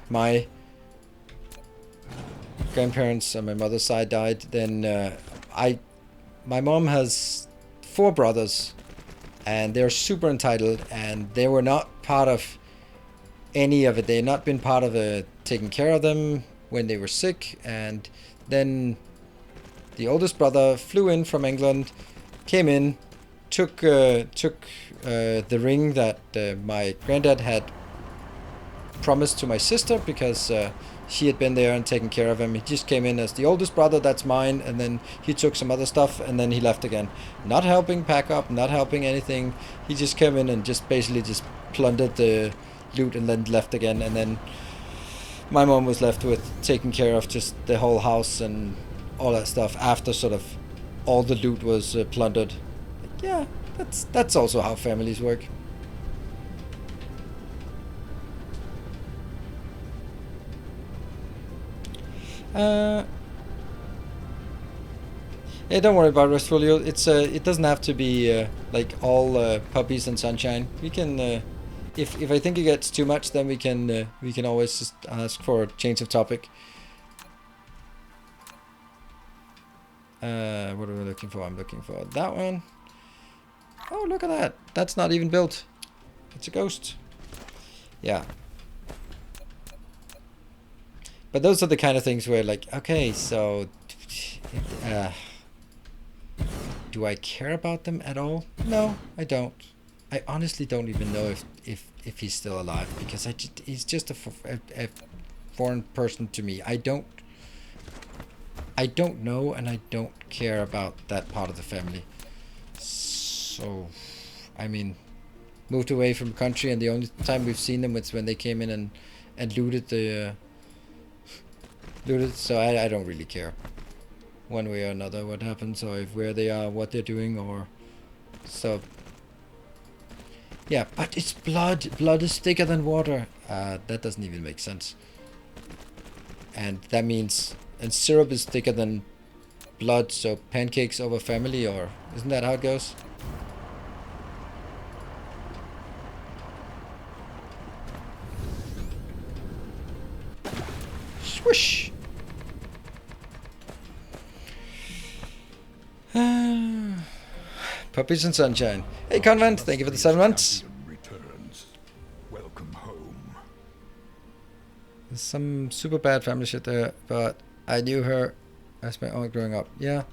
my grandparents on my mother's side died. Then my mom has 4 brothers, and they're super entitled, and they were not part of any of it. They had not been part of taking care of them when they were sick, and then the oldest brother flew in from England, came in, took the ring that my granddad had promised to my sister because she had been there and taken care of him. He just came in as the oldest brother, that's mine, and then he took some other stuff, and then he left again. Not helping pack up, not helping anything. He just came in and just basically just plundered the loot and then left again, and then my mom was left with taking care of just the whole house and all that stuff after sort of all the loot was plundered. Yeah, that's also how families work. Yeah, don't worry about Restfolio. It's it doesn't have to be like all puppies and sunshine. We can if I think it gets too much, then we can always just ask for a change of topic. What are we looking for? I'm looking for that one. Oh, look at that. That's not even built. It's a ghost. Yeah. But those are the kind of things where, like, okay, so do I care about them at all? No, I don't. I honestly don't even know if he's still alive, because he's just a foreign person to me. I don't know, and I don't care about that part of the family. So, I mean, moved away from the country, and the only time we've seen them was when they came in and looted the looted. So I don't really care one way or another what happens, or if where they are, what they're doing, or so. Yeah, but it's blood. Blood is thicker than water. That doesn't even make sense. And that means, and syrup is thicker than blood, so pancakes over family, or isn't that how it goes? Swoosh! Puppies and sunshine. Hey Convent, thank you for the 7 months. Returns. Well some super bad family shit there, but I knew her as my own growing up. Yeah,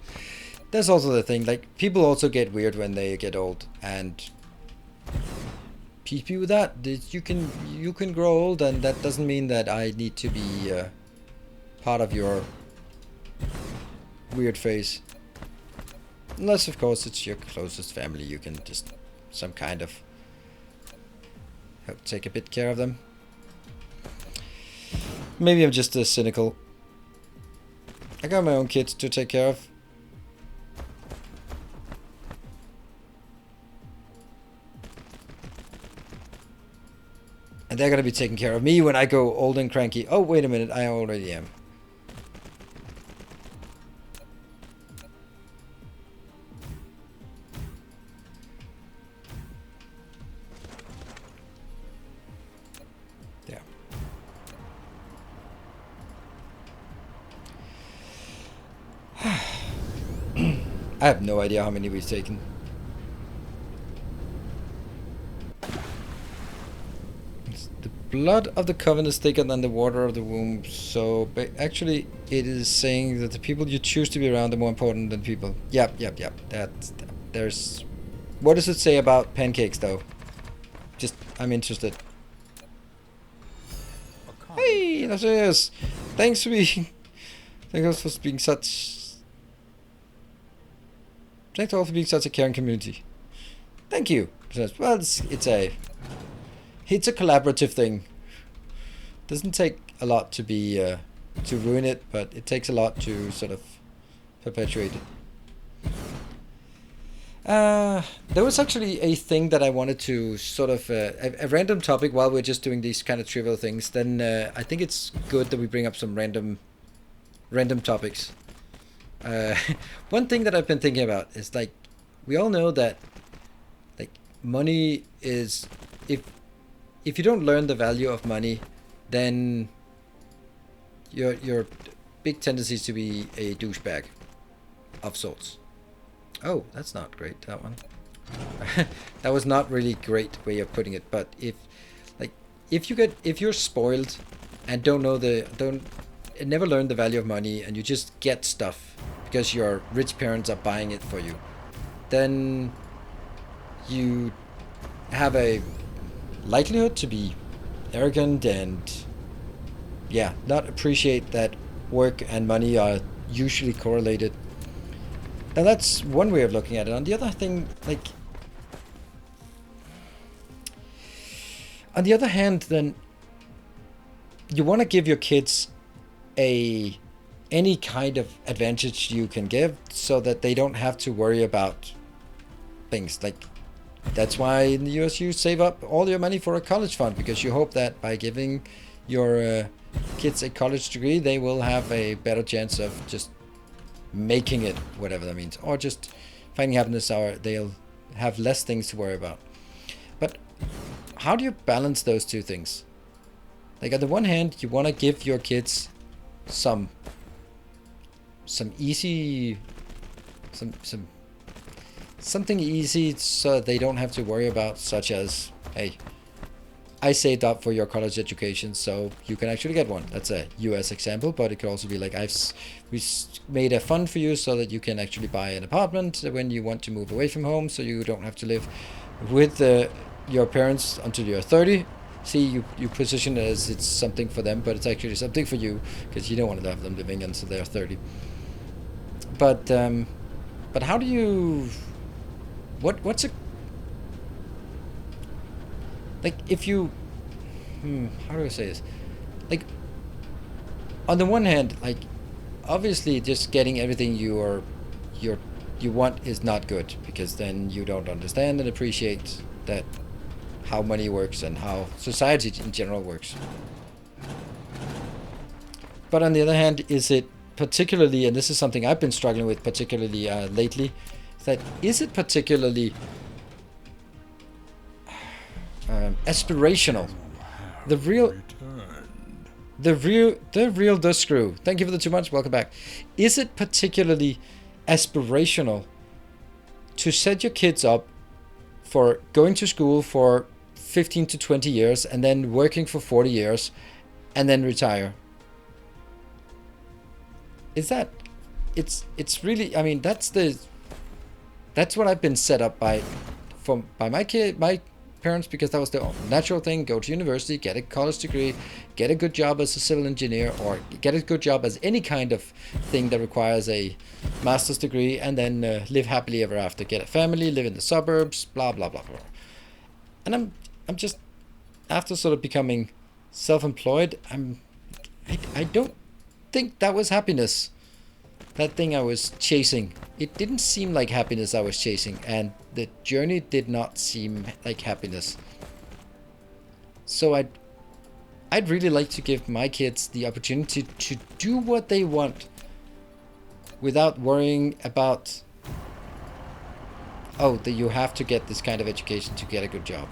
there's also the thing, like, people also get weird when they get old, and peace be with that. You can grow old, and that doesn't mean that I need to be part of your weird phase. Unless, of course, it's your closest family. You can just some kind of help take a bit care of them. Maybe I'm just cynical. I got my own kids to take care of. And they're gonna be taking care of me when I go old and cranky. Oh, wait a minute, I already am. There. I have no idea how many we've taken. The blood of the covenant is thicker than the water of the womb. So, actually, it is saying that the people you choose to be around are more important than people. Yep. There's... What does it say about pancakes, though? Just, I'm interested. Hey, there she is. Thanks for being... Thanks for being such... Thanks all for being such a caring community. Thank you. Well, it's a collaborative thing. Doesn't take a lot to be to ruin it, but it takes a lot to sort of perpetuate it. There was actually a thing that I wanted to sort of a random topic while we're just doing these kind of trivial things. Then I think it's good that we bring up some random topics. One thing that I've been thinking about is, like, we all know that, like, money is, if you don't learn the value of money, then your big tendency is to be a douchebag of sorts. Oh, that's not great, that one. That was not really great way of putting it, but if you're spoiled and never learn the value of money, and you just get stuff because your rich parents are buying it for you, then you have a likelihood to be arrogant and, yeah, not appreciate that work and money are usually correlated. Now that's one way of looking at it. On the other thing, like, on the other hand, then you want to give your kids any kind of advantage you can give, so that they don't have to worry about things. Like, that's why in the US you save up all your money for a college fund, because you hope that by giving your kids a college degree, they will have a better chance of just making it, whatever that means, or just finding happiness, or they'll have less things to worry about. But how do you balance those two things? Like, on the one hand, you want to give your kids something easy, so they don't have to worry about, such as, hey, I saved up for your college education, so you can actually get one. That's a US example, but it could also be like, we made a fund for you so that you can actually buy an apartment when you want to move away from home, so you don't have to live with your parents until you're 30. See, you position it as it's something for them, but it's actually something for you, because you don't want to have them living until they're 30. But how do you... What's a... Like, if you... how do I say this? Like, on the one hand, like, obviously just getting everything you want is not good, because then you don't understand and appreciate that how money works and how society in general works. But on the other hand, is it particularly, and this is something I've been struggling with particularly lately, is it particularly aspirational? The real does screw. Thank you for the 2 months. Welcome back. Is it particularly aspirational to set your kids up for going to school for 15 to 20 years and then working for 40 years and then retire. Is that? It's really. I mean, that's what I've been set up by my parents, because that was the natural thing. Go to university, get a college degree, get a good job as a civil engineer, or get a good job as any kind of thing that requires a master's degree, and then live happily ever after. Get a family, live in the suburbs, blah blah blah blah. And I'm just, after sort of becoming self-employed, I don't think that was happiness. That thing I was chasing, it didn't seem like happiness I was chasing, and the journey did not seem like happiness. So I'd really like to give my kids the opportunity to do what they want without worrying about, oh, that you have to get this kind of education to get a good job.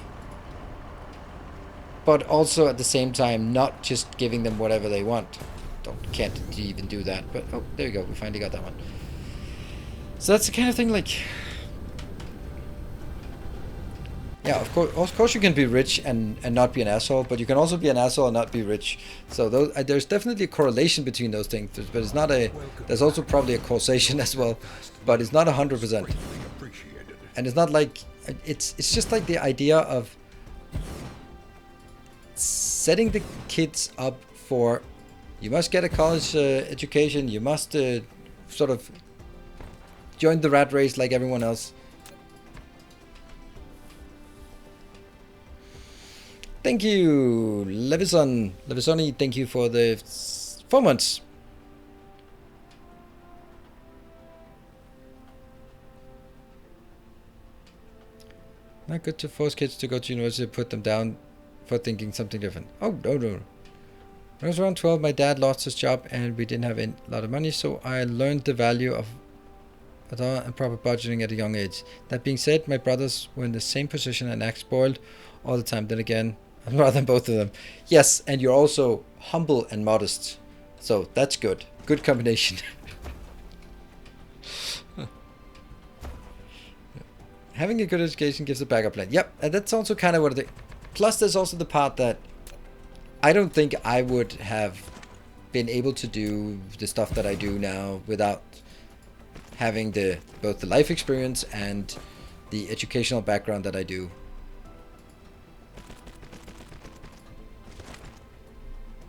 But also at the same time, not just giving them whatever they want. Can't even do that, but oh, there you go, we finally got that one. So that's the kind of thing, like, yeah, of course you can be rich and not be an asshole, but you can also be an asshole and not be rich. So there's definitely a correlation between those things, but it's not there's also probably a causation as well, but it's not 100%. And it's not like, it's just like the idea of setting the kids up for, you must get a college education, you must sort of join the rat race like everyone else. Thank you, Levisoni, thank you for the 4 months. Not good to force kids to go to university, put them down for thinking something different. Oh, no. When I was around 12, my dad lost his job and we didn't have a lot of money, so I learned the value of and proper budgeting at a young age. That being said, my brothers were in the same position and act spoiled all the time. Then again, I'm rather than both of them. Yes, and you're also humble and modest, so that's good. Good combination. Having a good education gives a backup plan. Yep, and that's also kind of what it is. Plus, there's also the part that I don't think I would have been able to do the stuff that I do now without having both the life experience and the educational background that I do.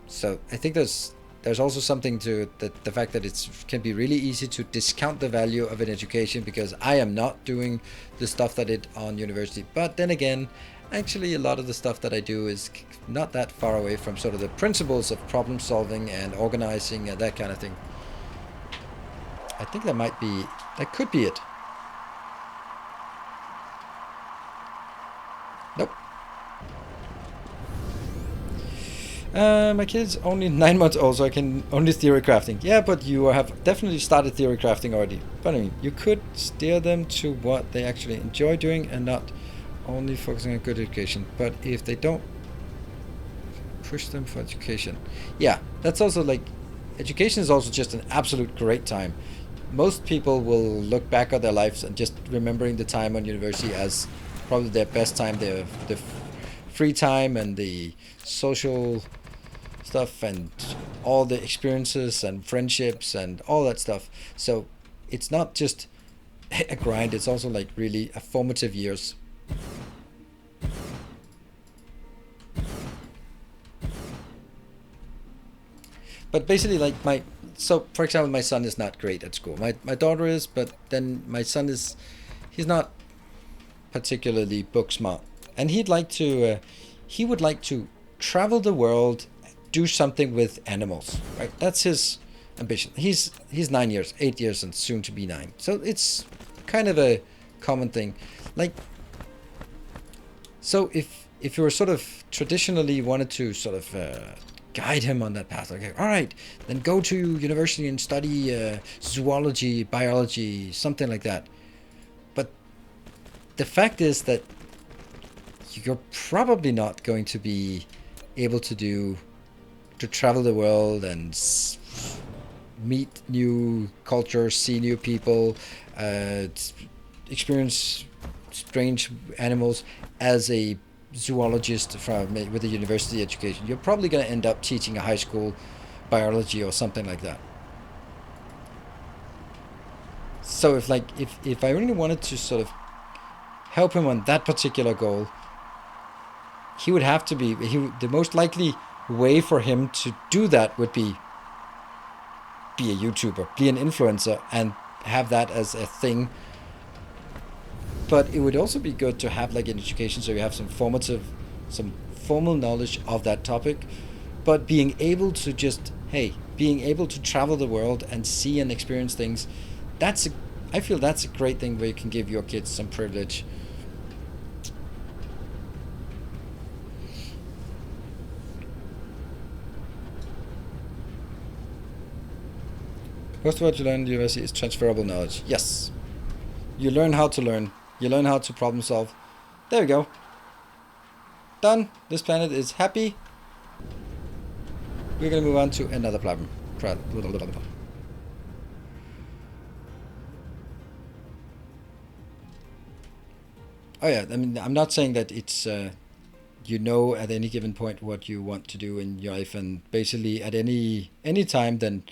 So I think there's also something to the fact that it can be really easy to discount the value of an education because I am not doing the stuff that I did on university. But then again, actually a lot of the stuff that I do is not that far away from sort of the principles of problem solving and organizing and that kind of thing. I think that could be it. Nope. My kid's only 9 months old, so I can only theory crafting. Yeah, but you have definitely started theory crafting already. But I mean, you could steer them to what they actually enjoy doing and not only focusing on good education. But if they don't, push them for education. Yeah, that's also like, education is also just an absolute great time. Most people will look back at their lives and just remembering the time on university as probably their best time, the free time and the social stuff and all the experiences and friendships and all that stuff. So it's not just a grind, it's also like really a formative years. But basically, like so for example, my son is not great at school. My daughter is, but then my son he's not particularly book smart, and he would like to travel the world, do something with animals, right? That's his ambition. He's 8 years and soon to be 9, so it's kind of a common thing. Like, so if you were sort of traditionally wanted to sort of guide him on that path, okay, all right, then go to university and study zoology, biology, something like that. But the fact is that you're probably not going to be able to travel the world and meet new cultures, see new people, experience strange animals as a zoologist with a university education. You're probably going to end up teaching a high school biology or something like that. So if I really wanted to sort of help him on that particular goal, he would have to be, the most likely way for him to do that would be a YouTuber, be an influencer, and have that as a thing. But it would also be good to have like an education, so you have some formal knowledge of that topic, but being able to being able to travel the world and see and experience things, I feel that's a great thing where you can give your kids some privilege. Most of what you learn in university is transferable knowledge. Yes. You learn how to learn. You learn how to problem solve. There we go. Done. This planet is happy. We're going to move on to another problem. Oh yeah, I mean, I'm not saying that it's, at any given point what you want to do in your life, and basically at any time, then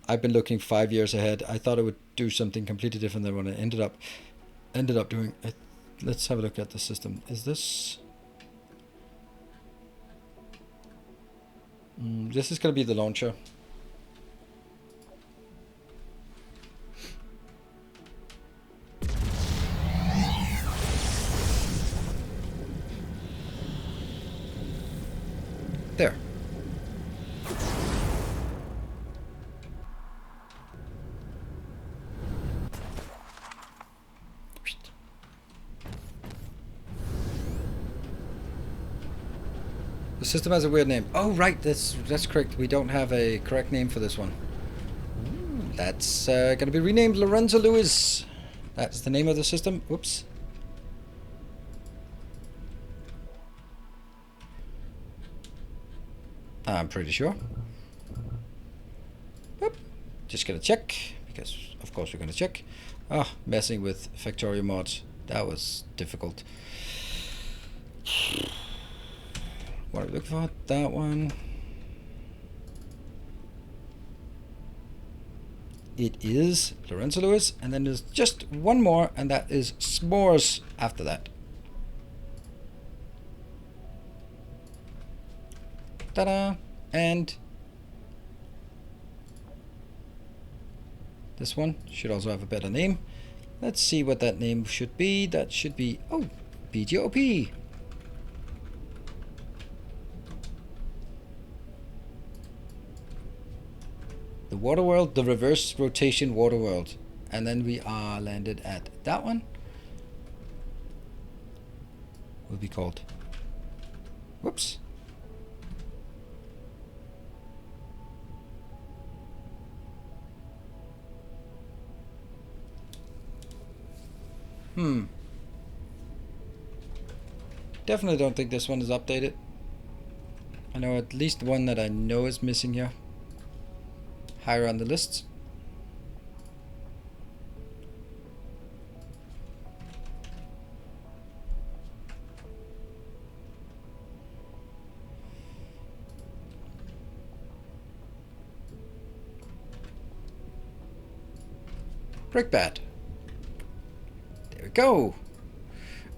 I've been looking 5 years ahead. I thought I would do something completely different than what I ended up doing. Let's have a look at the system. Is this... this is going to be the launcher. There. The system has a weird name. Oh, right, that's correct. We don't have a correct name for this one. That's going to be renamed Lorenzo Lewis. That's the name of the system. Whoops. I'm pretty sure. Whoop. Just going to check, because of course we're going to check. Messing with Factorio mods. That was difficult. What are we looking for? That one. It is Lorenzo Lewis, and then there's just one more, and that is S'mores after that. Ta-da! And this one should also have a better name. Let's see what that name should be. That should be, BGOP. The water world, the reverse rotation water world. And then we are landed at that one. Will be called. Whoops. Definitely don't think this one is updated. I know at least one that I know is missing here. Higher on the list. Brickbat. There we go.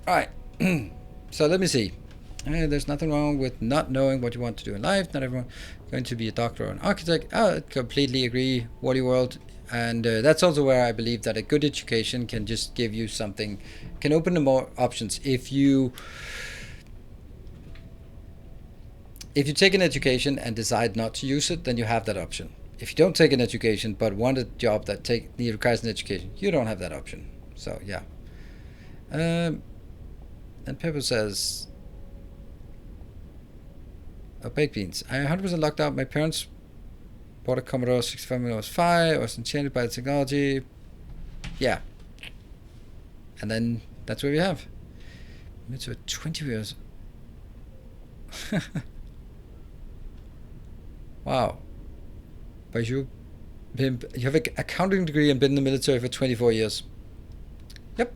Alright. So let me see. There's nothing wrong with not knowing what you want to do in life. Not everyone going to be a doctor or an architect. I completely agree, Wally World. And that's also where I believe that a good education can just give you something, can open the more options. If you take an education and decide not to use it, then you have that option. If you don't take an education but want a job that requires an education, you don't have that option. So yeah. And Pepper says, baked beans. I 100% lucked out. My parents bought a Commodore 65 when I was 5. I was enchanted by the technology. Yeah. And then that's what we have. It's 20 years. Wow. But you have an accounting degree and been in the military for 24 years. Yep.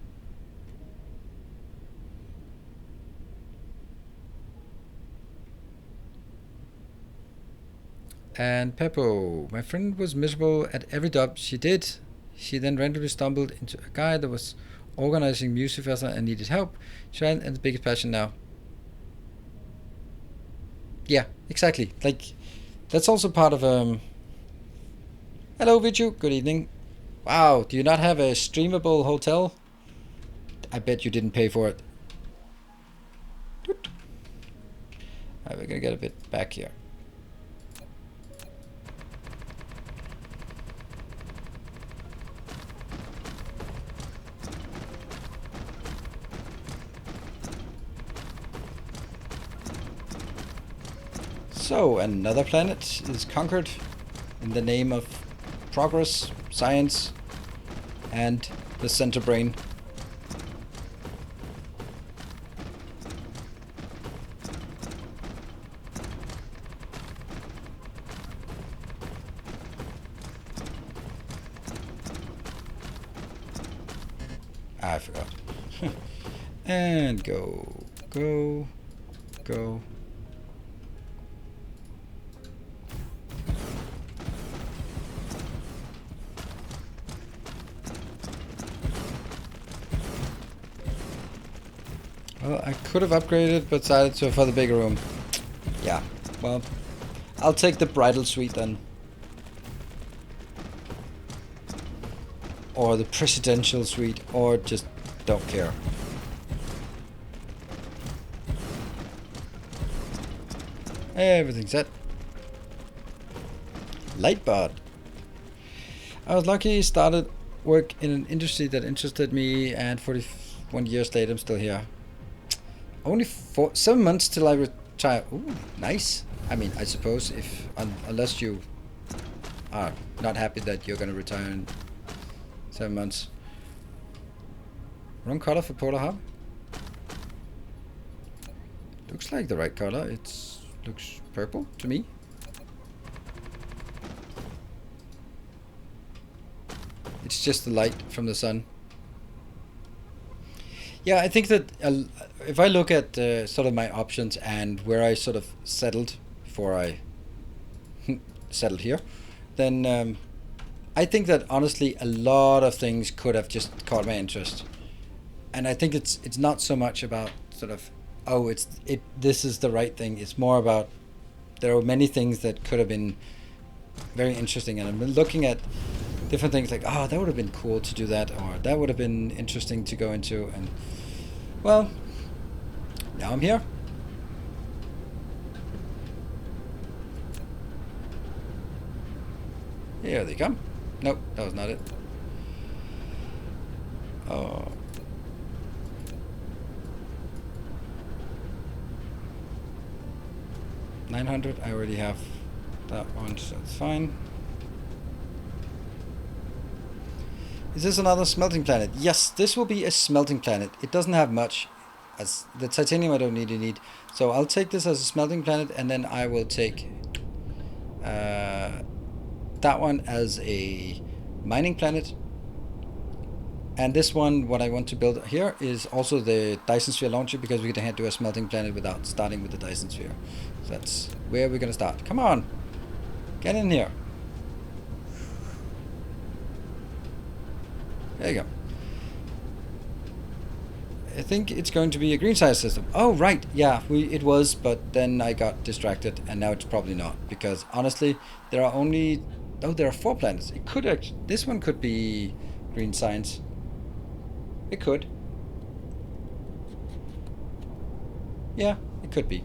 And Peppo, my friend was miserable at every job she did. She then randomly stumbled into a guy that was organizing music festival and needed help. She ran and the biggest passion now. Yeah, exactly. Like, that's also part of Hello, Vichu. Good evening. Wow, do you not have a streamable hotel? I bet you didn't pay for it. Alright, we're gonna get a bit back here. So, another planet is conquered in the name of progress, science, and the center brain. I forgot. And go, go, go. Well, I could have upgraded, but decided to for the bigger room. Yeah, well, I'll take the bridal suite then. Or the presidential suite, or just don't care. Everything's set. Lightbot. I was lucky, started work in an industry that interested me, and 41 years later I'm still here. Only 7 months till I retire. Ooh, nice. I mean, I suppose if unless you are not happy that you're gonna retire in 7 months. Wrong color for Polar Hub. Looks like the right color. Looks purple to me. It's just the light from the sun. Yeah, I think that if I look at sort of my options and where I sort of settled before I settled here, then I think that honestly a lot of things could have just caught my interest. And I think it's not so much about sort of, oh, this is the right thing. It's more about there are many things that could have been very interesting, and I've been looking at different things like, oh, that would have been cool to do that, or that would have been interesting to go into, and well, now I'm here. Here they come. Nope, that was not it. Oh. $900, I already have that one, so it's fine. Is this another smelting planet? Yes, this will be a smelting planet. It doesn't have much. As the titanium I don't need. So I'll take this as a smelting planet, and then I will take that one as a mining planet. And this one, what I want to build here is also the Dyson sphere launcher, because we can do a smelting planet without starting with the Dyson sphere. So that's where we're gonna start. Come on, get in here. There you go. I think it's going to be a green science system. Oh, right. Yeah, it was, but then I got distracted, and now it's probably not. Because honestly, there are only... Oh, there are 4 planets. It could actually... This one could be green science. It could. Yeah, it could be.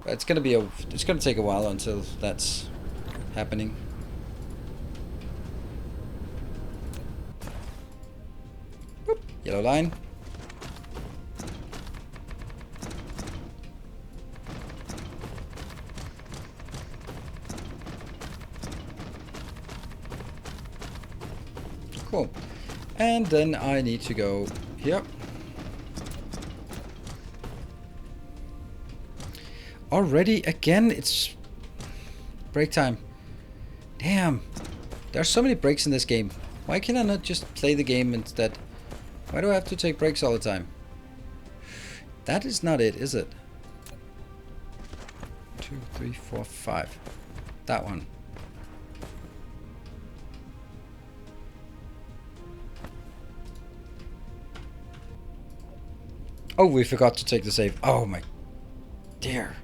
But it's gonna take a while until that's happening. Boop. Yellow line. Cool. And then I need to go here. Already again, it's break time. Damn. There are so many breaks in this game. Why can I not just play the game instead? Why do I have to take breaks all the time? That is not it, is it? 2, 3, 4, 5. That one. Oh, we forgot to take the save. Oh my dear.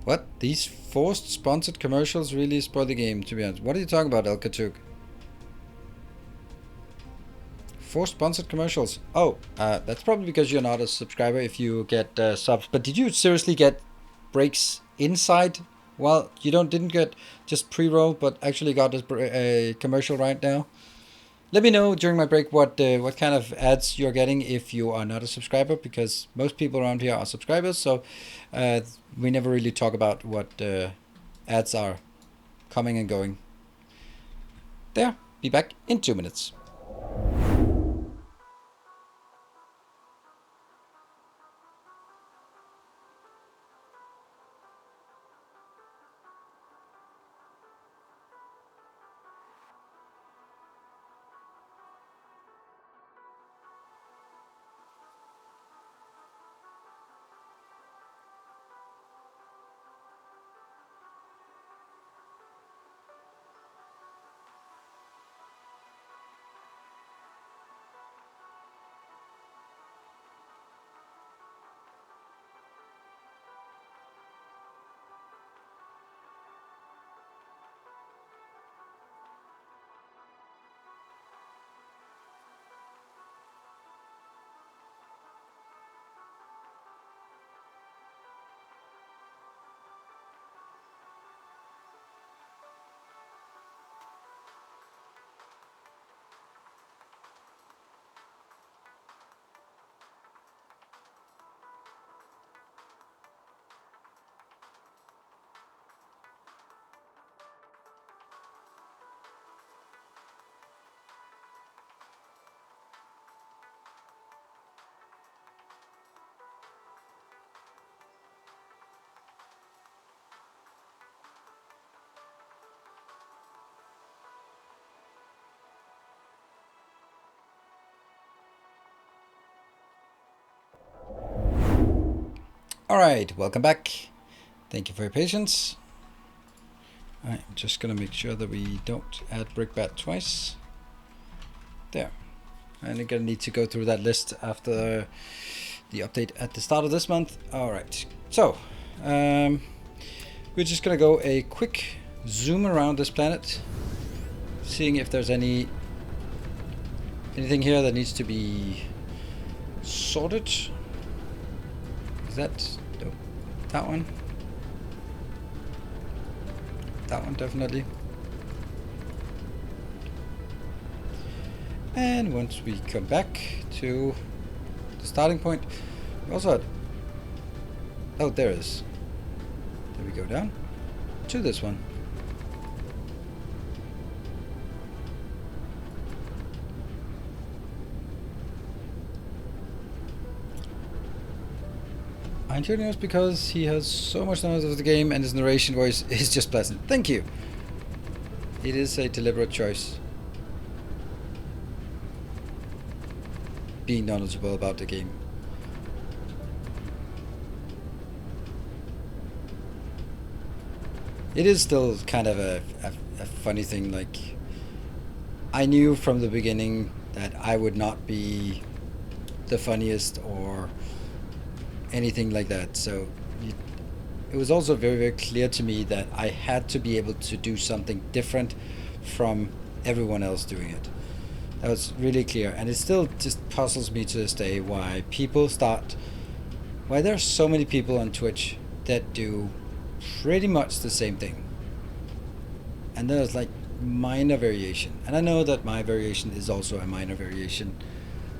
What? These forced sponsored commercials really spoil the game, to be honest. What are you talking about, El Katuk? Forced sponsored commercials. Oh, that's probably because you're not a subscriber if you get subs. But did you seriously get breaks inside? Well, you didn't get just pre-roll, but actually got a commercial right now. Let me know during my break what kind of ads you're getting if you are not a subscriber, because most people around here are subscribers, so we never really talk about what ads are coming and going. There, be back in 2 minutes. Alright, welcome back. Thank you for your patience. I'm just gonna make sure that we don't add brickbat twice. There. And I'm gonna need to go through that list after the update at the start of this month. Alright, so we're just gonna go a quick zoom around this planet, seeing if there's anything here that needs to be sorted. Is that no, that one? That one definitely. And once we come back to the starting point, we also had, oh, there it is. Then we go down to this one. I'm tuning us because he has so much knowledge of the game and his narration voice is just pleasant. Thank you. It is a deliberate choice, being knowledgeable about the game. It is still kind of a funny thing. Like, I knew from the beginning that I would not be the funniest or anything like that, so it was also very, very clear to me that I had to be able to do something different from everyone else doing it. That was really clear, and it still just puzzles me to this day why there are so many people on Twitch that do pretty much the same thing, and there's like minor variation, and I know that my variation is also a minor variation,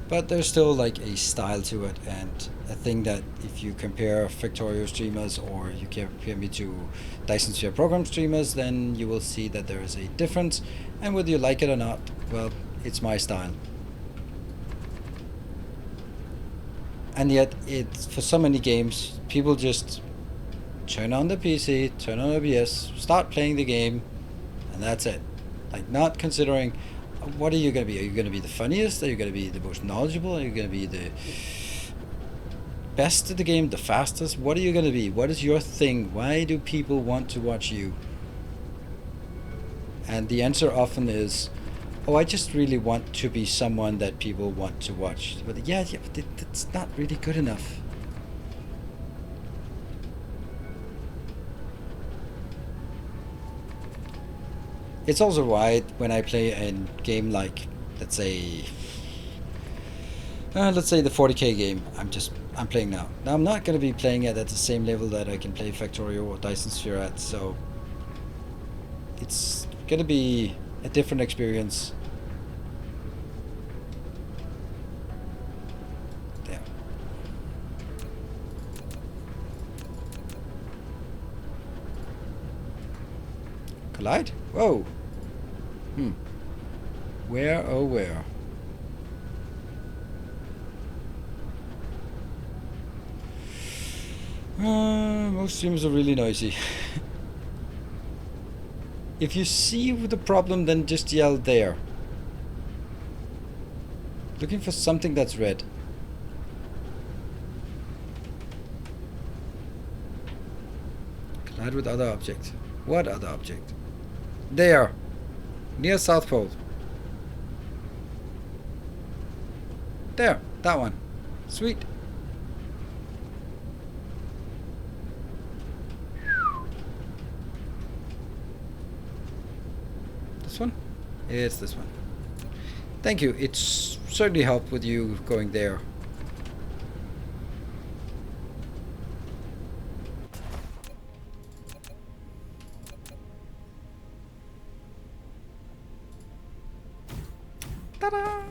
but there's still like a style to it, and a thing that if you compare Factorio streamers or you compare me to Dyson Sphere program streamers, then you will see that there is a difference, and whether you like it or not, well, it's my style. And yet, it's for so many games, people just turn on the PC, turn on OBS, start playing the game, and that's it. Like, not considering what are you going to be? Are you going to be the funniest? Are you going to be the most knowledgeable? Are you going to be the best at the game, the fastest? What are you going to be? What is your thing? Why do people want to watch you? And the answer often is, oh, I just really want to be someone that people want to watch. But yeah, but that's not really good enough. It's also why when I play a game like, let's say the 40k game I'm playing now. Now I'm not going to be playing it at the same level that I can play Factorio or Dyson Sphere at, so it's going to be a different experience. There. Collide? Whoa. Where, oh where? Most streams are really noisy. If you see the problem, then just yell there. Looking for something that's red. Collide with other object. What other object? There. Near South Pole. There. That one. Sweet. This one? It's this one. Thank you. It's certainly helped with you going there. Ta-da!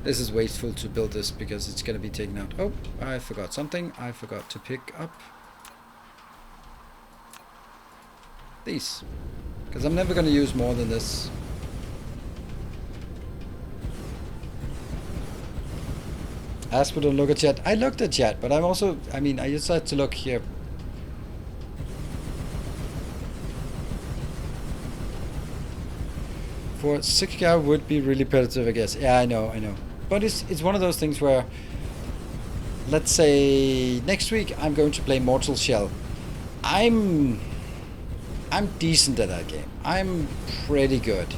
This is wasteful to build this because it's going to be taken out. Oh, I forgot something. I forgot to pick up these. Because I'm never going to use more than this. Asper, don't look at chat. I looked at chat, but I'm also, I mean, I just had to look here. For 6k would be really repetitive, I guess. Yeah, I know. But it's one of those things where, let's say next week I'm going to play Mortal Shell. I'm decent at that game. I'm pretty good.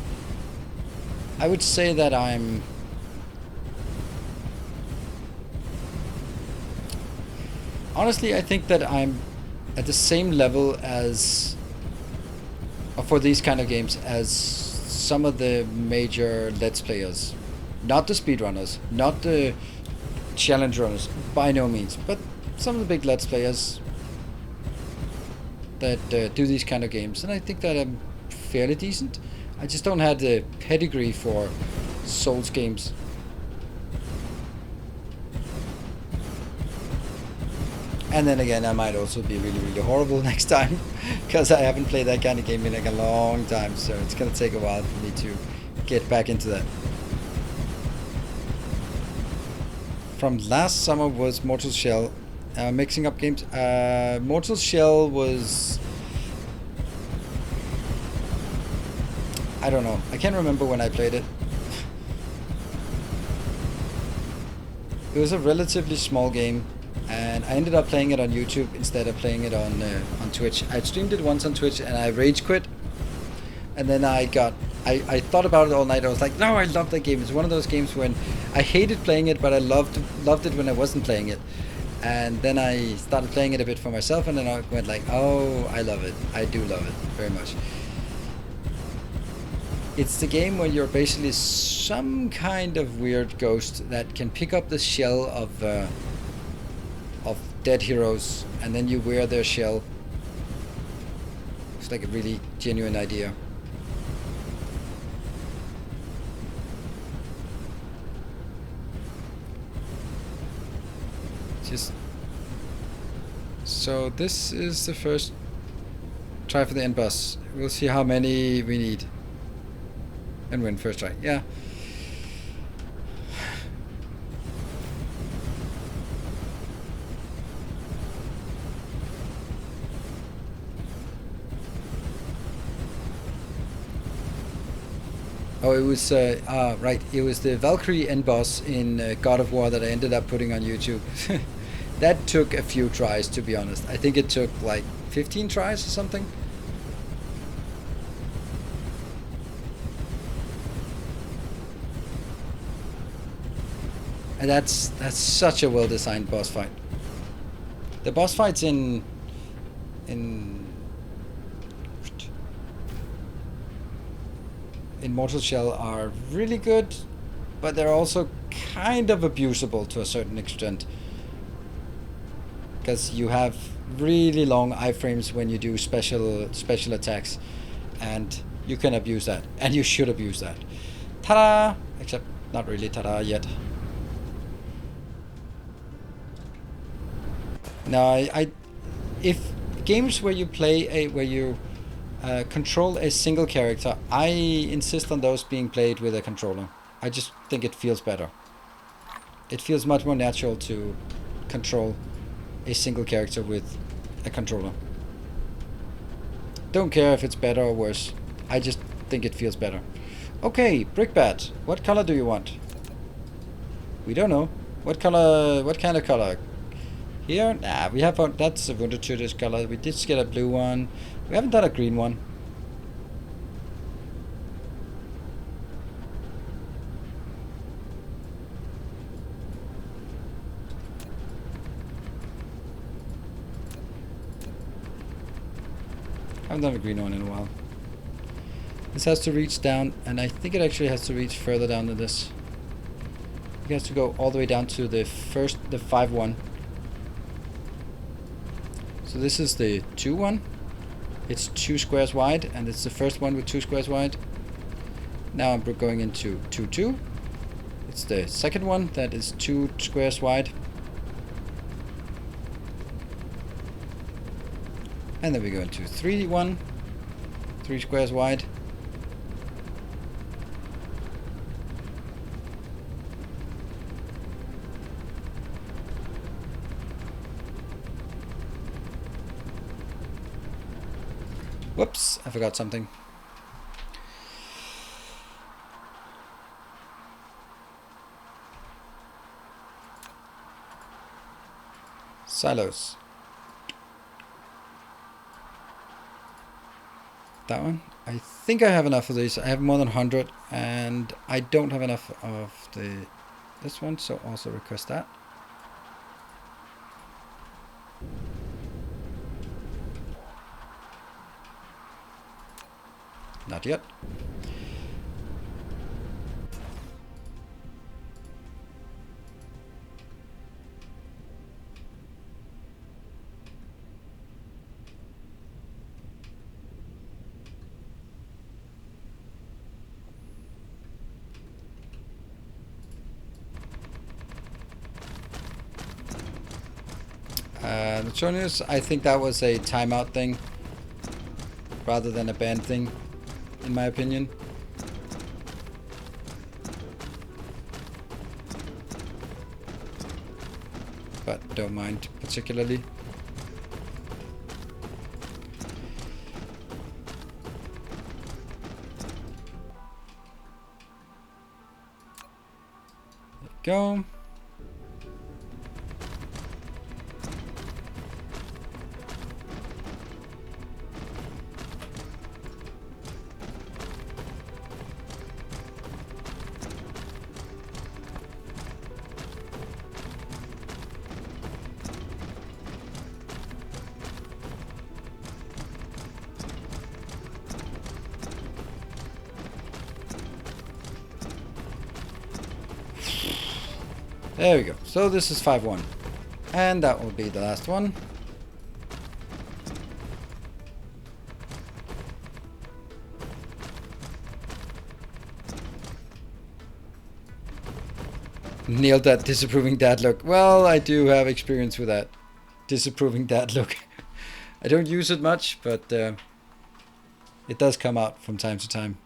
I would say that honestly, I think that I'm at the same level as, for these kind of games, as some of the major Let's Players. Not the speedrunners, not the challenge runners, by no means, but some of the big Let's Players that do these kind of games, and I think that I'm fairly decent. I just don't have the pedigree for Souls games. And then again, I might also be really, really horrible next time, because I haven't played that kind of game in like a long time, so it's gonna take a while for me to get back into that. From last summer was Mortal Shell. Mixing up games. Mortal Shell was, I don't know. I can't remember when I played it. It was a relatively small game, and I ended up playing it on YouTube instead of playing it on Twitch. I streamed it once on Twitch and I rage quit, and then I thought about it all night. I was like, no, I love that game. It's one of those games when I hated playing it, but I loved it when I wasn't playing it. And then I started playing it a bit for myself, and then I went like, oh, I love it. I do love it very much. It's the game where you're basically some kind of weird ghost that can pick up the shell of dead heroes, and then you wear their shell. It's like a really genuine idea. So this is the first try for the end boss. We'll see how many we need and win first try. Yeah. Oh, it was right. It was the Valkyrie end boss in God of War that I ended up putting on YouTube. That took a few tries, to be honest. I think it took like 15 tries or something. And that's such a well-designed boss fight. The boss fights in Mortal Shell are really good, but they're also kind of abusable to a certain extent, because you have really long iframes when you do special attacks, and you can abuse that, and you should abuse that. Ta-da! Except not really ta-da yet. No, if games where you play where you control a single character, I insist on those being played with a controller. I just think it feels better. It feels much more natural to control a single character with a controller. Don't care if it's better or worse. I just think it feels better. Okay, Brickbat, what color do you want? We don't know. What color? What kind of color? Here? Nah, we have that's a Wundertüte's color. We did get a blue one. We haven't done a green one. I haven't done a green one in a while. This has to reach down, and I think it actually has to reach further down than this. It has to go all the way down to the 5-1. So this is the 2-1. It's 2 squares wide, and it's the first one with 2 squares wide. Now I'm going into 2-2. It's the second one that is 2 squares wide. And then we go into 3-1. 3 squares wide. Whoops, I forgot something. Silos. That one? I think I have enough of these. I have more than 100, and I don't have enough of this one, so also request that. Not yet. Notorious, I think that was a timeout thing rather than a ban thing, in my opinion. But don't mind particularly. There you go. There we go. So this is 5-1. And that will be the last one. Nailed that disapproving dad look. Well, I do have experience with that. Disapproving dad look. I don't use it much, but it does come out from time to time.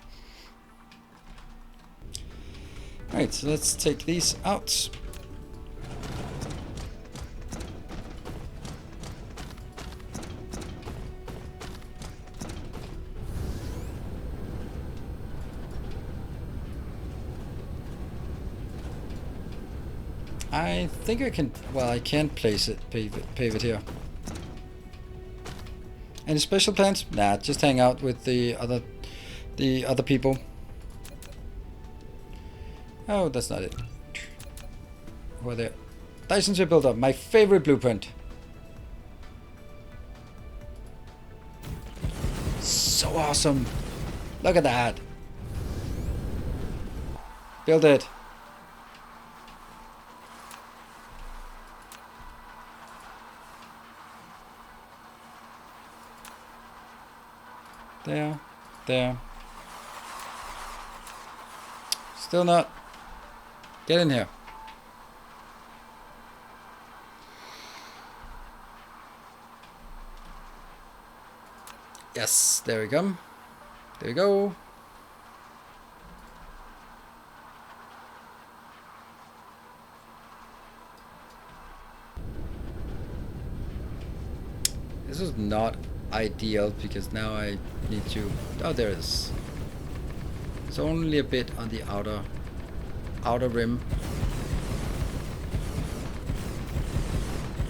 Alright, so let's take these out. I think I can, well, I can place it, pave it here. Any special plans? Nah, just hang out with the other people. Oh, that's not it. Over there. Dyson's Rebuilder, my favorite blueprint. So awesome. Look at that. Build it. There. There. Still not. Get in here. Yes, there we go. There we go. This is not ideal because now I need to... Oh, there it is. It's only a bit on the outer rim.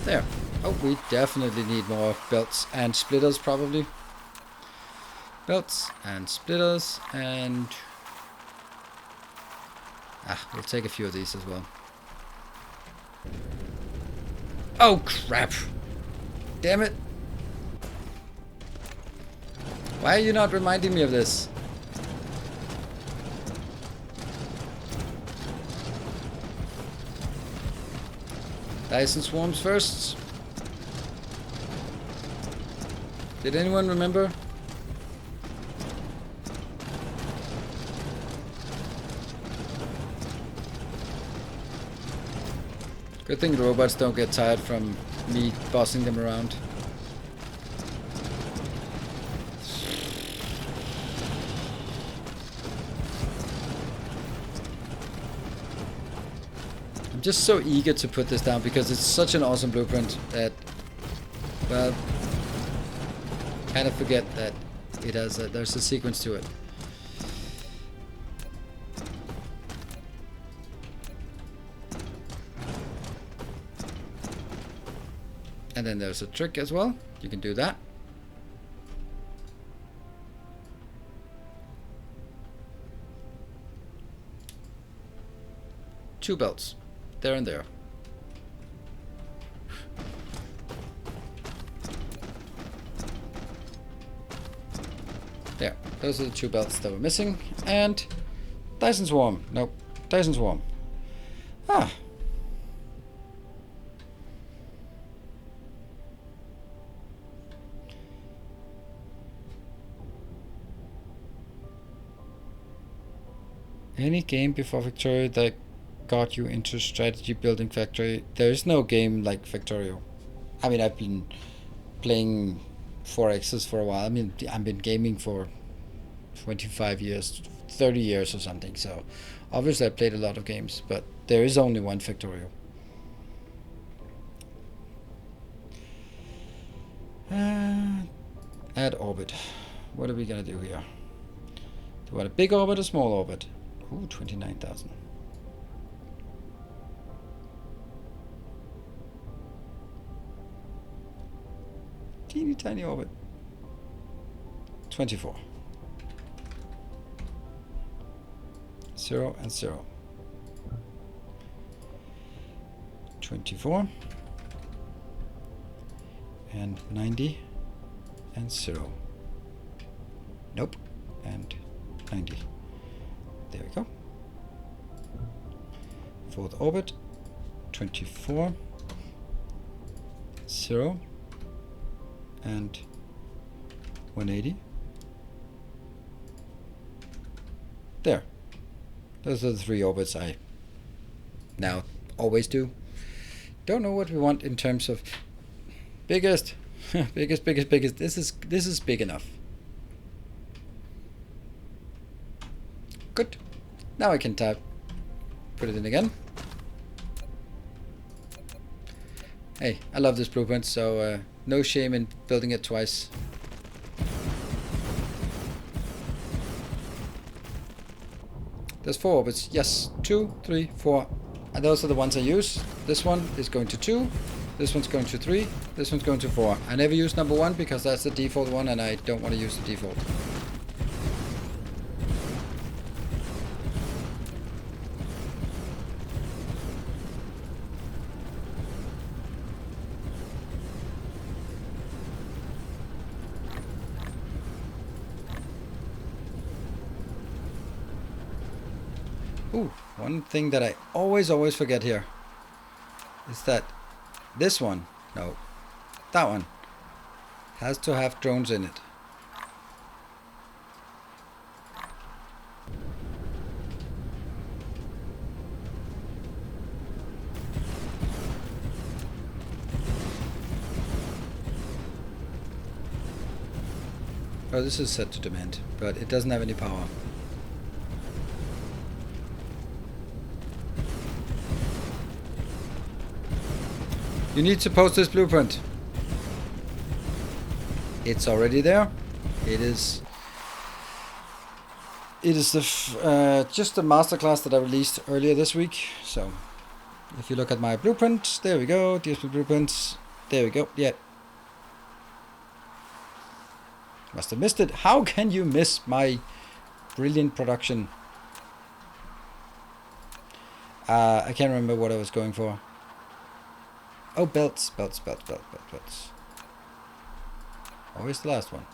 There. Oh, we definitely need more belts and splitters probably. Belts and splitters and... we'll take a few of these as well. Oh crap! Damn it! Why are you not reminding me of this? Dyson swarms first. Did anyone remember? Good thing the robots don't get tired from me bossing them around. I'm just so eager to put this down because it's such an awesome blueprint that, well, kind of forget that it has there's a sequence to it. And then there's a trick as well. You can do that. Two belts. There and there. There. Those are the two belts that were missing. And Dyson Swarm. Nope. Dyson Swarm. Ah. Any game before Victoria that got you into strategy building Factory? There is no game like Factorio. I mean, I've been playing 4Xs for a while. I mean, I've been gaming for 25 years, 30 years or something. So obviously I played a lot of games, but there is only one Factorio. Add orbit. What are we gonna do here? Do you want a big orbit or small orbit? Ooh, 29,000. Teeny tiny orbit. 24. 0 and 0. 24. And 90 and 0. Nope. And 90. There we go. Fourth orbit. 24. 0. And 180. There. Those are the three orbits I now always do. Don't know what we want in terms of biggest, biggest. This is big enough. Good. Now I can type. Put it in again. Hey, I love this blueprint, so no shame in building it twice. There's 4 orbits. Yes, 2, 3, 4. And those are the ones I use. This one is going to 2, this one's going to 3, this one's going to 4. I never use number 1 because that's the default one and I don't want to use the default. Ooh, one thing that I always forget here is that this one, no, that one, has to have drones in it. Oh, this is set to demand, but it doesn't have any power. You need to post this blueprint. It's already there. It is the just the masterclass that I released earlier this week. So if you look at my blueprint, there we go. DSP blueprints. There we go. Yeah. Must have missed it. How can you miss my brilliant production? I can't remember what I was going for. Oh, belts. Always the last one.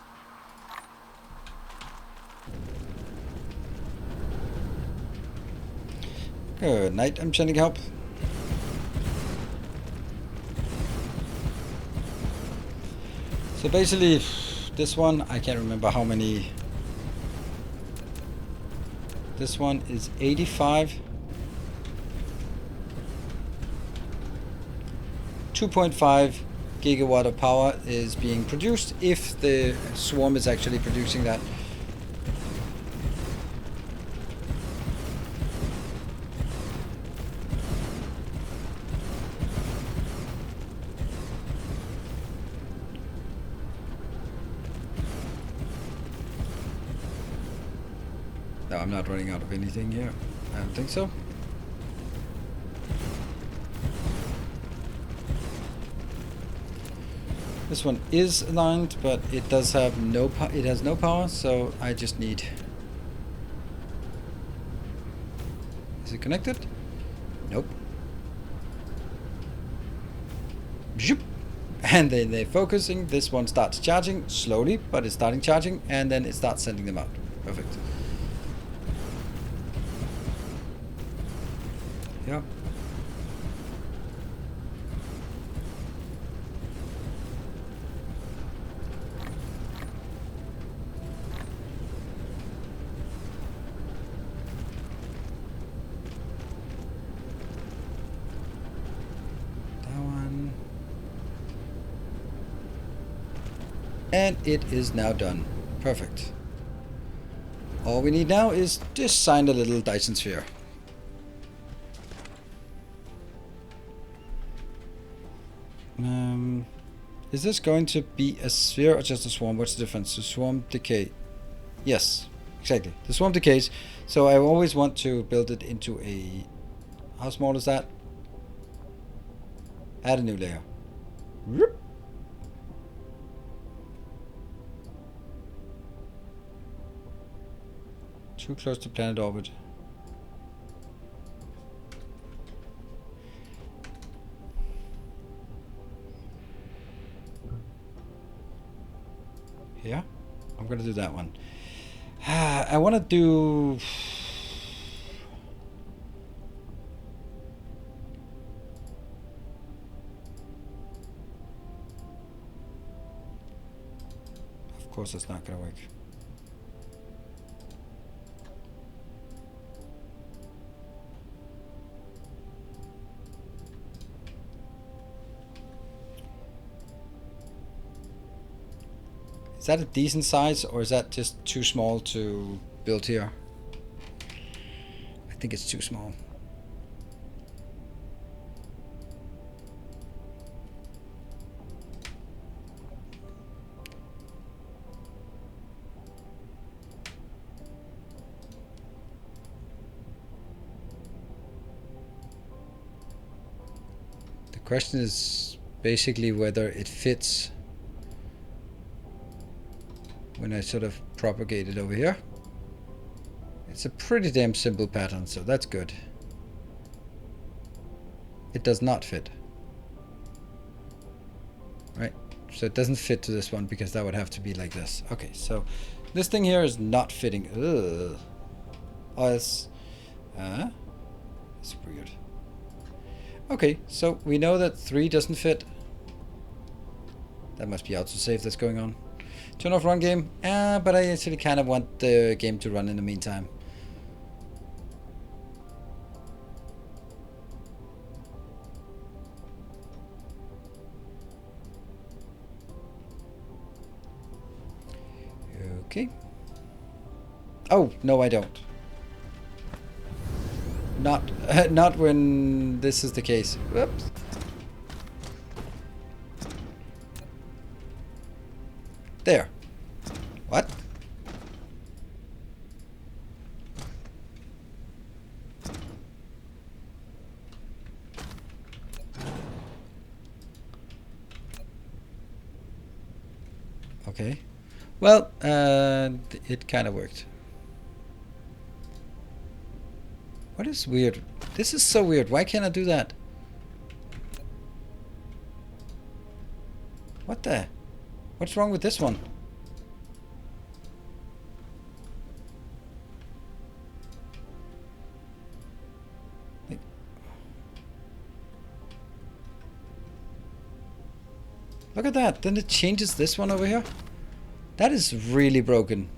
Good night, I'm sending help. So basically, this one, I can't remember how many. This one is 85. 2.5 gigawatt of power is being produced if the swarm is actually producing that. No, I'm not running out of anything here. I don't think so. This one is aligned, but it does have no it has no power, so I just need. Is it connected? Nope. Zoop. And then they're focusing. This one starts charging slowly, but it's starting charging, and then it starts sending them out. Perfect. Yeah. And it is now done. Perfect. All we need now is design a little Dyson sphere. Is this going to be a sphere or just a swarm? What's the difference? The swarm decay. Yes, exactly. The swarm decays. So I always want to build it into a... How small is that? Add a new layer. Whoop. Too close to planet orbit. Yeah, I'm gonna do that one. I want to do... Of course it's not gonna work. Is that a decent size, or is that just too small to build here? I think it's too small. question is basically whether it fits when I sort of propagate it over here. It's a pretty damn simple pattern, so that's good. It does not fit. Right? So it doesn't fit to this one because that would have to be like this. Okay, so this thing here is not fitting. Ugh. Oh, it's weird. Okay, so we know that 3 doesn't fit. That must be autosave that's going on. Turn off run game. But I actually kind of want the game to run in the meantime. Okay. Oh, no, I don't. Not when this is the case. Whoops. There. What? Okay. Well, it kind of worked. What is weird? This is so weird. Why can't I do that? What the? What's wrong with this one? Look at that. Then it changes this one over here. That is really broken.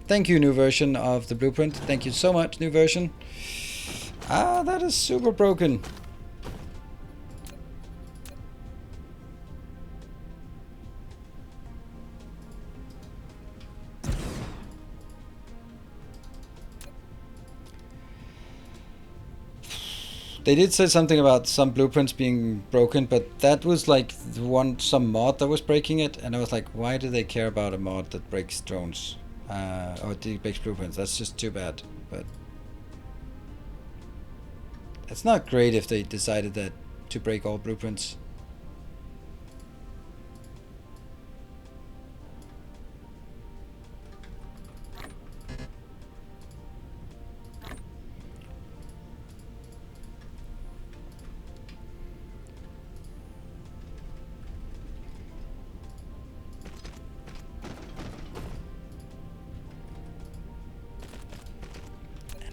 Thank you, new version of the blueprint. Thank you so much, new version. That is super broken. They did say something about some blueprints being broken, but that was like some mod that was breaking it, and I was like, why do they care about a mod that breaks drones? Or breaks blueprints? That's just too bad. But it's not great if they decided that to break all blueprints.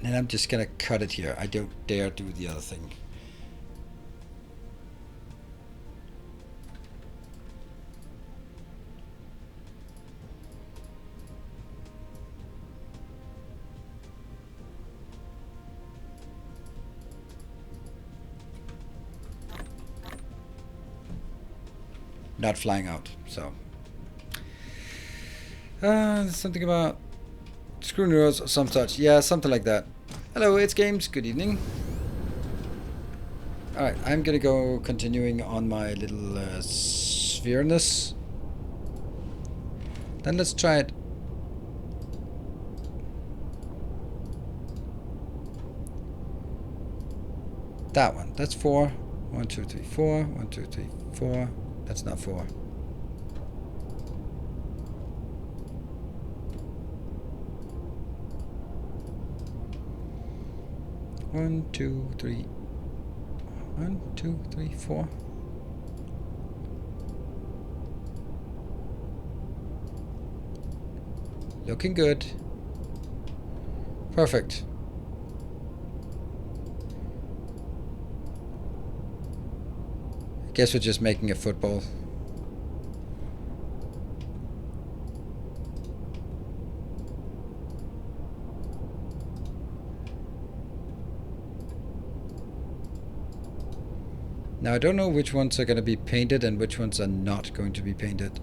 And I'm just gonna cut it here. I don't dare do the other thing. Not flying out, so. Something about screw neuros or some such. Yeah, something like that. Hello, it's Games. Good evening. Alright, I'm gonna go continuing on my little sphereness. Then let's try it. That one. That's 4. 1, 2, 3, 4. 1, 2, 3, 4. That's not 4. One, two, three. 1, 2, 3, 4. Looking good. Perfect. I guess we're just making a football. Now I don't know which ones are going to be painted and which ones are not going to be painted.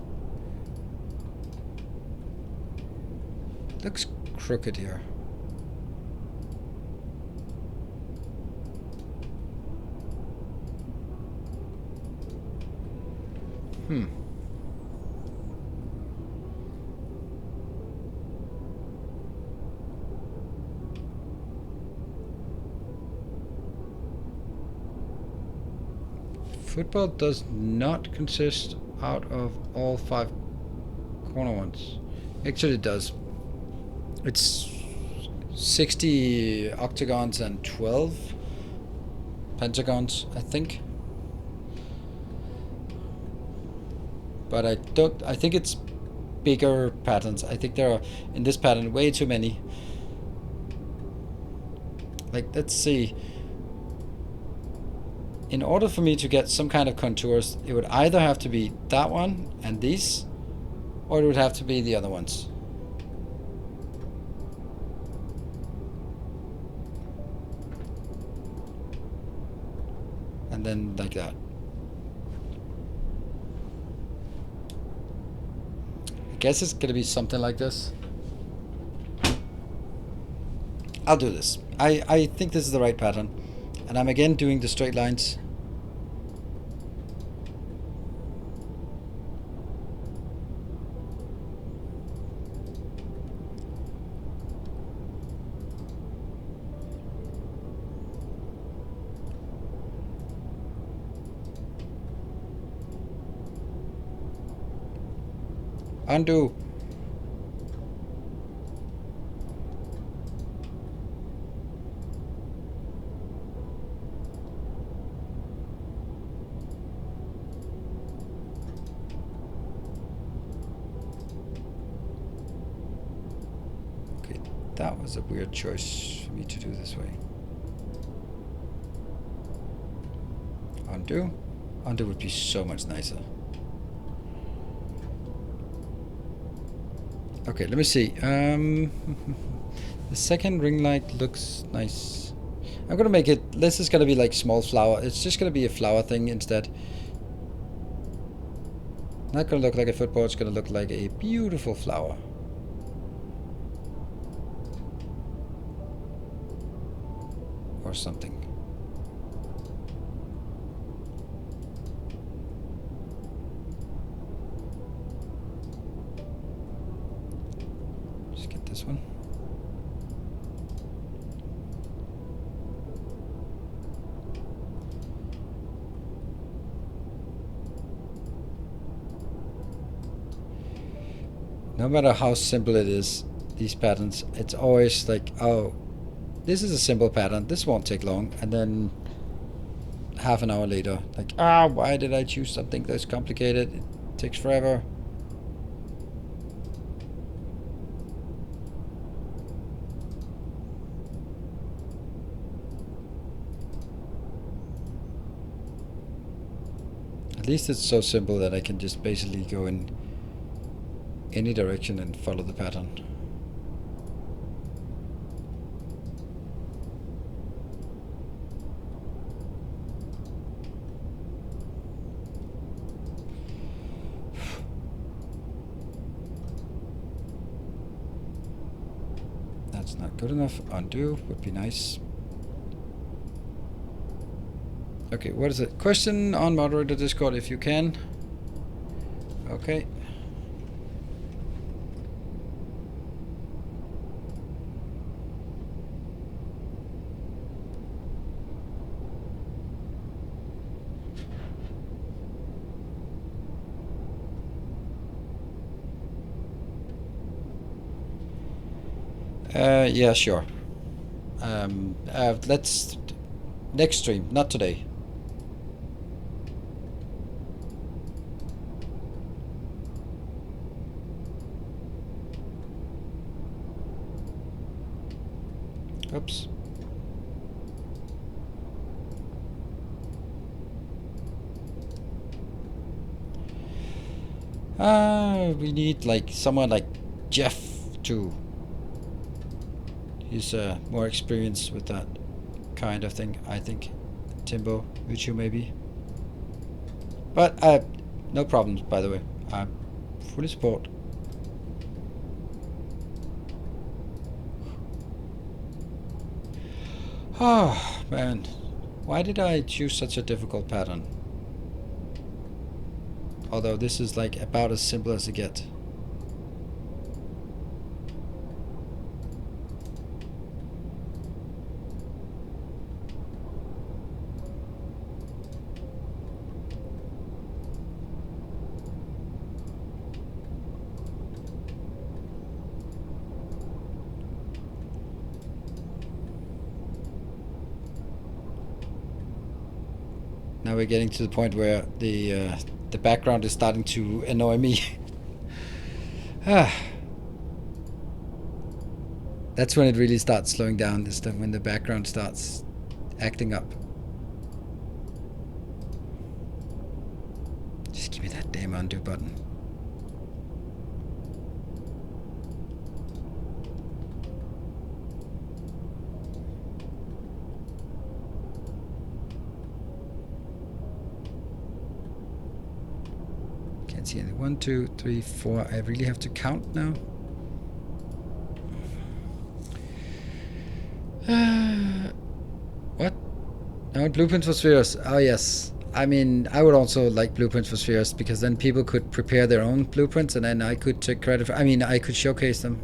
Looks crooked here. Football does not consist out of all 5 corner ones. Actually it does. It's 60 octagons and 12 pentagons, I think. But I think it's bigger patterns. I think there are, in this pattern, way too many. Like, let's see. In order for me to get some kind of contours, it would either have to be that one and these, or it would have to be the other ones. And then like that. I guess it's gonna be something like this. I'll do this. I think this is the right pattern. And I'm again doing the straight lines. Undo. Okay, that was a weird choice for me to do this way. Undo. Undo would be so much nicer. Okay, let me see. The second ring light looks nice. I'm gonna make it, this is gonna be like small flower. It's just gonna be a flower thing instead. Not gonna look like a football, it's gonna look like a beautiful flower. Or something. Just get this one. No matter how simple it is, these patterns, it's always like, oh, this is a simple pattern, this won't take long, and then half an hour later, like, why did I choose something that's complicated? It takes forever. At least it's so simple that I can just basically go in any direction and follow the pattern. That's not good enough. Undo would be nice. Okay, what is it? Question on moderator Discord if you can. Okay. Yeah, sure. Let's next stream, not today. Oops. We need like someone like Jeff to. He's more experienced with that kind of thing, I think. Timbo, Uchu maybe. But no problems, by the way. I fully support. Oh, man. Why did I choose such a difficult pattern? Although this is like about as simple as it gets. Now we're getting to the point where the background is starting to annoy me. That's when it really starts slowing down, is when the background starts acting up. Just give me that damn undo button. Can't see any. 1, 2, 3, 4. I really have to count now. What? I want blueprints for spheres. Oh yes. I mean, I would also like blueprints for spheres, because then people could prepare their own blueprints and then I could take credit for, I mean, I could showcase them.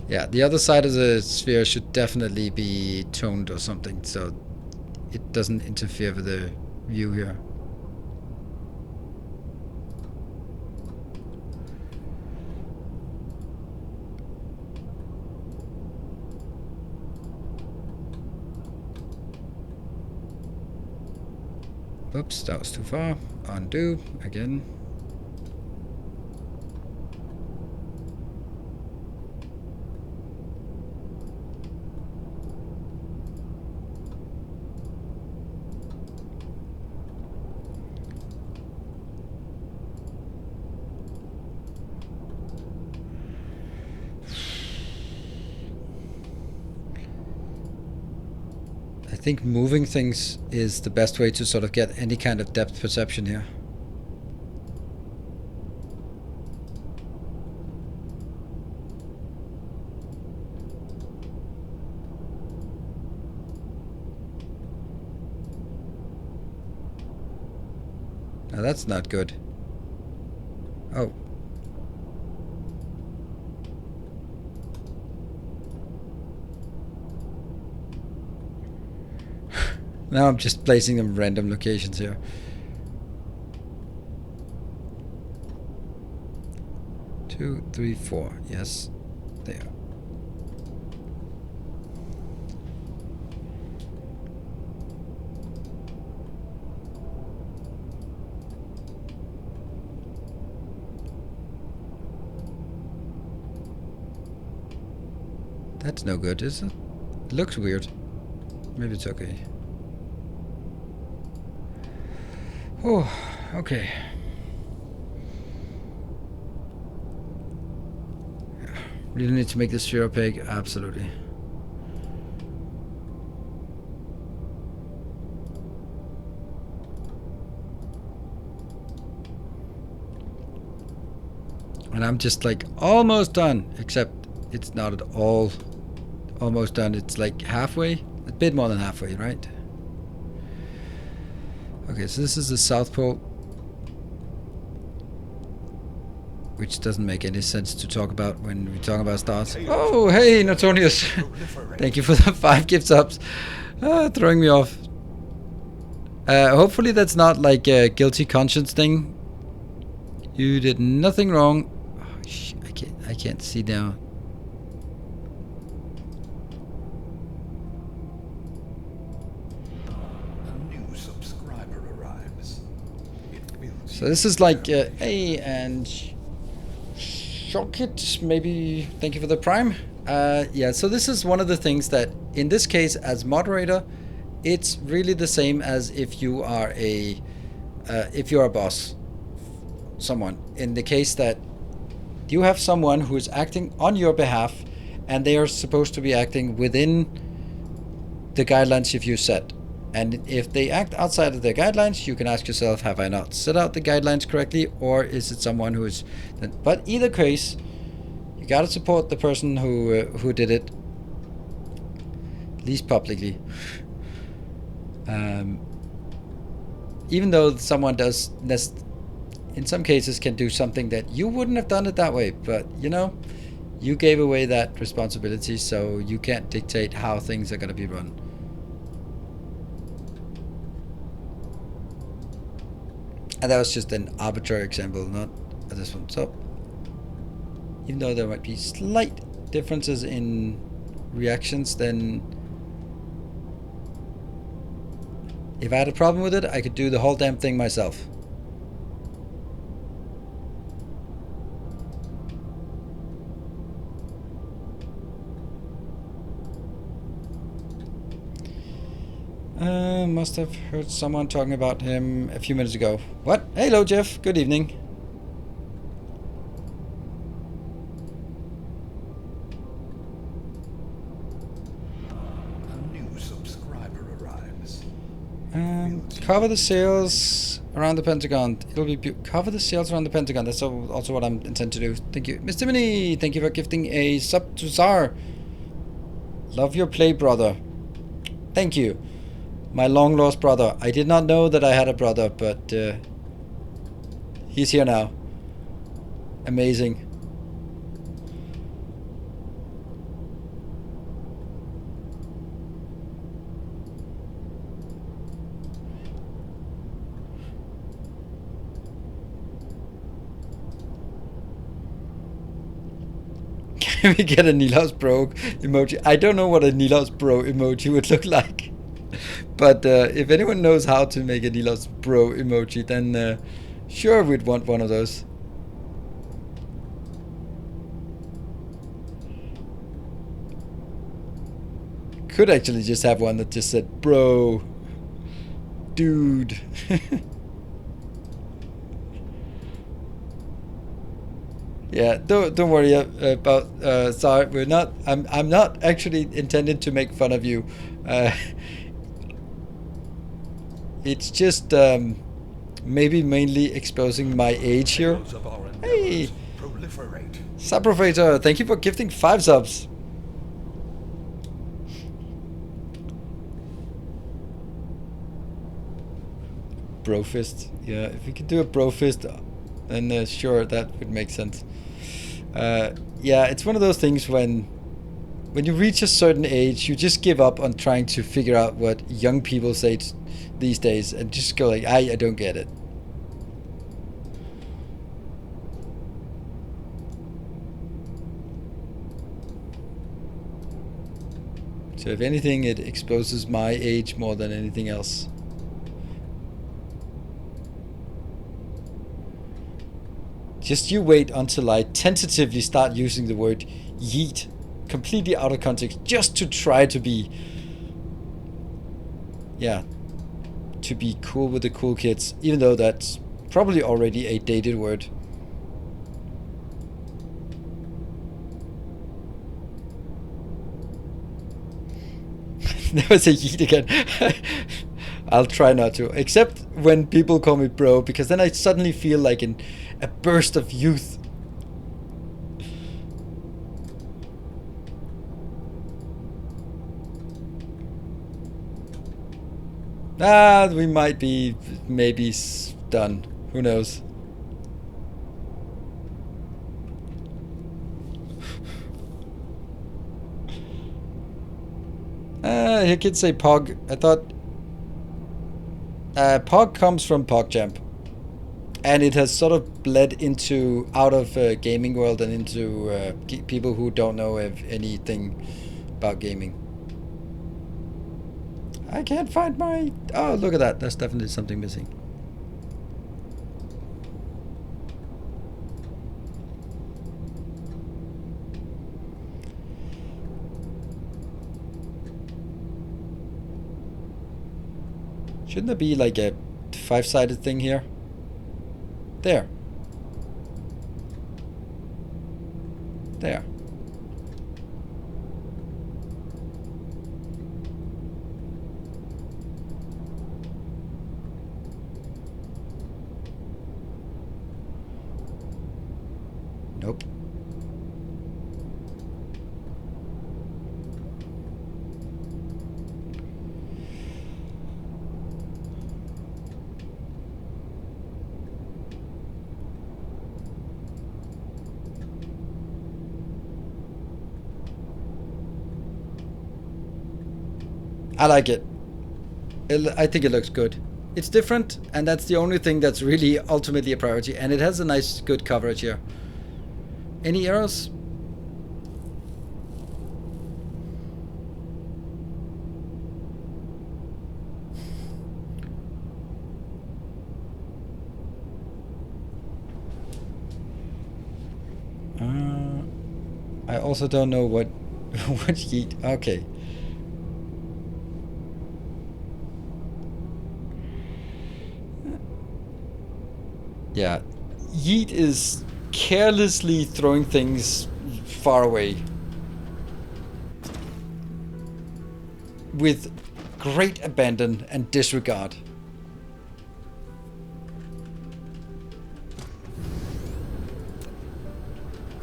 Yeah, the other side of the sphere should definitely be toned or something, so it doesn't interfere with the view here. Oops, that was too far. Undo again. I think moving things is the best way to sort of get any kind of depth perception here. Now that's not good. Oh. Now I'm just placing them random locations here. Two, three, four. Yes. There. That's no good, is it? It looks weird. Maybe it's okay. Oh, okay. Really need to make this sphere opaque? Absolutely. And I'm just like almost done, except it's not at all almost done. It's like halfway, a bit more than halfway, right? Okay, so this is the South Pole, which doesn't make any sense to talk about when we talk about stars. Oh, hey, Notonius. Thank you for the 5 gift subs. Throwing me off. Hopefully that's not like a guilty conscience thing. You did nothing wrong. Oh, I can't see now. So this is like, hey, and Shockit, maybe, thank you for the prime. Yeah, so this is one of the things that, in this case, as moderator, it's really the same as if you are a boss, someone. In the case that you have someone who is acting on your behalf, and they are supposed to be acting within the guidelines you set. And if they act outside of the guidelines, you can ask yourself, have I not set out the guidelines correctly, or is it someone who is... But either case, you gotta support the person who did it, at least publicly. Even though someone does, in some cases, can do something that you wouldn't have done it that way, but you know, you gave away that responsibility, so you can't dictate how things are gonna be run. And that was just an arbitrary example, not this one. So, even though there might be slight differences in reactions, then if I had a problem with it, I could do the whole damn thing myself. Must have heard someone talking about him a few minutes ago. What? Hello, Jeff. Good evening. A new subscriber arrives. Cover the sails around the Pentagon. It'll be cover the sails around the Pentagon. That's also what I'm intend to do. Thank you, Mr. Mini. Thank you for gifting a sub to Czar. Love your play, brother. Thank you. My long-lost brother. I did not know that I had a brother, but he's here now. Amazing. Can we get a Nilaus Bro emoji? I don't know what a Nilaus Bro emoji would look like. But if anyone knows how to make a Nilaus Bro emoji, then sure, we'd want one of those. Could actually just have one that just said, bro, dude. Yeah, don't worry about sorry, we're not. I'm not actually intended to make fun of you. It's just maybe mainly exposing my age here. Hey, Subprofrator, thank you for gifting 5 subs. Brofist, yeah. If we could do a brofist, then sure, that would make sense. Yeah, it's one of those things when you reach a certain age, you just give up on trying to figure out what young people say these days, and just go like, I don't get it. So if anything, it exposes my age more than anything else. Just you wait until I tentatively start using the word yeet completely out of context, just to try to be, yeah, to be cool with the cool kids, even though that's probably already a dated word. Never say yeet again. I'll try not to, except when people call me bro, because then I suddenly feel like a burst of youth. We might be maybe done. Who knows? He could say Pog. I thought Pog comes from PogChamp, and it has sort of bled into out of gaming world and into people who don't know anything about gaming. I can't find my... Oh, look at that. There's definitely something missing. Shouldn't there be like a 5-sided thing here? There. There. Nope. I like it. I think it looks good. It's different, and that's the only thing that's really ultimately a priority. And it has a nice, good coverage here. Any errors? I also don't know what what yeet. Okay. Yeah, yeet is carelessly throwing things far away with great abandon and disregard.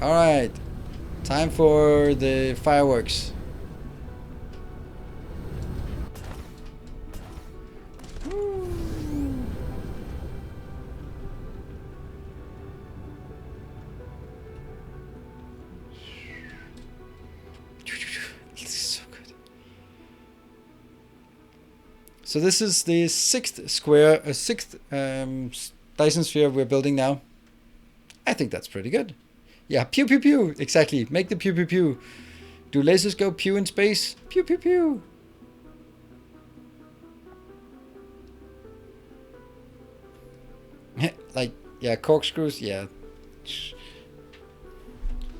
All right, time for the fireworks. So good. So this is the sixth Dyson sphere we're building now. I think that's pretty good. Yeah, pew pew pew. Exactly. Make the pew pew pew. Do lasers go pew in space? Pew pew pew. Like, yeah, corkscrews. Yeah.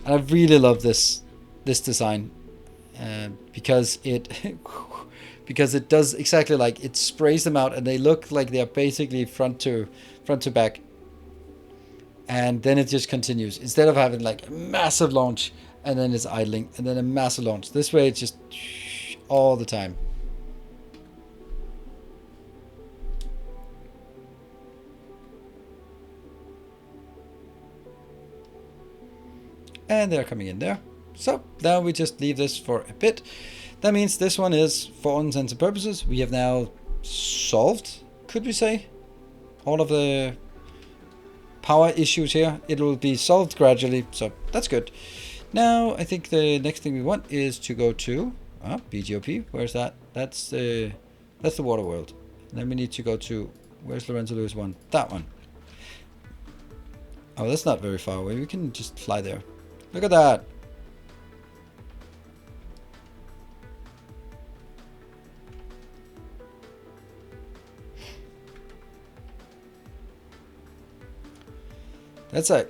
I really love this design because it because it does exactly like it sprays them out and they look like they are basically front to back. And then it just continues instead of having like a massive launch and then it's idling and then a massive launch. This way it's just all the time. And they're coming in there. So now we just leave this for a bit. That means this one is, for all intents and purposes, we have now solved, could we say, all of the power issues here. It will be solved gradually, so that's good. Now I think the next thing we want is to go to BGOP. Where's that? That's the water world. Then we need to go to, where's Lorenzo Lewis one? That one. Oh, that's not very far away. We can just fly there. Look at that. That's a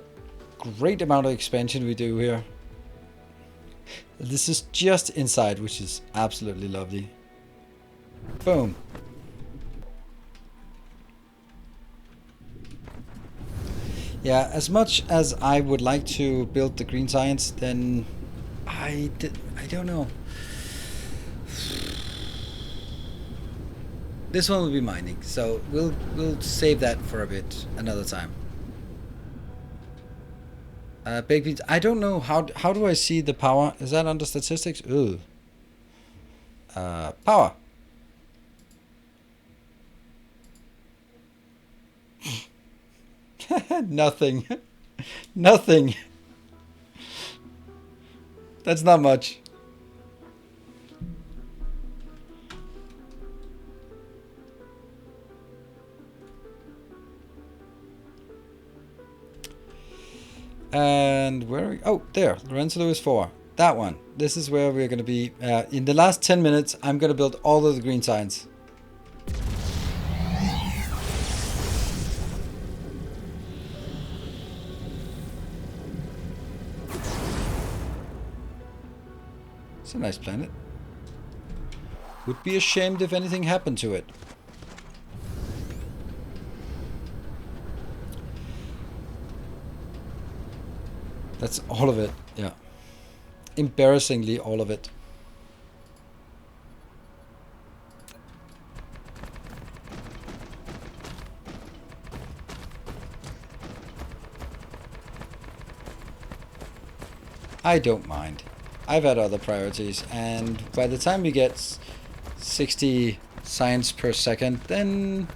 great amount of expansion we do here. This is just inside, which is absolutely lovely. Boom. Yeah, as much as I would like to build the green science, then I don't know. This one will be mining, so we'll save that for a bit another time. Baked beans. I don't know how do I see the power? Is that under statistics? Ooh. Power. Nothing. Nothing. That's not much. And where are we? Oh, there. Lorenzo Lewis 4. That one. This is where we're going to be. In the last 10 minutes, I'm going to build all of the green signs. It's a nice planet. Would be ashamed if anything happened to it. That's all of it, yeah. Embarrassingly all of it. I don't mind. I've had other priorities, and by the time we get 60 science per second, then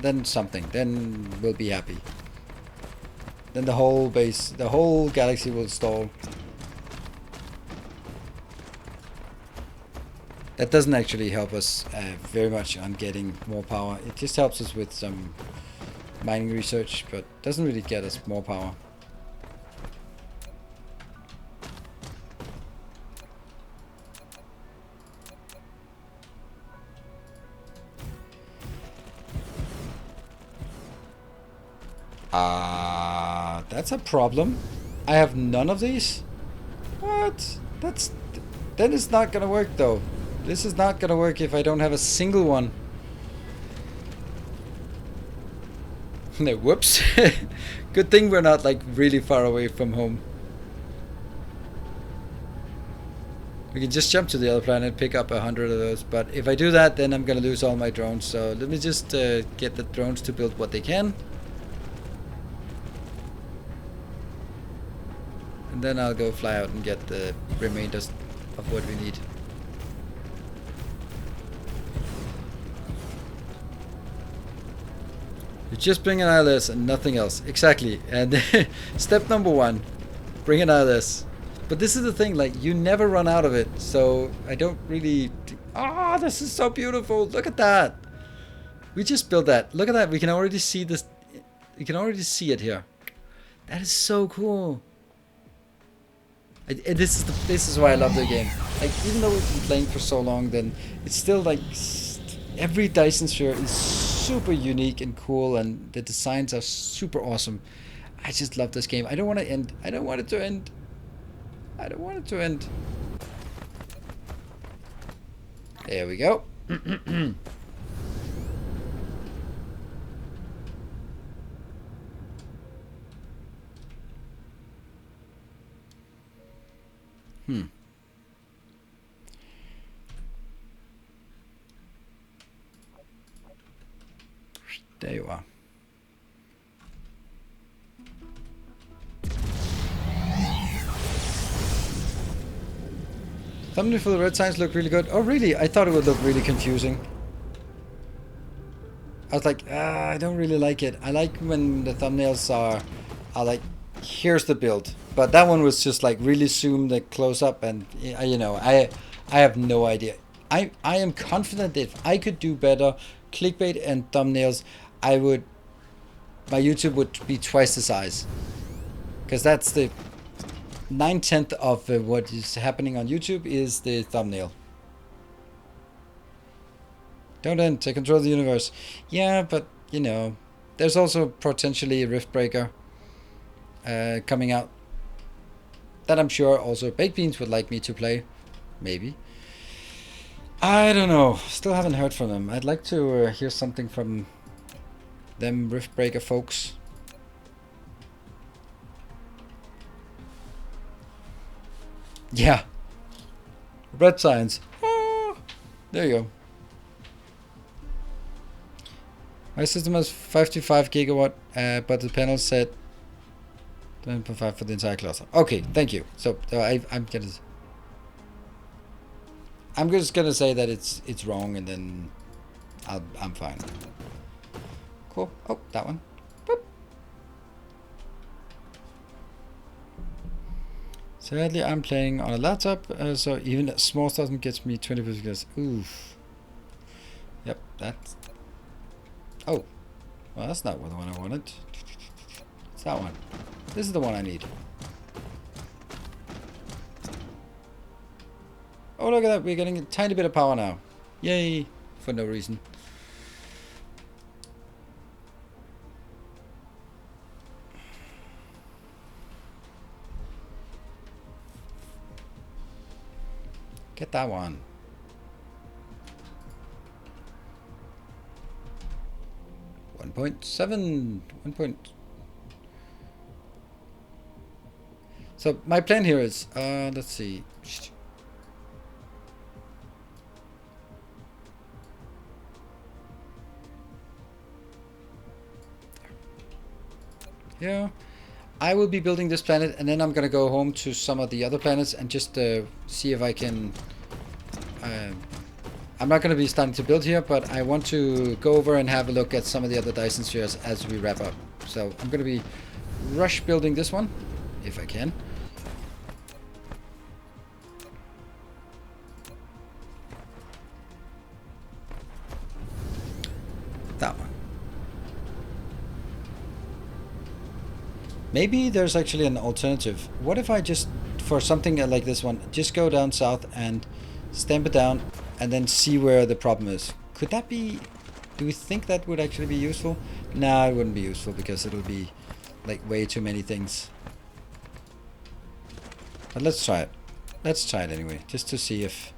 we'll be happy. Then the whole galaxy will stall. That doesn't actually help us very much on getting more power. It just helps us with some mining research, but doesn't really get us more power. That's a problem. I have none of these? What? Then it's not gonna work though. This is not gonna work if I don't have a single one. No, whoops. Good thing we're not like really far away from home. We can just jump to the other planet, pick up 100 of those, but if I do that, then I'm gonna lose all my drones. So let me just get the drones to build what they can. And then I'll go fly out and get the remainders of what we need. You just bring an ILS and nothing else. Exactly. And step number 1, bring an ILS. But this is the thing, like, you never run out of it. So I don't really... Ah, this is so beautiful. Look at that. We just built that. Look at that. We can already see this. You can already see it here. That is so cool. This is why I love the game. Like, even though we've been playing for so long, then it's still like every Dyson sphere is super unique and cool, and the designs are super awesome. I just love this game. I don't want to end. I don't want it to end. I don't want it to end. There we go. There you are. Thumbnail for the red signs look really good. Oh really? I thought it would look really confusing. I was like, I don't really like it. I like when the thumbnails are like, here's the build. But that one was just like really zoomed like close up, and you know, I have no idea. I am confident that if I could do better clickbait and thumbnails, my YouTube would be twice the size. Because that's the 9/10 of what is happening on YouTube is the thumbnail. Don't end, I control the universe. Yeah, but you know, there's also potentially a Rift Breaker coming out that I'm sure also Baked Beans would like me to play. Maybe. I don't know. Still haven't heard from them. I'd like to hear something from them Rift Breaker folks. Yeah. Red signs. Oh, there you go. My system has 55 gigawatt, but the panel said 10.5 for the entire cluster. Okay, thank you. So I'm just gonna say that it's wrong, and then I'm fine. Cool. Oh, that one. Boop. Sadly, I'm playing on a laptop, so even small doesn't get me 20%. Oof. Yep, that's. Oh, well, that's not the one I wanted. It's that one. This is the one I need. Oh, look at that. We're getting a tiny bit of power now. Yay. For no reason. Get that one. 1.7. So my plan here is, let's see. Yeah, I will be building this planet, and then I'm gonna go home to some of the other planets and just see if I can. I'm not gonna be starting to build here, but I want to go over and have a look at some of the other Dyson spheres as we wrap up. So I'm gonna be rush building this one, if I can. Maybe there's actually an alternative. What if I just, for something like this one, just go down south and stamp it down and then see where the problem is? Could that be... Do we think that would actually be useful? No, it wouldn't be useful because it'll be like way too many things. But let's try it. Let's try it anyway, just to see if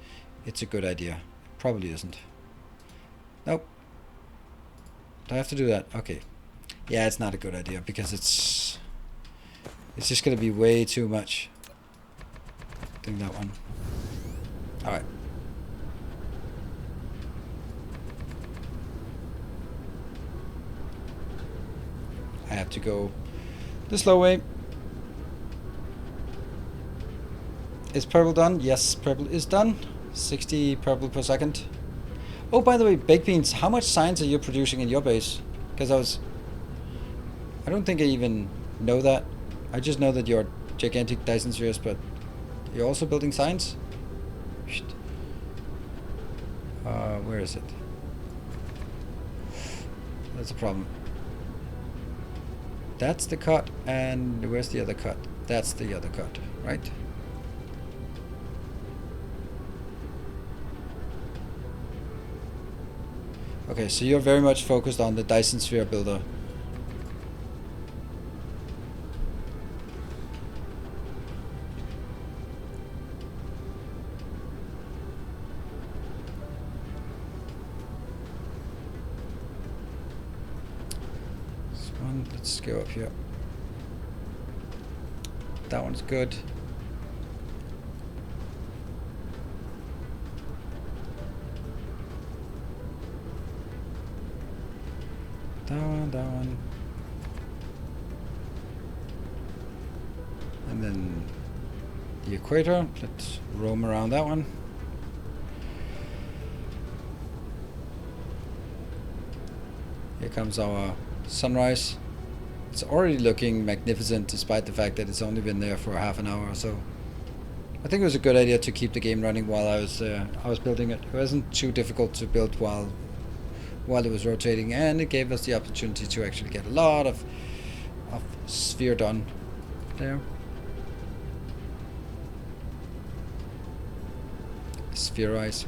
it's a good idea. Probably isn't. Nope. Do I have to do that? Okay. Yeah, it's not a good idea because it's just gonna be way too much. Doing that one. Alright. I have to go the slow way. Is purple done? Yes, purple is done. 60 purple per second. Oh, by the way, baked beans, how much science are you producing in your base? Because I don't think I even know that. I just know that you're gigantic Dyson spheres, but you're also building science? Where is it? That's a problem. That's the cut, and where's the other cut? That's the other cut, right? Okay, so you're very much focused on the Dyson sphere builder. This one, let's go up here. That one's good. That one. And then the equator. Let's roam around that one. Here comes our sunrise. It's already looking magnificent despite the fact that it's only been there for half an hour or so. I think it was a good idea to keep the game running while I was building it. It wasn't too difficult to build while it was rotating, and it gave us the opportunity to actually get a lot of sphere done there. Spherize.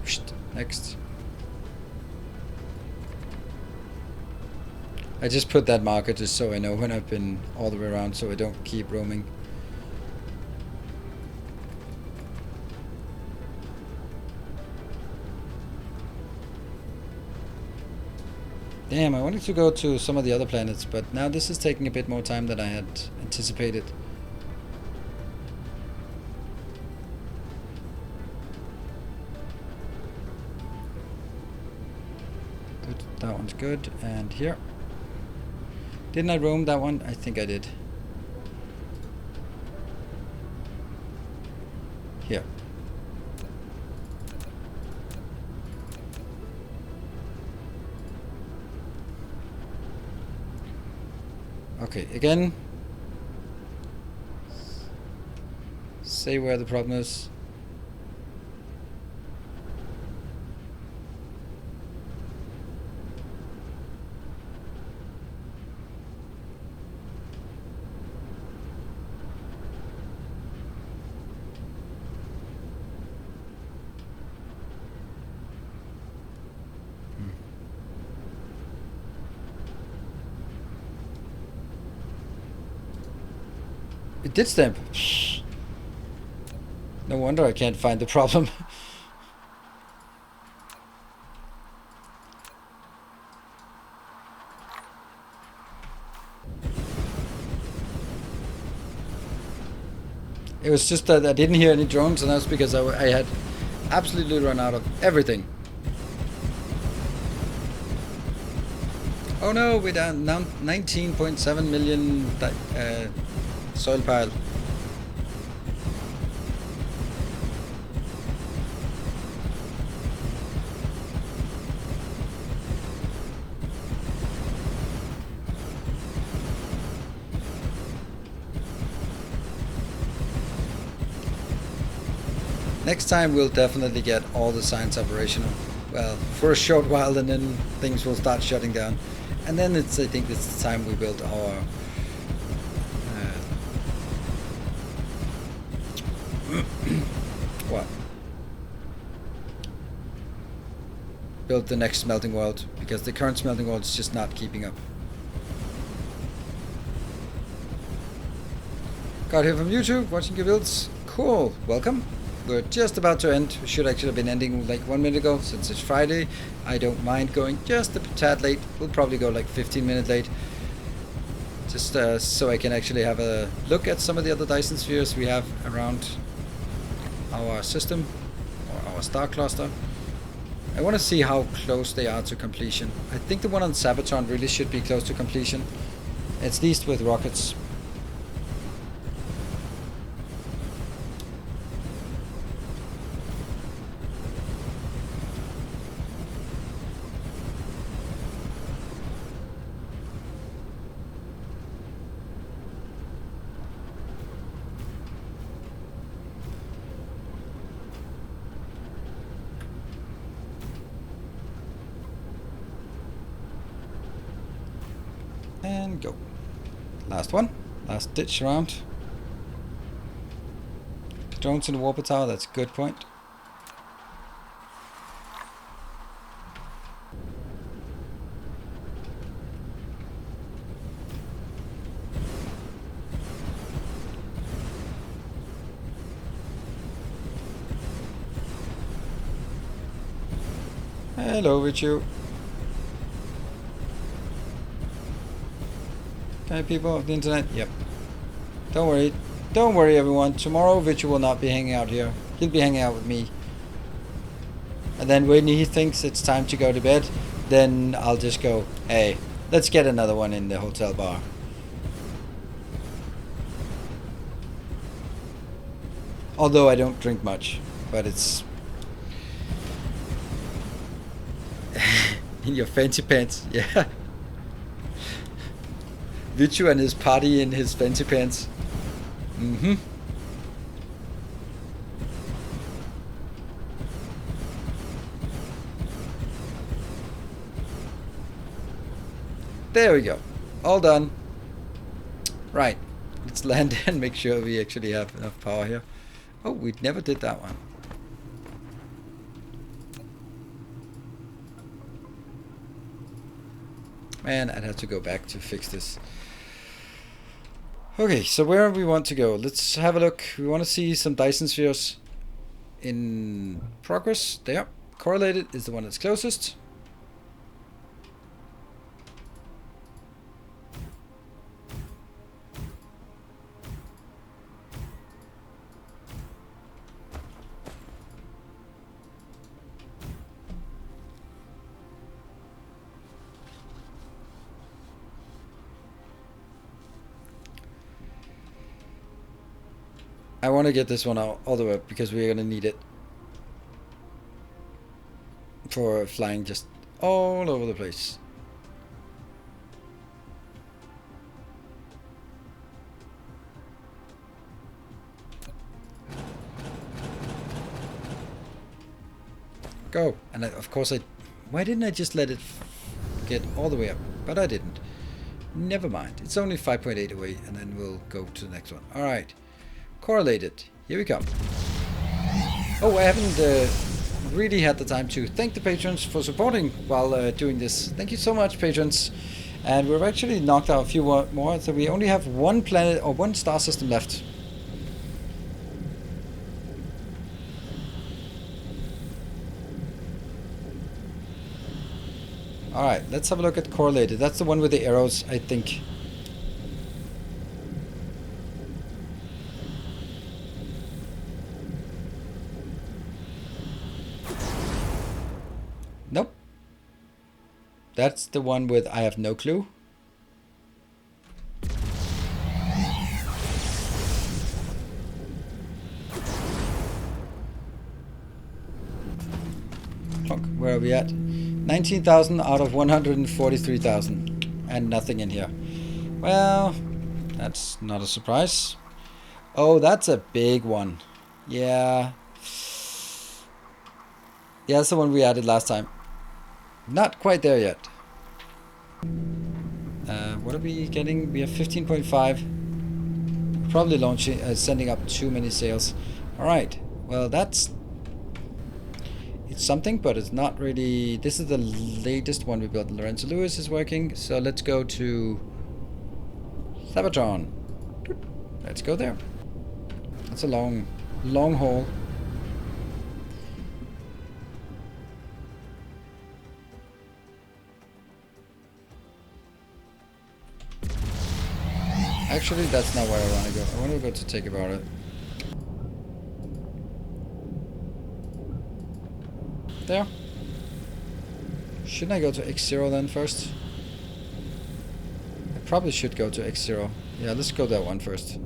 Next. I just put that marker just so I know when I've been all the way around, so I don't keep roaming. Damn, I wanted to go to some of the other planets, but now this is taking a bit more time than I had anticipated. Good, that one's good, and here. Didn't I roam that one? I think I did. Here. Okay, again. Say where the problem is. It did stamp. No wonder I can't find the problem. It was just that I didn't hear any drones, and that's because I had absolutely run out of everything. Oh no, we're down 19.7 million soil pile. Next time we'll definitely get all the science operational. Well, for a short while, and then things will start shutting down. And then I think it's the time we build our What? Build the next smelting world, because the current smelting world is just not keeping up. Got here from YouTube, watching your builds. Cool, welcome. We're just about to end. We should actually have been ending like 1 minute ago, since it's Friday. I don't mind going just a tad late. We'll probably go like 15 minutes late. Just so I can actually have a look at some of the other Dyson spheres we have around our system, or our star cluster. I want to see how close they are to completion. I think the one on Sabaton really should be close to completion, at least with rockets. And go. Last one. Last ditch around. Drones in the warper tower, that's a good point. Hello, Richu. Okay, people of the internet. Yep. Don't worry. Don't worry, everyone. Tomorrow, Vichu will not be hanging out here. He'll be hanging out with me. And then when he thinks it's time to go to bed, then I'll just go, hey, let's get another one in the hotel bar. Although I don't drink much, but it's... in your fancy pants, yeah. Vichu and his party in his fancy pants. Mm-hmm. There we go. All done. Right. Let's land and make sure we actually have enough power here. Oh, we never did that one. Man, I'd have to go back to fix this. Okay, so where we want to go? Let's have a look. We want to see some Dyson spheres in progress. There. Correlated is the one that's closest. I want to get this one out all the way up because we're going to need it for flying just all over the place. Go. And of course why didn't I just let it get all the way up? But I didn't. Never mind. It's only 5.8 away, and then we'll go to the next one. All right. Correlated. Here we come. Oh, I haven't really had the time to thank the patrons for supporting while doing this. Thank you so much, patrons. And we've actually knocked out a few more, so we only have one planet or one star system left. Alright, let's have a look at correlated. That's the one with the arrows, I think. Nope. That's the one with I have no clue. Look, where are we at? 19,000 out of 143,000. And nothing in here. Well, that's not a surprise. Oh, that's a big one. Yeah. Yeah, that's the one we added last time. Not quite there yet. What are we getting? We have 15.5. Probably launching, sending up too many sails. Alright, well that's... It's something, but it's not really... This is the latest one we built. Lorenzo Lewis is working, so let's go to Cybertron. Let's go there. That's a long haul. Actually, that's not where I want to go. I want to go to take about it. There. Shouldn't I go to X0 then first? I probably should go to X0. Yeah, let's go that one first.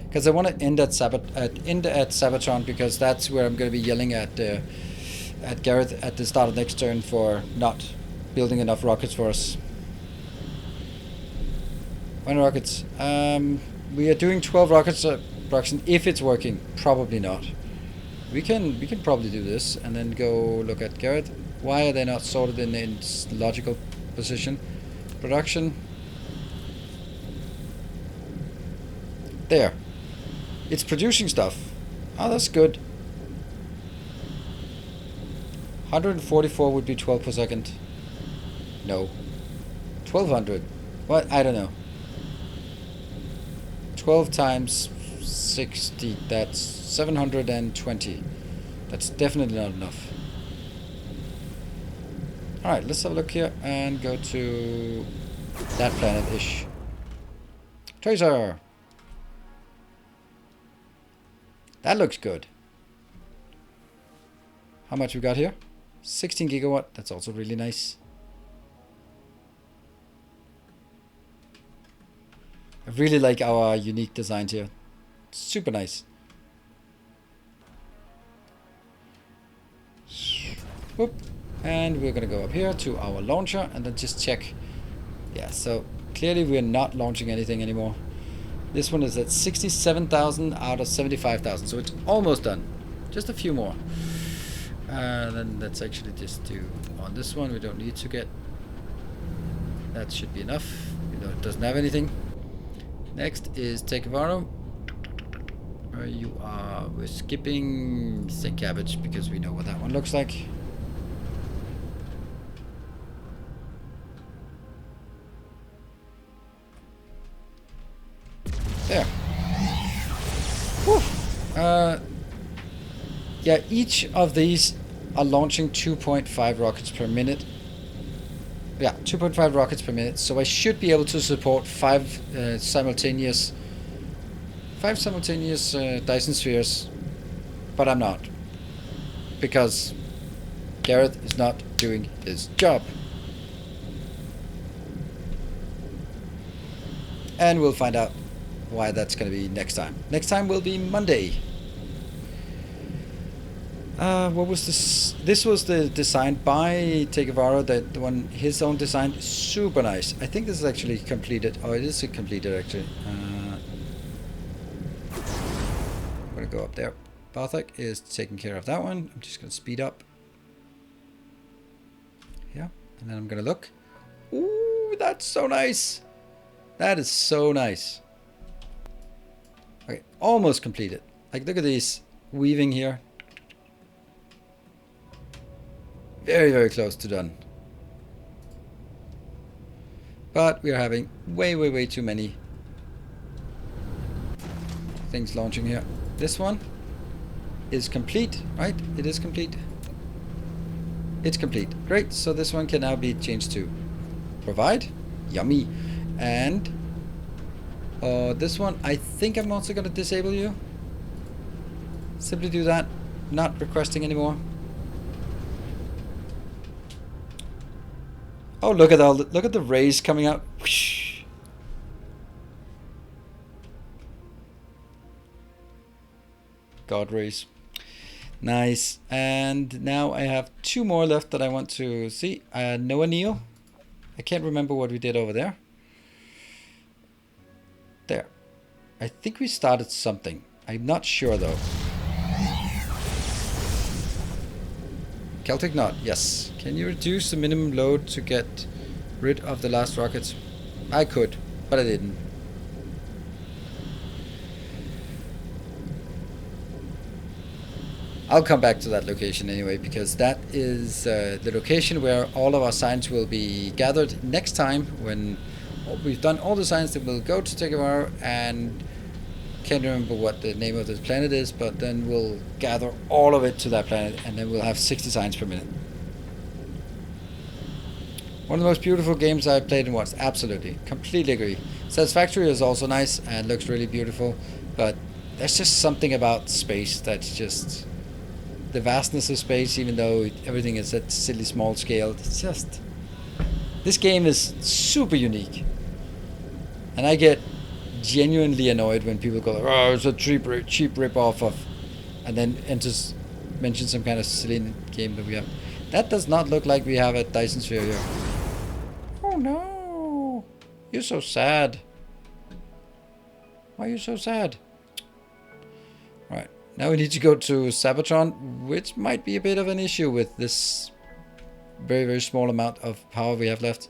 Because I want to end at Cybertron, because that's where I'm going to be yelling at Gareth at the start of next turn for not building enough rockets for us. When rockets? We are doing 12 rockets production if it's working. Probably not. We can probably do this and then go look at Garrett. Why are they not sorted in its logical position? Production. There. It's producing stuff. Oh, that's good. 144 would be 12 per second. No. 1200. What? I don't know. 12 times 60, that's 720. That's definitely not enough. Alright, let's have a look here and go to that planet-ish. Tracer! That looks good. How much we got here? 16 gigawatt, that's also really nice. I really like our unique designs here. Super nice. Whoop. And we're gonna go up here to our launcher and then just check. Yeah, so clearly we're not launching anything anymore. This one is at 67,000 out of 75,000, so it's almost done. Just a few more. Then let's actually just do on this one. We don't need to get... That should be enough. You know, it doesn't have anything. Next is Tekavaro. We're skipping St. Cabbage because we know what that one looks like. There. Whew. Yeah, each of these are launching 2.5 rockets per minute. Yeah, 2.5 rockets per minute. So I should be able to support five simultaneous Dyson spheres, but I'm not, because Gareth is not doing his job. And we'll find out why that's going to be next time. Next time will be Monday. What was this? This was the design by Tekavaro, the one, his own design. Super nice. I think this is actually completed. Oh, it is completed actually. I'm gonna go up there. Barthak is taking care of that one. I'm just gonna speed up. Yeah, and then I'm gonna look. Ooh, that's so nice. That is so nice. Okay, almost completed. Like, look at these weaving here. Very, very close to done. But we are having way too many things launching here. This one is complete, right? It is complete. It's complete. Great. So this one can now be changed to provide. Yummy. And this one, I think I'm also going to disable you. Simply do that. Not requesting anymore. Oh, look at look at the rays coming out. Whoosh. God rays. Nice. And now I have two more left that I want to see. Noah Neal. I can't remember what we did over there. There. I think we started something. I'm not sure though. Celtic Knot, yes. Can you reduce the minimum load to get rid of the last rockets? I could, but I didn't. I'll come back to that location anyway, because that is the location where all of our signs will be gathered next time when we've done all the signs. That we'll go to Tegavar, and can't remember what the name of this planet is, but then we'll gather all of it to that planet, and then we'll have 60 signs per minute. One of the most beautiful games I've played and watched. Absolutely, completely agree. Satisfactory is also nice and looks really beautiful, but there's just something about space that's just the vastness of space, even though everything is at silly small scale. It's just, this game is super unique, and I get genuinely annoyed when people go, "Oh, it's a cheap rip off of," and then mention some kind of silly game that we have. That does not look like we have a Dyson sphere here. Oh no, you're so sad. Why are you so sad? Right. Now we need to go to Sabatron, which might be a bit of an issue with this very, very small amount of power we have left.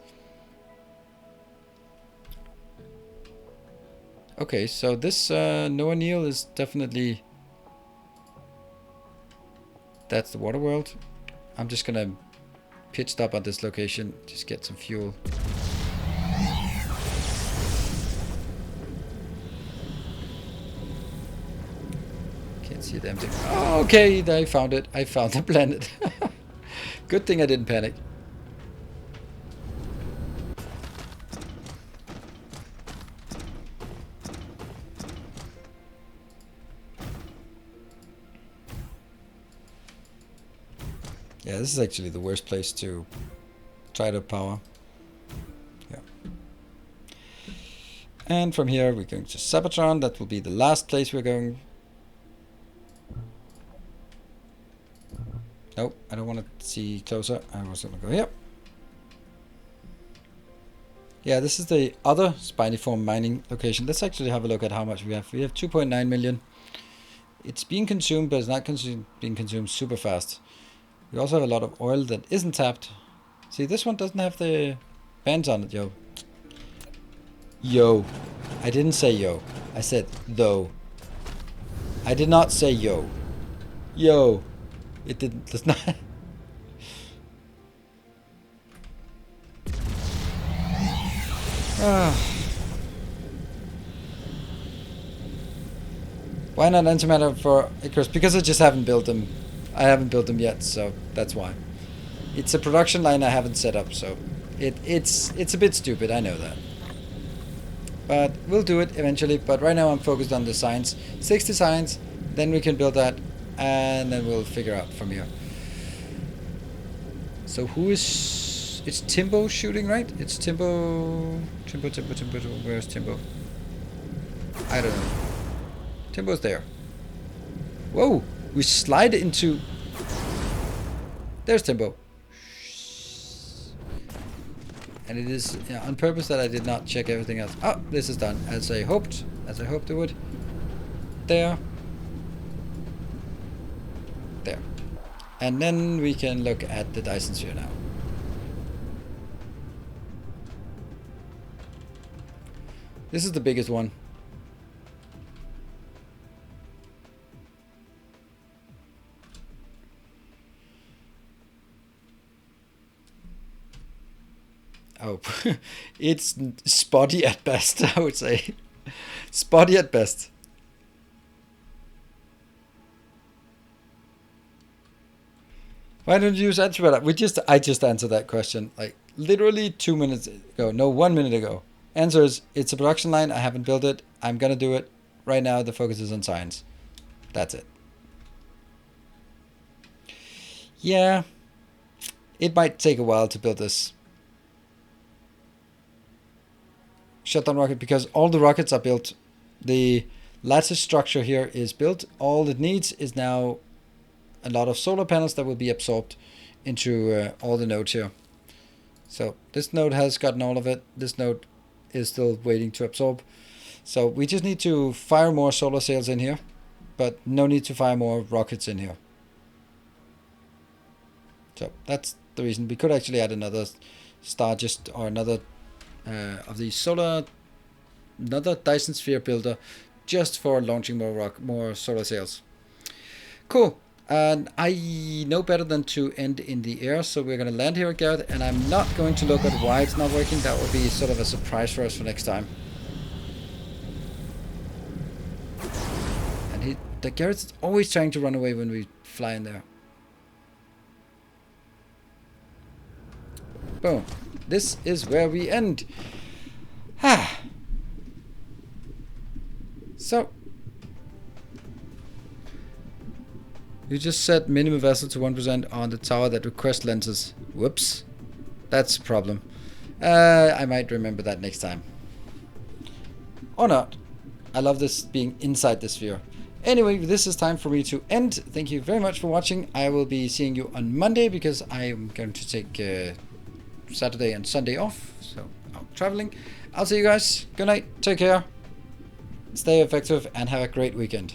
Okay, so this Noah Neal is definitely... That's the water world. I'm just gonna pit stop at this location, just get some fuel. See them. Oh, okay, I found it. I found the planet. Good thing I didn't panic. Yeah, this is actually the worst place to try to power. Yeah. And from here we're going to Sabatron. That will be the last place we're going. Nope, I don't want to see closer. I was going to go here. Yeah, this is the other spiniform mining location. Let's actually have a look at how much we have. We have 2.9 million. It's being consumed, but it's not being consumed super fast. We also have a lot of oil that isn't tapped. See, this one doesn't have the bands on it, yo. Yo. I didn't say yo. I said though. I did not say yo. Yo. It does not. Why not antimatter for Icarus? Because I just haven't built them. I haven't built them yet, so that's why. It's a production line I haven't set up, so it's a bit stupid, I know that. But we'll do it eventually, but right now I'm focused on the signs. 60 signs, then we can build that, and then we'll figure out from here. So who is... It's Timbo shooting, right? It's Timbo... Timbo, where's Timbo? I don't know. Timbo's there. Whoa! We slide into... There's Timbo. And it is on purpose that I did not check everything else. Oh, this is done as I hoped. As I hoped it would. There. There. And then we can look at the Dyson sphere now. This is the biggest one. Oh, it's spotty at best, I would say. Spotty at best. Why don't you use antimatter? I just answered that question like literally 2 minutes ago. No, 1 minute ago. Answer is, it's a production line. I haven't built it. I'm gonna do it. Right now the focus is on science. That's it. Yeah, it might take a while to build this shutdown rocket because all the rockets are built. The lattice structure here is built. All it needs is now a lot of solar panels that will be absorbed into all the nodes here. So this node has gotten all of it. This node is still waiting to absorb. So we just need to fire more solar sails in here, but no need to fire more rockets in here. So that's the reason. We could actually add another star just or another of the another Dyson sphere builder just for launching more solar sails. Cool. And I know better than to end in the air, so we're going to land here, Garrett, and I'm not going to look at why it's not working. That will be sort of a surprise for us for next time. And the Garrett's always trying to run away when we fly in there. Boom. This is where we end. So, you just set minimum vessel to 1% on the tower that requests lenses. Whoops. That's a problem. I might remember that next time. Or not. I love this being inside the sphere. Anyway, this is time for me to end. Thank you very much for watching. I will be seeing you on Monday because I am going to take Saturday and Sunday off. So, I'm traveling. I'll see you guys. Good night. Take care. Stay effective and have a great weekend.